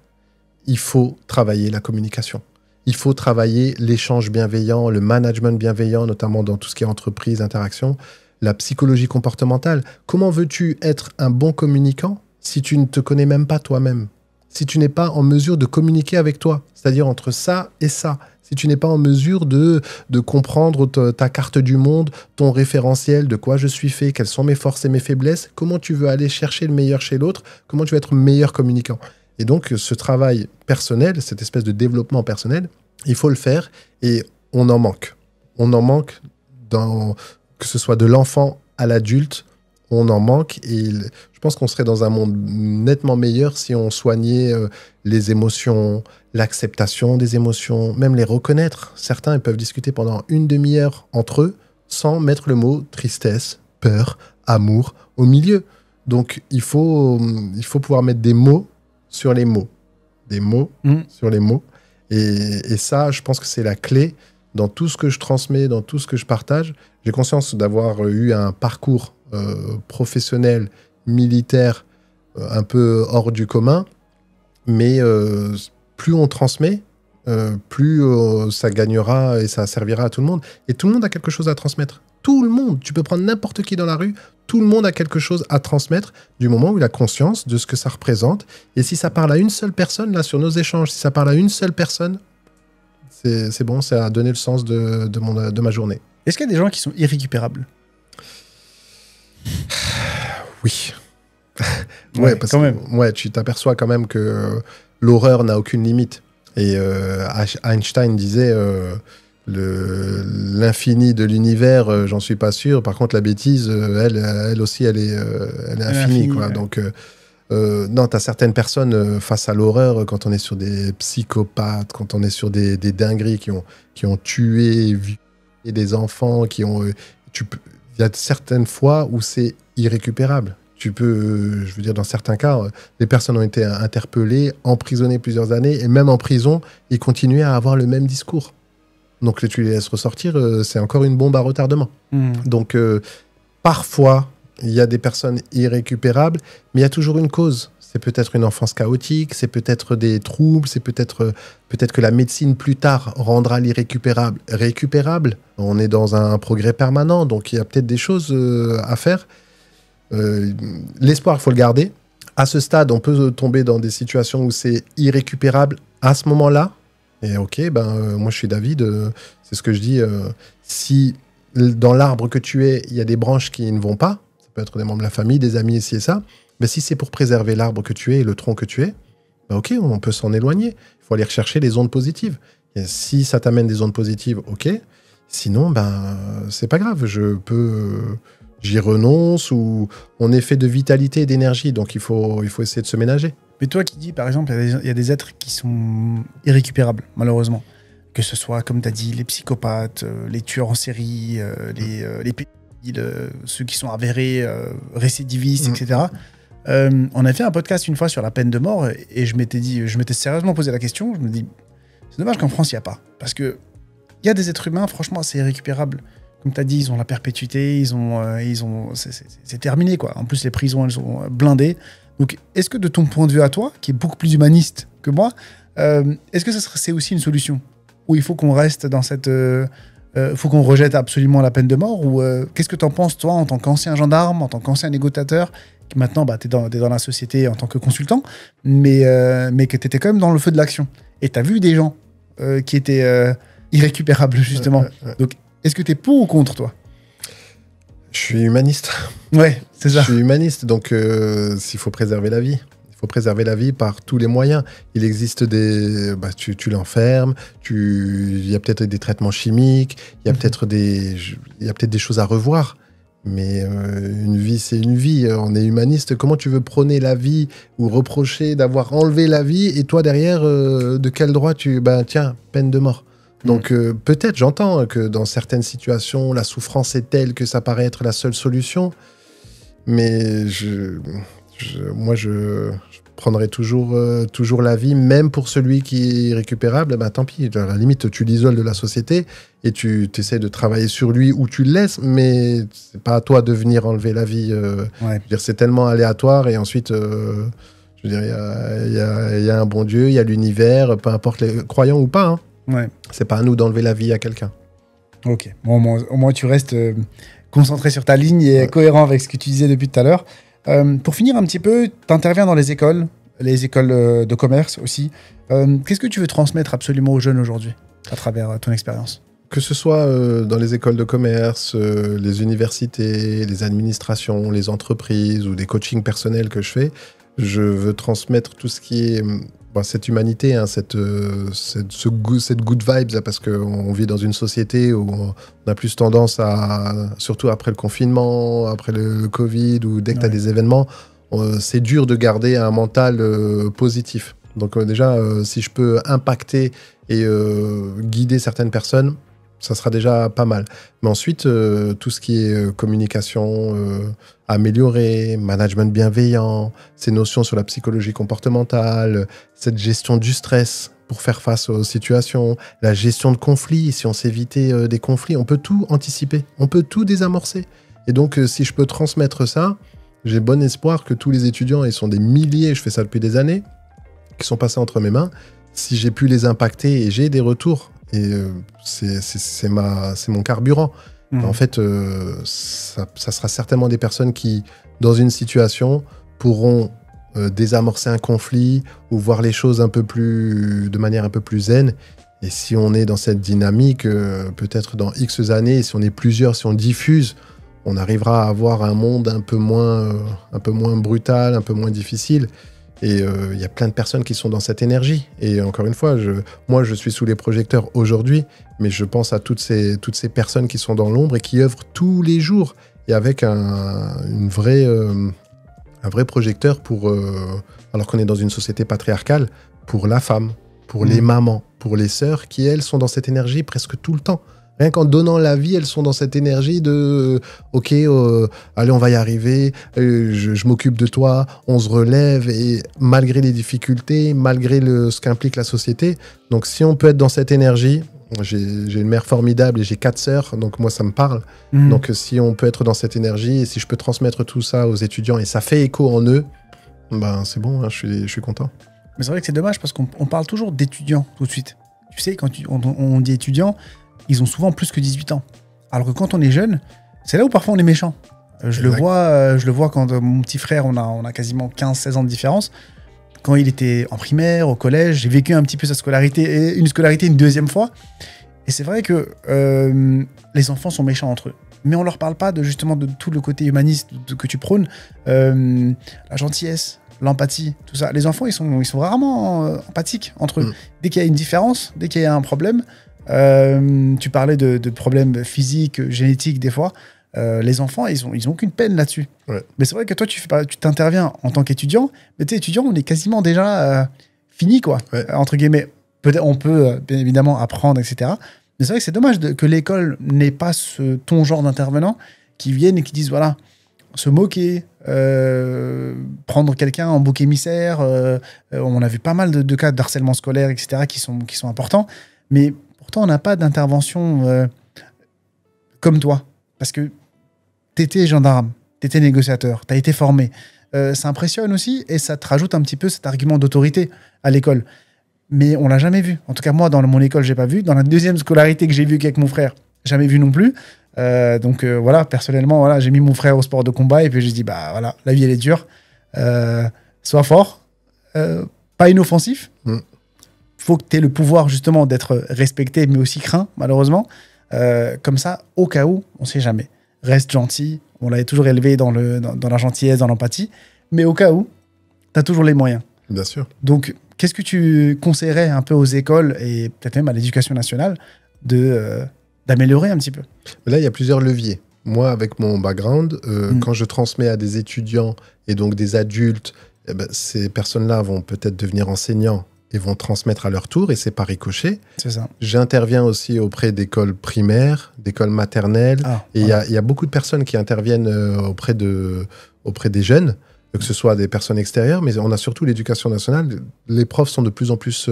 il faut travailler la communication. Il faut travailler l'échange bienveillant, le management bienveillant, notamment dans tout ce qui est entreprise, interaction, la psychologie comportementale. Comment veux-tu être un bon communicant si tu ne te connais même pas toi-même? Si tu n'es pas en mesure de communiquer avec toi, c'est-à-dire entre ça et ça. Si tu n'es pas en mesure de comprendre ta carte du monde, ton référentiel, de quoi je suis fait, quelles sont mes forces et mes faiblesses, comment tu veux aller chercher le meilleur chez l'autre, comment tu veux être meilleur communicant. Et donc, ce travail personnel, cette espèce de développement personnel, il faut le faire et on en manque. On en manque, que ce soit de l'enfant à l'adulte, on en manque. Et je pense qu'on serait dans un monde nettement meilleur si on soignait les émotions, l'acceptation des émotions, même les reconnaître. Certains, ils peuvent discuter pendant une demi-heure entre eux sans mettre le mot tristesse, peur, amour au milieu. Donc, il faut pouvoir mettre des mots sur les mots. Des mots sur les mots. Et ça, je pense que c'est la clé dans tout ce que je transmets, dans tout ce que je partage. J'ai conscience d'avoir eu un parcours professionnel, militaire, un peu hors du commun. Mais plus on transmet, plus ça gagnera et ça servira à tout le monde. Et tout le monde a quelque chose à transmettre. Tout le monde. Tu peux prendre n'importe qui dans la rue. Tout le monde a quelque chose à transmettre du moment où il a conscience de ce que ça représente. Et si ça parle à une seule personne, là, sur nos échanges, si ça parle à une seule personne, c'est bon, ça a donné le sens de ma journée. Est-ce qu'il y a des gens qui sont irrécupérables? Oui. Ouais, parce quand même. Ouais, tu t'aperçois quand même que l'horreur n'a aucune limite. Et Einstein disait l'infini de l'univers, j'en suis pas sûr. Par contre, la bêtise, elle aussi, elle est infinie. Quoi. Ouais. Donc, non, tu as certaines personnes face à l'horreur, quand on est sur des psychopathes, quand on est sur des dingueries qui ont tué, violé des enfants, il y a certaines fois où c'est irrécupérable. Tu peux, je veux dire, dans certains cas, les personnes ont été interpellées, emprisonnées plusieurs années, et même en prison, ils continuaient à avoir le même discours. Donc, tu les laisses ressortir, c'est encore une bombe à retardement. Donc, parfois, il y a des personnes irrécupérables, mais il y a toujours une cause. C'est peut-être une enfance chaotique, c'est peut-être des troubles, c'est peut-être que la médecine, plus tard, rendra l'irrécupérable récupérable. On est dans un progrès permanent, donc il y a peut-être des choses à faire. L'espoir, il faut le garder. À ce stade, on peut tomber dans des situations où c'est irrécupérable à ce moment-là. Et ok, moi je suis David, c'est ce que je dis. Si dans l'arbre que tu es, il y a des branches qui ne vont pas, ça peut être des membres de la famille, des amis, ici et ça, mais si c'est pour préserver l'arbre que tu es et le tronc que tu es, ok, on peut s'en éloigner. Il faut aller rechercher les ondes positives. Et si ça t'amène des ondes positives, ok. Sinon, c'est pas grave, j'y renonce, ou on est fait de vitalité et d'énergie, donc il faut essayer de se ménager. Mais toi qui dis, par exemple, il y a des êtres qui sont irrécupérables, malheureusement. Que ce soit, comme tu as dit, les psychopathes, les tueurs en série, les pédophiles, ceux qui sont avérés, récidivistes, etc. On a fait un podcast une fois sur la peine de mort, et je m'étais sérieusement posé la question. Je me dis, c'est dommage qu'en France, il n'y a pas. Parce qu'il y a des êtres humains, franchement, c'est irrécupérable. Comme tu as dit, ils ont la perpétuité, c'est terminé, quoi. En plus, les prisons, elles sont blindées. Donc, est-ce que de ton point de vue à toi, qui est beaucoup plus humaniste que moi, est-ce que c'est aussi une solution? Ou il faut qu'on reste dans cette... faut qu'on rejette absolument la peine de mort? Ou qu'est-ce que tu en penses, toi, en tant qu'ancien gendarme, en tant qu'ancien négociateur, qui maintenant, t'es dans la société en tant que consultant, mais que t'étais quand même dans le feu de l'action. Et t'as vu des gens qui étaient irrécupérables, justement. Donc, est-ce que t'es pour ou contre, toi? Je suis humaniste. Ouais, c'est ça. Je suis humaniste, donc s'il faut préserver la vie. Il faut préserver la vie par tous les moyens. Il existe des... tu l'enfermes, il y a peut-être des traitements chimiques, il y a peut-être des choses à revoir. Mais une vie, c'est une vie. On est humaniste. Comment tu veux prôner la vie ou reprocher d'avoir enlevé la vie, et toi, derrière, de quel droit tiens, peine de mort. Donc peut-être, j'entends que dans certaines situations, la souffrance est telle que ça paraît être la seule solution. Mais moi, prendrai toujours la vie, même pour celui qui est récupérable, tant pis. À la limite, tu l'isoles de la société et tu essaies de travailler sur lui ou tu le laisses, mais c'est pas à toi de venir enlever la vie. Je veux dire, c'est tellement aléatoire et ensuite, je veux dire, il y a un bon Dieu, il y a l'univers, peu importe les croyants ou pas. C'est pas à nous d'enlever la vie à quelqu'un. Ok. Bon, au moins, tu restes concentré sur ta ligne et cohérent avec ce que tu disais depuis tout à l'heure. Pour finir un petit peu, tu interviens dans les écoles de commerce aussi. Qu'est-ce que tu veux transmettre absolument aux jeunes aujourd'hui à travers ton expérience ? Que ce soit dans les écoles de commerce, les universités, les administrations, les entreprises ou des coachings personnels que je fais, je veux transmettre tout ce qui est cette humanité, hein, cette good vibes, là, parce qu'on vit dans une société où on a plus tendance à, surtout après le confinement, après le Covid, ou dès que tu as des événements, c'est dur de garder un mental positif. Donc déjà, si je peux impacter et guider certaines personnes, ça sera déjà pas mal. Mais ensuite, tout ce qui est communication améliorée, management bienveillant, ces notions sur la psychologie comportementale, cette gestion du stress pour faire face aux situations, la gestion de conflits, si on sait éviter des conflits, on peut tout anticiper, on peut tout désamorcer. Et donc, si je peux transmettre ça, j'ai bon espoir que tous les étudiants, ils sont des milliers, je fais ça depuis des années, qui sont passés entre mes mains, si j'ai pu les impacter et j'ai des retours, et c'est mon carburant. En fait, ça sera certainement des personnes qui, dans une situation, pourront désamorcer un conflit ou voir les choses de manière un peu plus zen. Et si on est dans cette dynamique, peut-être dans X années, si on est plusieurs, si on diffuse, on arrivera à avoir un monde un peu moins brutal, un peu moins difficile. Et il y a plein de personnes qui sont dans cette énergie. Et encore une fois, moi, je suis sous les projecteurs aujourd'hui, mais je pense à toutes ces personnes qui sont dans l'ombre et qui œuvrent tous les jours. Et avec un vrai projecteur alors qu'on est dans une société patriarcale, pour la femme, pour les mamans, pour les sœurs, qui, elles, sont dans cette énergie presque tout le temps. Rien qu'en donnant la vie, elles sont dans cette énergie de « Ok, allez, on va y arriver, je m'occupe de toi, on se relève. » Et malgré les difficultés, malgré ce qu'implique la société. Donc, si on peut être dans cette énergie, j'ai une mère formidable et j'ai 4 sœurs, donc moi, ça me parle. Donc, si on peut être dans cette énergie et si je peux transmettre tout ça aux étudiants et ça fait écho en eux, c'est bon, hein, je suis content. Mais c'est vrai que c'est dommage parce qu'on parle toujours d'étudiants tout de suite. Tu sais, quand on dit étudiants, ils ont souvent plus que 18 ans. Alors que quand on est jeune, c'est là où parfois on est méchant. Je le vois quand mon petit frère, on a quasiment 15-16 ans de différence. Quand il était en primaire, au collège, j'ai vécu un petit peu sa scolarité, et une scolarité une deuxième fois. Et c'est vrai que les enfants sont méchants entre eux. Mais on leur parle pas justement de tout le côté humaniste que tu prônes, la gentillesse, l'empathie, tout ça. Les enfants, ils sont rarement empathiques entre eux. Dès qu'il y a une différence, dès qu'il y a un problème, tu parlais de problèmes physiques, génétiques des fois. Les enfants, ils ont aucune peine là-dessus. Ouais. Mais c'est vrai que toi, tu t'interviens en tant qu'étudiant. Mais tu sais, étudiant, on est quasiment déjà fini, quoi, entre guillemets. Peut-être, on peut bien évidemment apprendre, etc. Mais c'est vrai que c'est dommage que l'école n'ait pas ton genre d'intervenants qui viennent et qui disent, voilà, se moquer, prendre quelqu'un en bouc émissaire. On a vu pas mal de cas de harcèlement scolaire, etc., qui sont importants. Mais pourtant, on n'a pas d'intervention comme toi. Parce que t'étais gendarme, t'étais négociateur, t'as été formé. Ça impressionne aussi et ça te rajoute un petit peu cet argument d'autorité à l'école. Mais on l'a jamais vu. En tout cas, moi, dans mon école, j'ai pas vu. Dans la deuxième scolarité que j'ai vue avec mon frère, jamais vu non plus. Donc voilà, personnellement, voilà, j'ai mis mon frère au sport de combat et puis j'ai dit, bah voilà, la vie, elle est dure. Sois fort, pas inoffensif. Faut que tu aies le pouvoir justement d'être respecté, mais aussi craint, malheureusement. Comme ça, au cas où, on sait jamais. Reste gentil. On l'avait toujours élevé dans la gentillesse, dans l'empathie. Mais au cas où, tu as toujours les moyens. Bien sûr. Donc, qu'est-ce que tu conseillerais un peu aux écoles et peut-être même à l'éducation nationale d'améliorer un petit peu? Là, il y a plusieurs leviers. Moi, avec mon background, quand je transmets à des étudiants et donc des adultes, ces personnes-là vont peut-être devenir enseignants et vont transmettre à leur tour, et c'est par ricochet. C'est ça. J'interviens aussi auprès d'écoles primaires, d'écoles maternelles, et il y a beaucoup de personnes qui interviennent auprès des jeunes, que ce soit des personnes extérieures, mais on a surtout l'éducation nationale. Les profs sont de plus en plus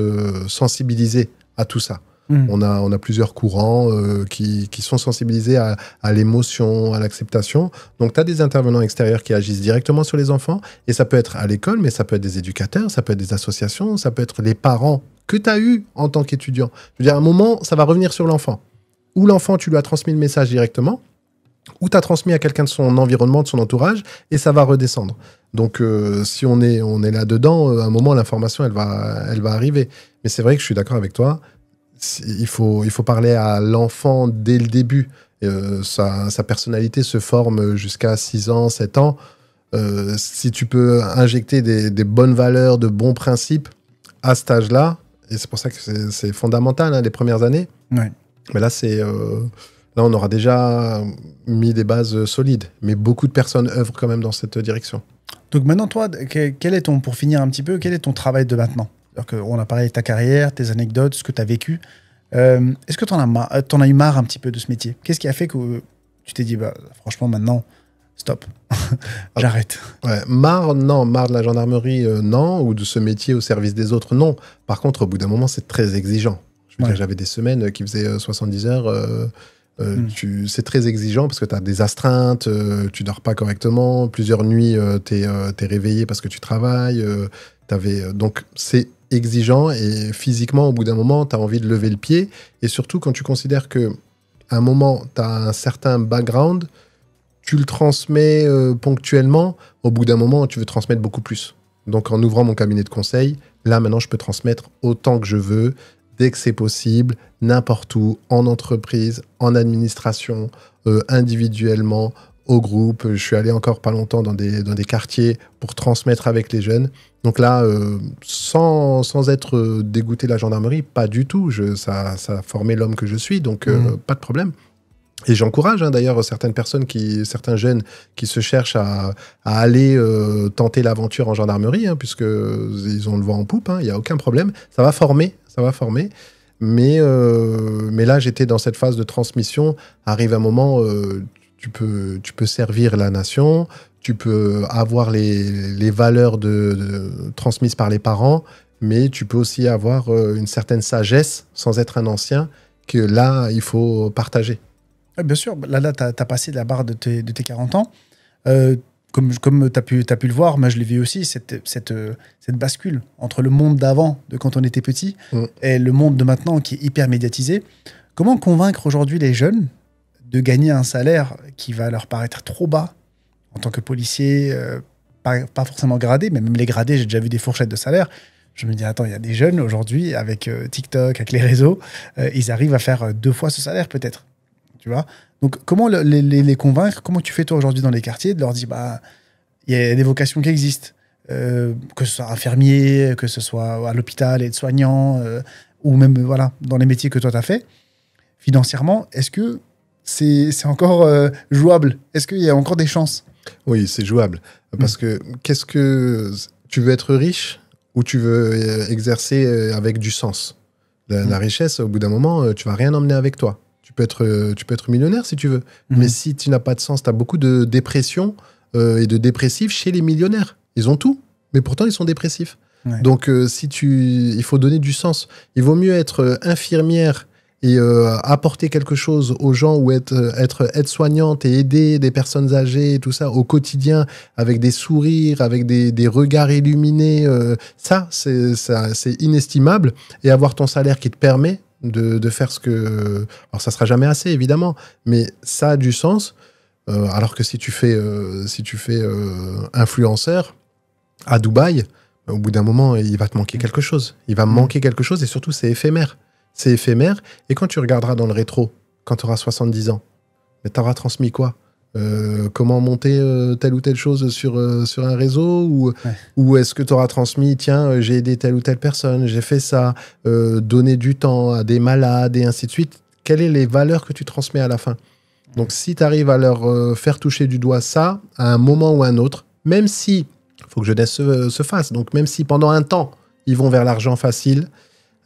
sensibilisés à tout ça. On a plusieurs courants qui sont sensibilisés à l'émotion, à l'acceptation. Donc, tu as des intervenants extérieurs qui agissent directement sur les enfants. Et ça peut être à l'école, mais ça peut être des éducateurs, ça peut être des associations, ça peut être les parents que tu as eus en tant qu'étudiant. Je veux dire, à un moment, ça va revenir sur l'enfant. Ou l'enfant, tu lui as transmis le message directement, ou tu as transmis à quelqu'un de son environnement, de son entourage, et ça va redescendre. Donc, si on est là-dedans, à un moment, l'information, elle va arriver. Mais c'est vrai que je suis d'accord avec toi. Il faut parler à l'enfant dès le début. Sa personnalité se forme jusqu'à 6 ans, 7 ans. Si tu peux injecter des bonnes valeurs, de bons principes à cet âge-là, et c'est pour ça que c'est fondamental, hein, les premières années. Ouais. Mais là, là, on aura déjà mis des bases solides. Mais beaucoup de personnes œuvrent quand même dans cette direction. Donc maintenant, toi, pour finir un petit peu, quel est ton travail de maintenant? On a parlé de ta carrière, tes anecdotes, ce que tu as vécu. Est-ce que tu en as eu marre un petit peu de ce métier? Qu'est-ce qui a fait que tu t'es dit, franchement, maintenant, stop, j'arrête? Ouais, marre de la gendarmerie, non, ou de ce métier au service des autres, non. Par contre, au bout d'un moment, c'est très exigeant. Je veux dire, j'avais des semaines qui faisaient 70 heures. C'est très exigeant parce que tu as des astreintes, tu dors pas correctement, plusieurs nuits, tu es réveillé parce que tu travailles. Donc, c'est exigeant et physiquement, au bout d'un moment, tu as envie de lever le pied. Et surtout, quand tu considères qu'à un moment, tu as un certain background, tu le transmets ponctuellement. Au bout d'un moment, tu veux transmettre beaucoup plus. Donc, en ouvrant mon cabinet de conseil, là, maintenant, je peux transmettre autant que je veux, dès que c'est possible, n'importe où, en entreprise, en administration, individuellement, au groupe. Je suis allé encore pas longtemps dans des quartiers pour transmettre avec les jeunes. Donc là, sans être dégoûté de la gendarmerie, pas du tout. Ça a formé l'homme que je suis, donc pas de problème. Et j'encourage d'ailleurs certains jeunes qui se cherchent à aller tenter l'aventure en gendarmerie, puisqu'ils ont le vent en poupe, il n'y a aucun problème. Ça va former. Mais là, j'étais dans cette phase de transmission. Arrive un moment, tu peux servir la nation, tu peux avoir les valeurs transmises par les parents, mais tu peux aussi avoir une certaine sagesse, sans être un ancien, que là, il faut partager. Ouais, bien sûr, là tu as passé la barre de tes 40 ans. Comme tu as pu le voir, moi je l'ai vu aussi, cette bascule entre le monde d'avant, de quand on était petit, et le monde de maintenant qui est hyper médiatisé. Comment convaincre aujourd'hui les jeunes de gagner un salaire qui va leur paraître trop bas en tant que policier, pas forcément gradé, mais même les gradés, j'ai déjà vu des fourchettes de salaire. Je me dis, attends, il y a des jeunes aujourd'hui, avec TikTok, avec les réseaux, ils arrivent à faire 2 fois ce salaire peut-être. Tu vois? Donc, comment les convaincre? Comment tu fais toi aujourd'hui dans les quartiers de leur dire, il y a des vocations qui existent, que ce soit infirmier, que ce soit à l'hôpital, aide-soignant, ou même dans les métiers que toi tu as fait. Financièrement, est-ce que c'est encore jouable? Est-ce qu'il y a encore des chances? Oui, c'est jouable. Parce que tu veux être riche ou tu veux exercer avec du sens? La richesse, au bout d'un moment, tu vas rien emmener avec toi. Tu peux être millionnaire si tu veux. Mais si tu n'as pas de sens, tu as beaucoup de dépression et de dépressifs chez les millionnaires. Ils ont tout, mais pourtant ils sont dépressifs. Ouais. Donc il faut donner du sens. Il vaut mieux être infirmière et apporter quelque chose aux gens, ou être aide-soignante et aider des personnes âgées et tout ça au quotidien, avec des sourires, avec des regards illuminés. Ça, c'est inestimable. Et avoir ton salaire qui te permet de faire ce que... Alors, ça sera jamais assez, évidemment, mais ça a du sens. Alors que si tu fais influenceur à Dubaï, au bout d'un moment, il va te manquer quelque chose. Il va manquer quelque chose, et surtout, c'est éphémère. C'est éphémère. Et quand tu regarderas dans le rétro, quand tu auras 70 ans, tu auras transmis quoi? Comment monter telle ou telle chose sur un réseau, ou est-ce que tu auras transmis, tiens, j'ai aidé telle ou telle personne, j'ai fait ça, donner du temps à des malades et ainsi de suite. Quelles sont les valeurs que tu transmets à la fin? Donc si tu arrives à leur faire toucher du doigt ça, à un moment ou à un autre, même si, il faut que jeunesse se fasse, donc même si pendant un temps, ils vont vers l'argent facile,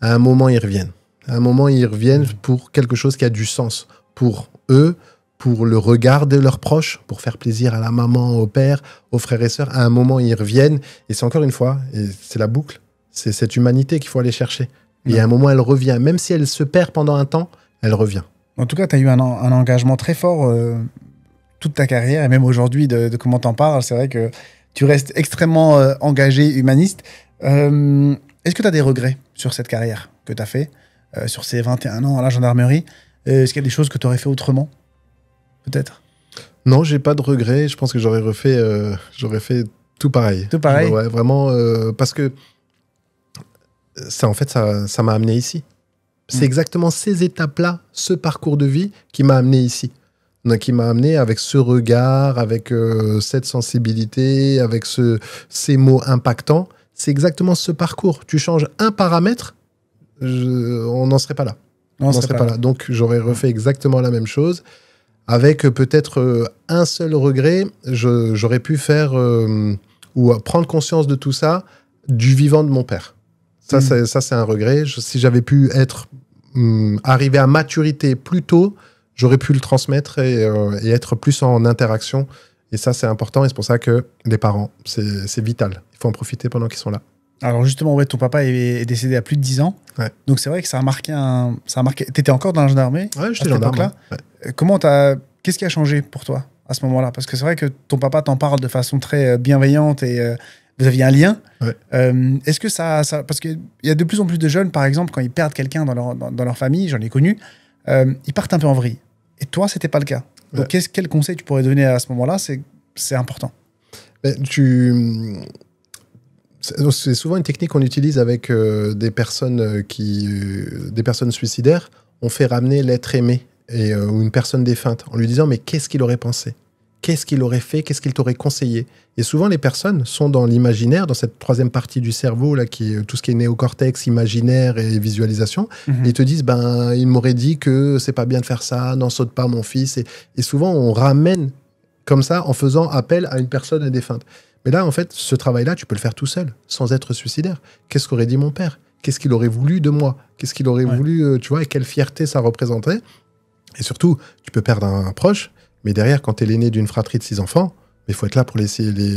à un moment, ils reviennent. À un moment, ils reviennent pour quelque chose qui a du sens pour eux, pour le regard de leurs proches, pour faire plaisir à la maman, au père, aux frères et sœurs. À un moment, ils reviennent. Et c'est encore une fois, et c'est la boucle, c'est cette humanité qu'il faut aller chercher. Et à un moment, elle revient. Même si elle se perd pendant un temps, elle revient. En tout cas, tu as eu un engagement très fort toute ta carrière, et même aujourd'hui, de comment tu en parles. C'est vrai que tu restes extrêmement engagé, humaniste. Est-ce que tu as des regrets sur cette carrière que tu as fait, sur ces 21 ans à la gendarmerie? Est-ce qu'il y a des choses que tu aurais fait autrement? Peut-être. Non, j'ai pas de regrets. Je pense que j'aurais fait tout pareil. Tout pareil. Ouais, vraiment, parce que ça, en fait, ça m'a amené ici. C'est exactement ces étapes-là, ce parcours de vie qui m'a amené ici. Donc, qui m'a amené avec ce regard, avec cette sensibilité, avec ces mots impactants. C'est exactement ce parcours. Tu changes un paramètre, on n'en serait pas là. On n'en serait pas là. Donc, j'aurais refait exactement la même chose. Avec peut-être un seul regret, j'aurais pu faire ou prendre conscience de tout ça du vivant de mon père. Ça, c'est un regret. Si j'avais pu arriver à maturité plus tôt, j'aurais pu le transmettre et être plus en interaction. Et ça, c'est important. Et c'est pour ça que les parents, c'est vital. Il faut en profiter pendant qu'ils sont là. Alors justement, ouais, ton papa est décédé à plus de 10 ans. Ouais. Donc c'est vrai que ça a marqué. T'étais encore dans la gendarmerie? Ouais, j'étais gendarme. Ouais. Qu'est-ce qui a changé pour toi à ce moment-là? Parce que c'est vrai que ton papa t'en parle de façon très bienveillante et vous aviez un lien. Ouais. Est-ce que ça... Parce qu'il y a de plus en plus de jeunes, par exemple, quand ils perdent quelqu'un dans leur famille, j'en ai connu, ils partent un peu en vrille. Et toi, c'était pas le cas. Donc quel conseil tu pourrais donner à ce moment-là? C'est important. C'est souvent une technique qu'on utilise avec des personnes suicidaires. On fait ramener l'être aimé ou une personne défunte en lui disant mais qu'est-ce qu'il aurait pensé? Qu'est-ce qu'il aurait fait? Qu'est-ce qu'il t'aurait conseillé? Et souvent, les personnes sont dans l'imaginaire, dans cette troisième partie du cerveau, là, qui est tout ce qui est néocortex, imaginaire et visualisation. Et ils te disent, il m'aurait dit que c'est pas bien de faire ça, n'en saute pas, mon fils. Et souvent, on ramène comme ça en faisant appel à une personne défunte. Mais là, en fait, ce travail-là, tu peux le faire tout seul, sans être suicidaire. Qu'est-ce qu'aurait dit mon père? Qu'est-ce qu'il aurait voulu de moi? Qu'est-ce qu'il aurait voulu, tu vois, et quelle fierté ça représenterait? Et surtout, tu peux perdre un proche, mais derrière, quand tu es l'aîné d'une fratrie de 6 enfants, il faut être là pour les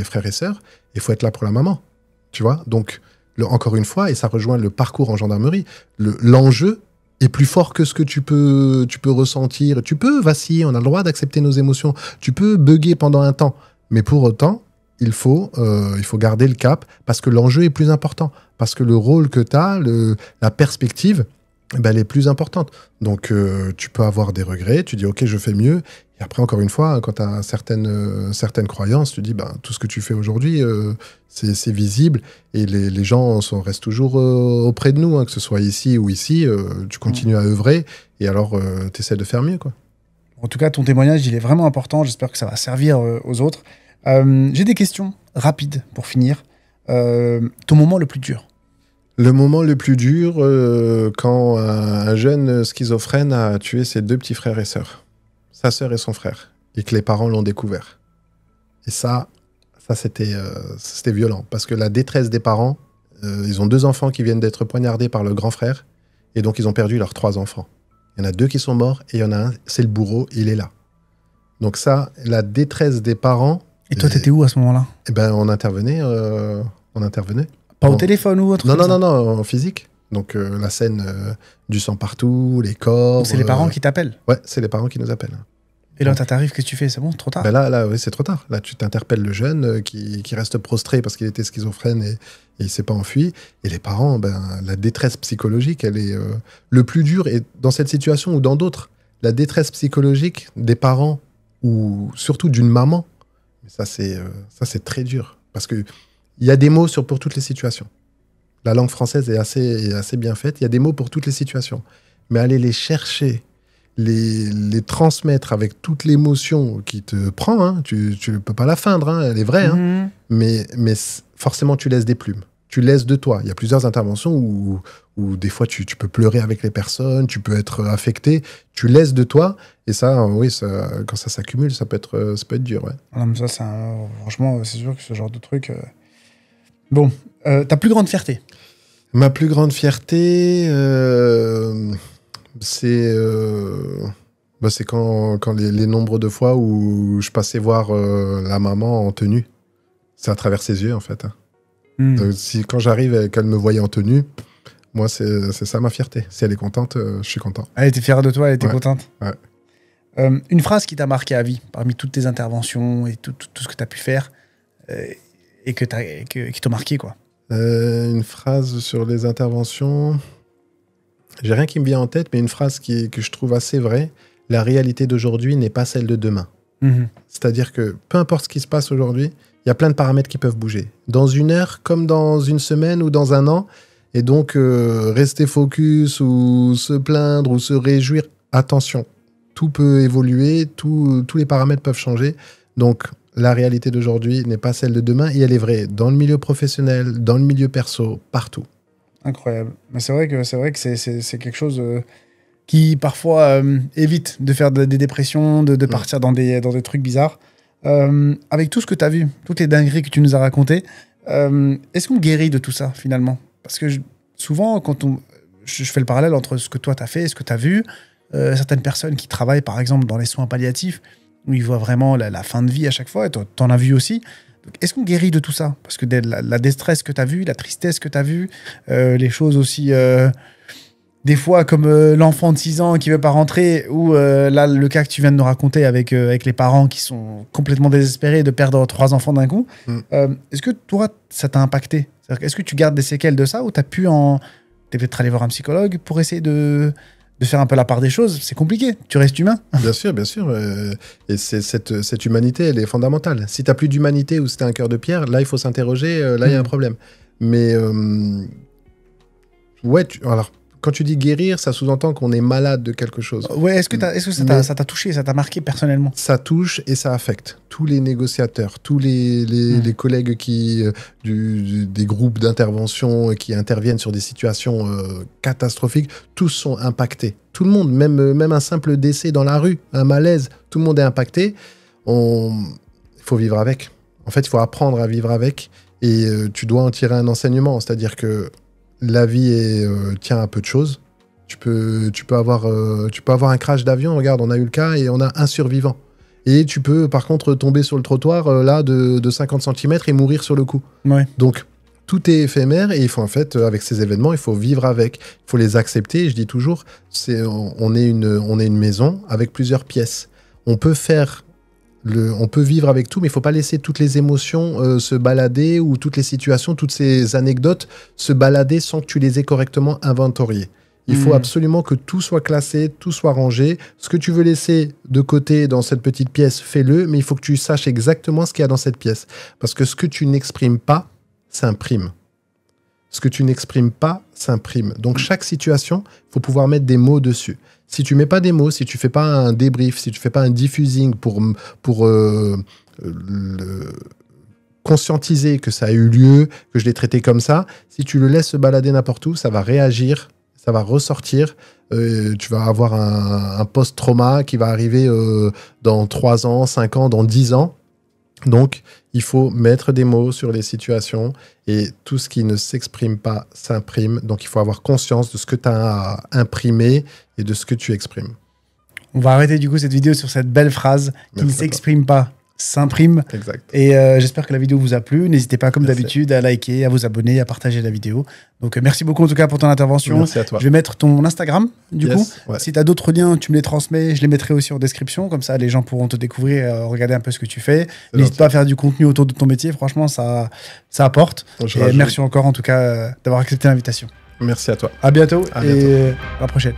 frères et sœurs, il faut être là pour la maman. Tu vois? Donc, encore une fois, et ça rejoint le parcours en gendarmerie, l'enjeu est plus fort que ce que tu peux ressentir. Tu peux vaciller, on a le droit d'accepter nos émotions. Tu peux bugger pendant un temps. Mais pour autant, il faut garder le cap parce que l'enjeu est plus important. Parce que le rôle que tu as, la perspective, elle est plus importante. Donc, tu peux avoir des regrets, tu dis « Ok, je fais mieux ». Et après, encore une fois, quand tu as certaines croyances, tu dis tout ce que tu fais aujourd'hui, c'est visible. Et les gens restent toujours auprès de nous, hein, que ce soit ici ou ici. Tu continues à œuvrer et alors tu essaies de faire mieux, quoi. En tout cas, ton témoignage, il est vraiment important. J'espère que ça va servir aux autres. J'ai des questions rapides pour finir. Ton moment le plus dur? Le moment le plus dur, quand un jeune schizophrène a tué ses 2 petits frères et sœurs, sa sœur et son frère, et que les parents l'ont découvert. Et ça c'était violent, parce que la détresse des parents, ils ont 2 enfants qui viennent d'être poignardés par le grand frère, et donc ils ont perdu leurs 3 enfants. Il y en a 2 qui sont morts, et il y en a un, c'est le bourreau, il est là. Donc ça, la détresse des parents... Et toi, t'étais où à ce moment-là? On intervenait. Pas au téléphone ou autre? Non, en physique. Donc la scène du sang partout, les corps... Donc c'est les parents qui t'appellent? Ouais, c'est les parents qui nous appellent. Et là, t'arrives, qu'est-ce que tu fais? C'est bon, trop tard? Là, oui, c'est trop tard. Là, tu t'interpelles le jeune qui reste prostré parce qu'il était schizophrène et il s'est pas enfui. Et les parents, la détresse psychologique, elle est le plus dur. Et dans cette situation ou dans d'autres, la détresse psychologique des parents ou surtout d'une maman, ça c'est très dur. Parce qu'il y a des mots pour toutes les situations. La langue française est assez bien faite. Il y a des mots pour toutes les situations. Mais aller les chercher, les transmettre avec toute l'émotion qui te prend, hein, tu ne peux pas la feindre, hein, elle est vraie, hein, mais forcément tu laisses des plumes. Tu laisses de toi. Il y a plusieurs interventions où des fois tu peux pleurer avec les personnes, tu peux être affecté, tu laisses de toi. Et ça, oui, quand ça s'accumule, ça peut être dur. Ouais. Non, mais ça, franchement, c'est sûr que ce genre de truc... Bon, ta plus grande fierté? Ma plus grande fierté, c'est Bah, c'est quand les nombres de fois où je passais voir la maman en tenue. C'est à travers ses yeux, en fait. Quand j'arrive et qu'elle me voyait en tenue, moi, c'est ça ma fierté. Si elle est contente, je suis content. Elle était fière de toi, elle était contente. Ouais. Une phrase qui t'a marqué à vie, parmi toutes tes interventions et tout ce que tu as pu faire, et qui t'a marqué, quoi. Une phrase sur les interventions... J'ai rien qui me vient en tête, mais une phrase que je trouve assez vraie. La réalité d'aujourd'hui n'est pas celle de demain. C'est-à-dire que peu importe ce qui se passe aujourd'hui, il y a plein de paramètres qui peuvent bouger. Dans une heure, comme dans une semaine ou dans un an. Et donc, rester focus ou se plaindre ou se réjouir, attention. Tout peut évoluer, tous les paramètres peuvent changer. Donc, la réalité d'aujourd'hui n'est pas celle de demain et elle est vraie dans le milieu professionnel, dans le milieu perso, partout. Incroyable. Mais c'est vrai que c'est quelque chose qui parfois évite de faire des dépressions, de partir dans des trucs bizarres. Avec tout ce que tu as vu, toutes les dingueries que tu nous as racontées, est-ce qu'on guérit de tout ça finalement? Parce que souvent, quand je fais le parallèle entre ce que toi tu as fait et ce que tu as vu, certaines personnes qui travaillent par exemple dans les soins palliatifs, où ils voient vraiment la fin de vie à chaque fois, et tu en as vu aussi. Est-ce qu'on guérit de tout ça? Parce que la détresse que tu as vue, la tristesse que tu as vue, les choses aussi, des fois comme l'enfant de 6 ans qui ne veut pas rentrer, ou là, le cas que tu viens de nous raconter avec les parents qui sont complètement désespérés de perdre 3 enfants d'un coup. Est-ce que toi, ça t'a impacté? Est-ce que tu gardes des séquelles de ça, ou t'es peut-être allé voir un psychologue pour essayer de faire un peu la part des choses? C'est compliqué, tu restes humain. Bien sûr, bien sûr. Et cette humanité, elle est fondamentale. Si tu n'as plus d'humanité ou si tu as un cœur de pierre, là, il faut s'interroger, là, il y a un problème. Mais, ouais, alors, quand tu dis guérir, ça sous-entend qu'on est malade de quelque chose. Ouais, est-ce que ça t'a touché, ça t'a marqué personnellement? Ça touche et ça affecte tous les négociateurs, tous les collègues des groupes d'intervention qui interviennent sur des situations catastrophiques, tous sont impactés. Tout le monde, même un simple décès dans la rue, un malaise, tout le monde est impacté. Il faut vivre avec. En fait, il faut apprendre à vivre avec et tu dois en tirer un enseignement. C'est-à-dire que la vie tient à peu de choses. Tu peux avoir un crash d'avion. Regarde, on a eu le cas et on a un survivant. Et tu peux, par contre, tomber sur le trottoir là de 50 cm et mourir sur le coup. Ouais. Donc, tout est éphémère et il faut, en fait, avec ces événements, il faut vivre avec. Il faut les accepter. Je dis toujours, on est une maison avec plusieurs pièces. On peut vivre avec tout, mais il ne faut pas laisser toutes les émotions se balader ou toutes les situations, toutes ces anecdotes se balader sans que tu les aies correctement inventoriées. Il faut absolument que tout soit classé, tout soit rangé. Ce que tu veux laisser de côté dans cette petite pièce, fais-le, mais il faut que tu saches exactement ce qu'il y a dans cette pièce. Parce que ce que tu n'exprimes pas, s'imprime. Ce que tu n'exprimes pas, s'imprime. Donc, chaque situation, il faut pouvoir mettre des mots dessus. Si tu mets pas des mots, si tu fais pas un débrief, si tu fais pas un diffusing pour conscientiser que ça a eu lieu, que je l'ai traité comme ça, si tu le laisses se balader n'importe où, ça va réagir, ça va ressortir. Tu vas avoir un post-trauma qui va arriver dans 3 ans, 5 ans, dans 10 ans. Donc, il faut mettre des mots sur les situations et tout ce qui ne s'exprime pas s'imprime. Donc, il faut avoir conscience de ce que tu as imprimé et de ce que tu exprimes. On va arrêter du coup cette vidéo sur cette belle phrase qui ne s'exprime pas, s'imprime. Exact. Et j'espère que la vidéo vous a plu. N'hésitez pas, comme d'habitude, à liker, à vous abonner, à partager la vidéo. Donc, merci beaucoup en tout cas pour ton intervention. Merci à toi. Je vais mettre ton Instagram, du coup. Ouais. Si tu as d'autres liens, tu me les transmets. Je les mettrai aussi en description. Comme ça, les gens pourront te découvrir, regarder un peu ce que tu fais. N'hésite pas à faire du contenu autour de ton métier. Franchement, ça apporte. Et merci encore en tout cas d'avoir accepté l'invitation. Merci à toi. À bientôt. À bientôt. Et à la prochaine.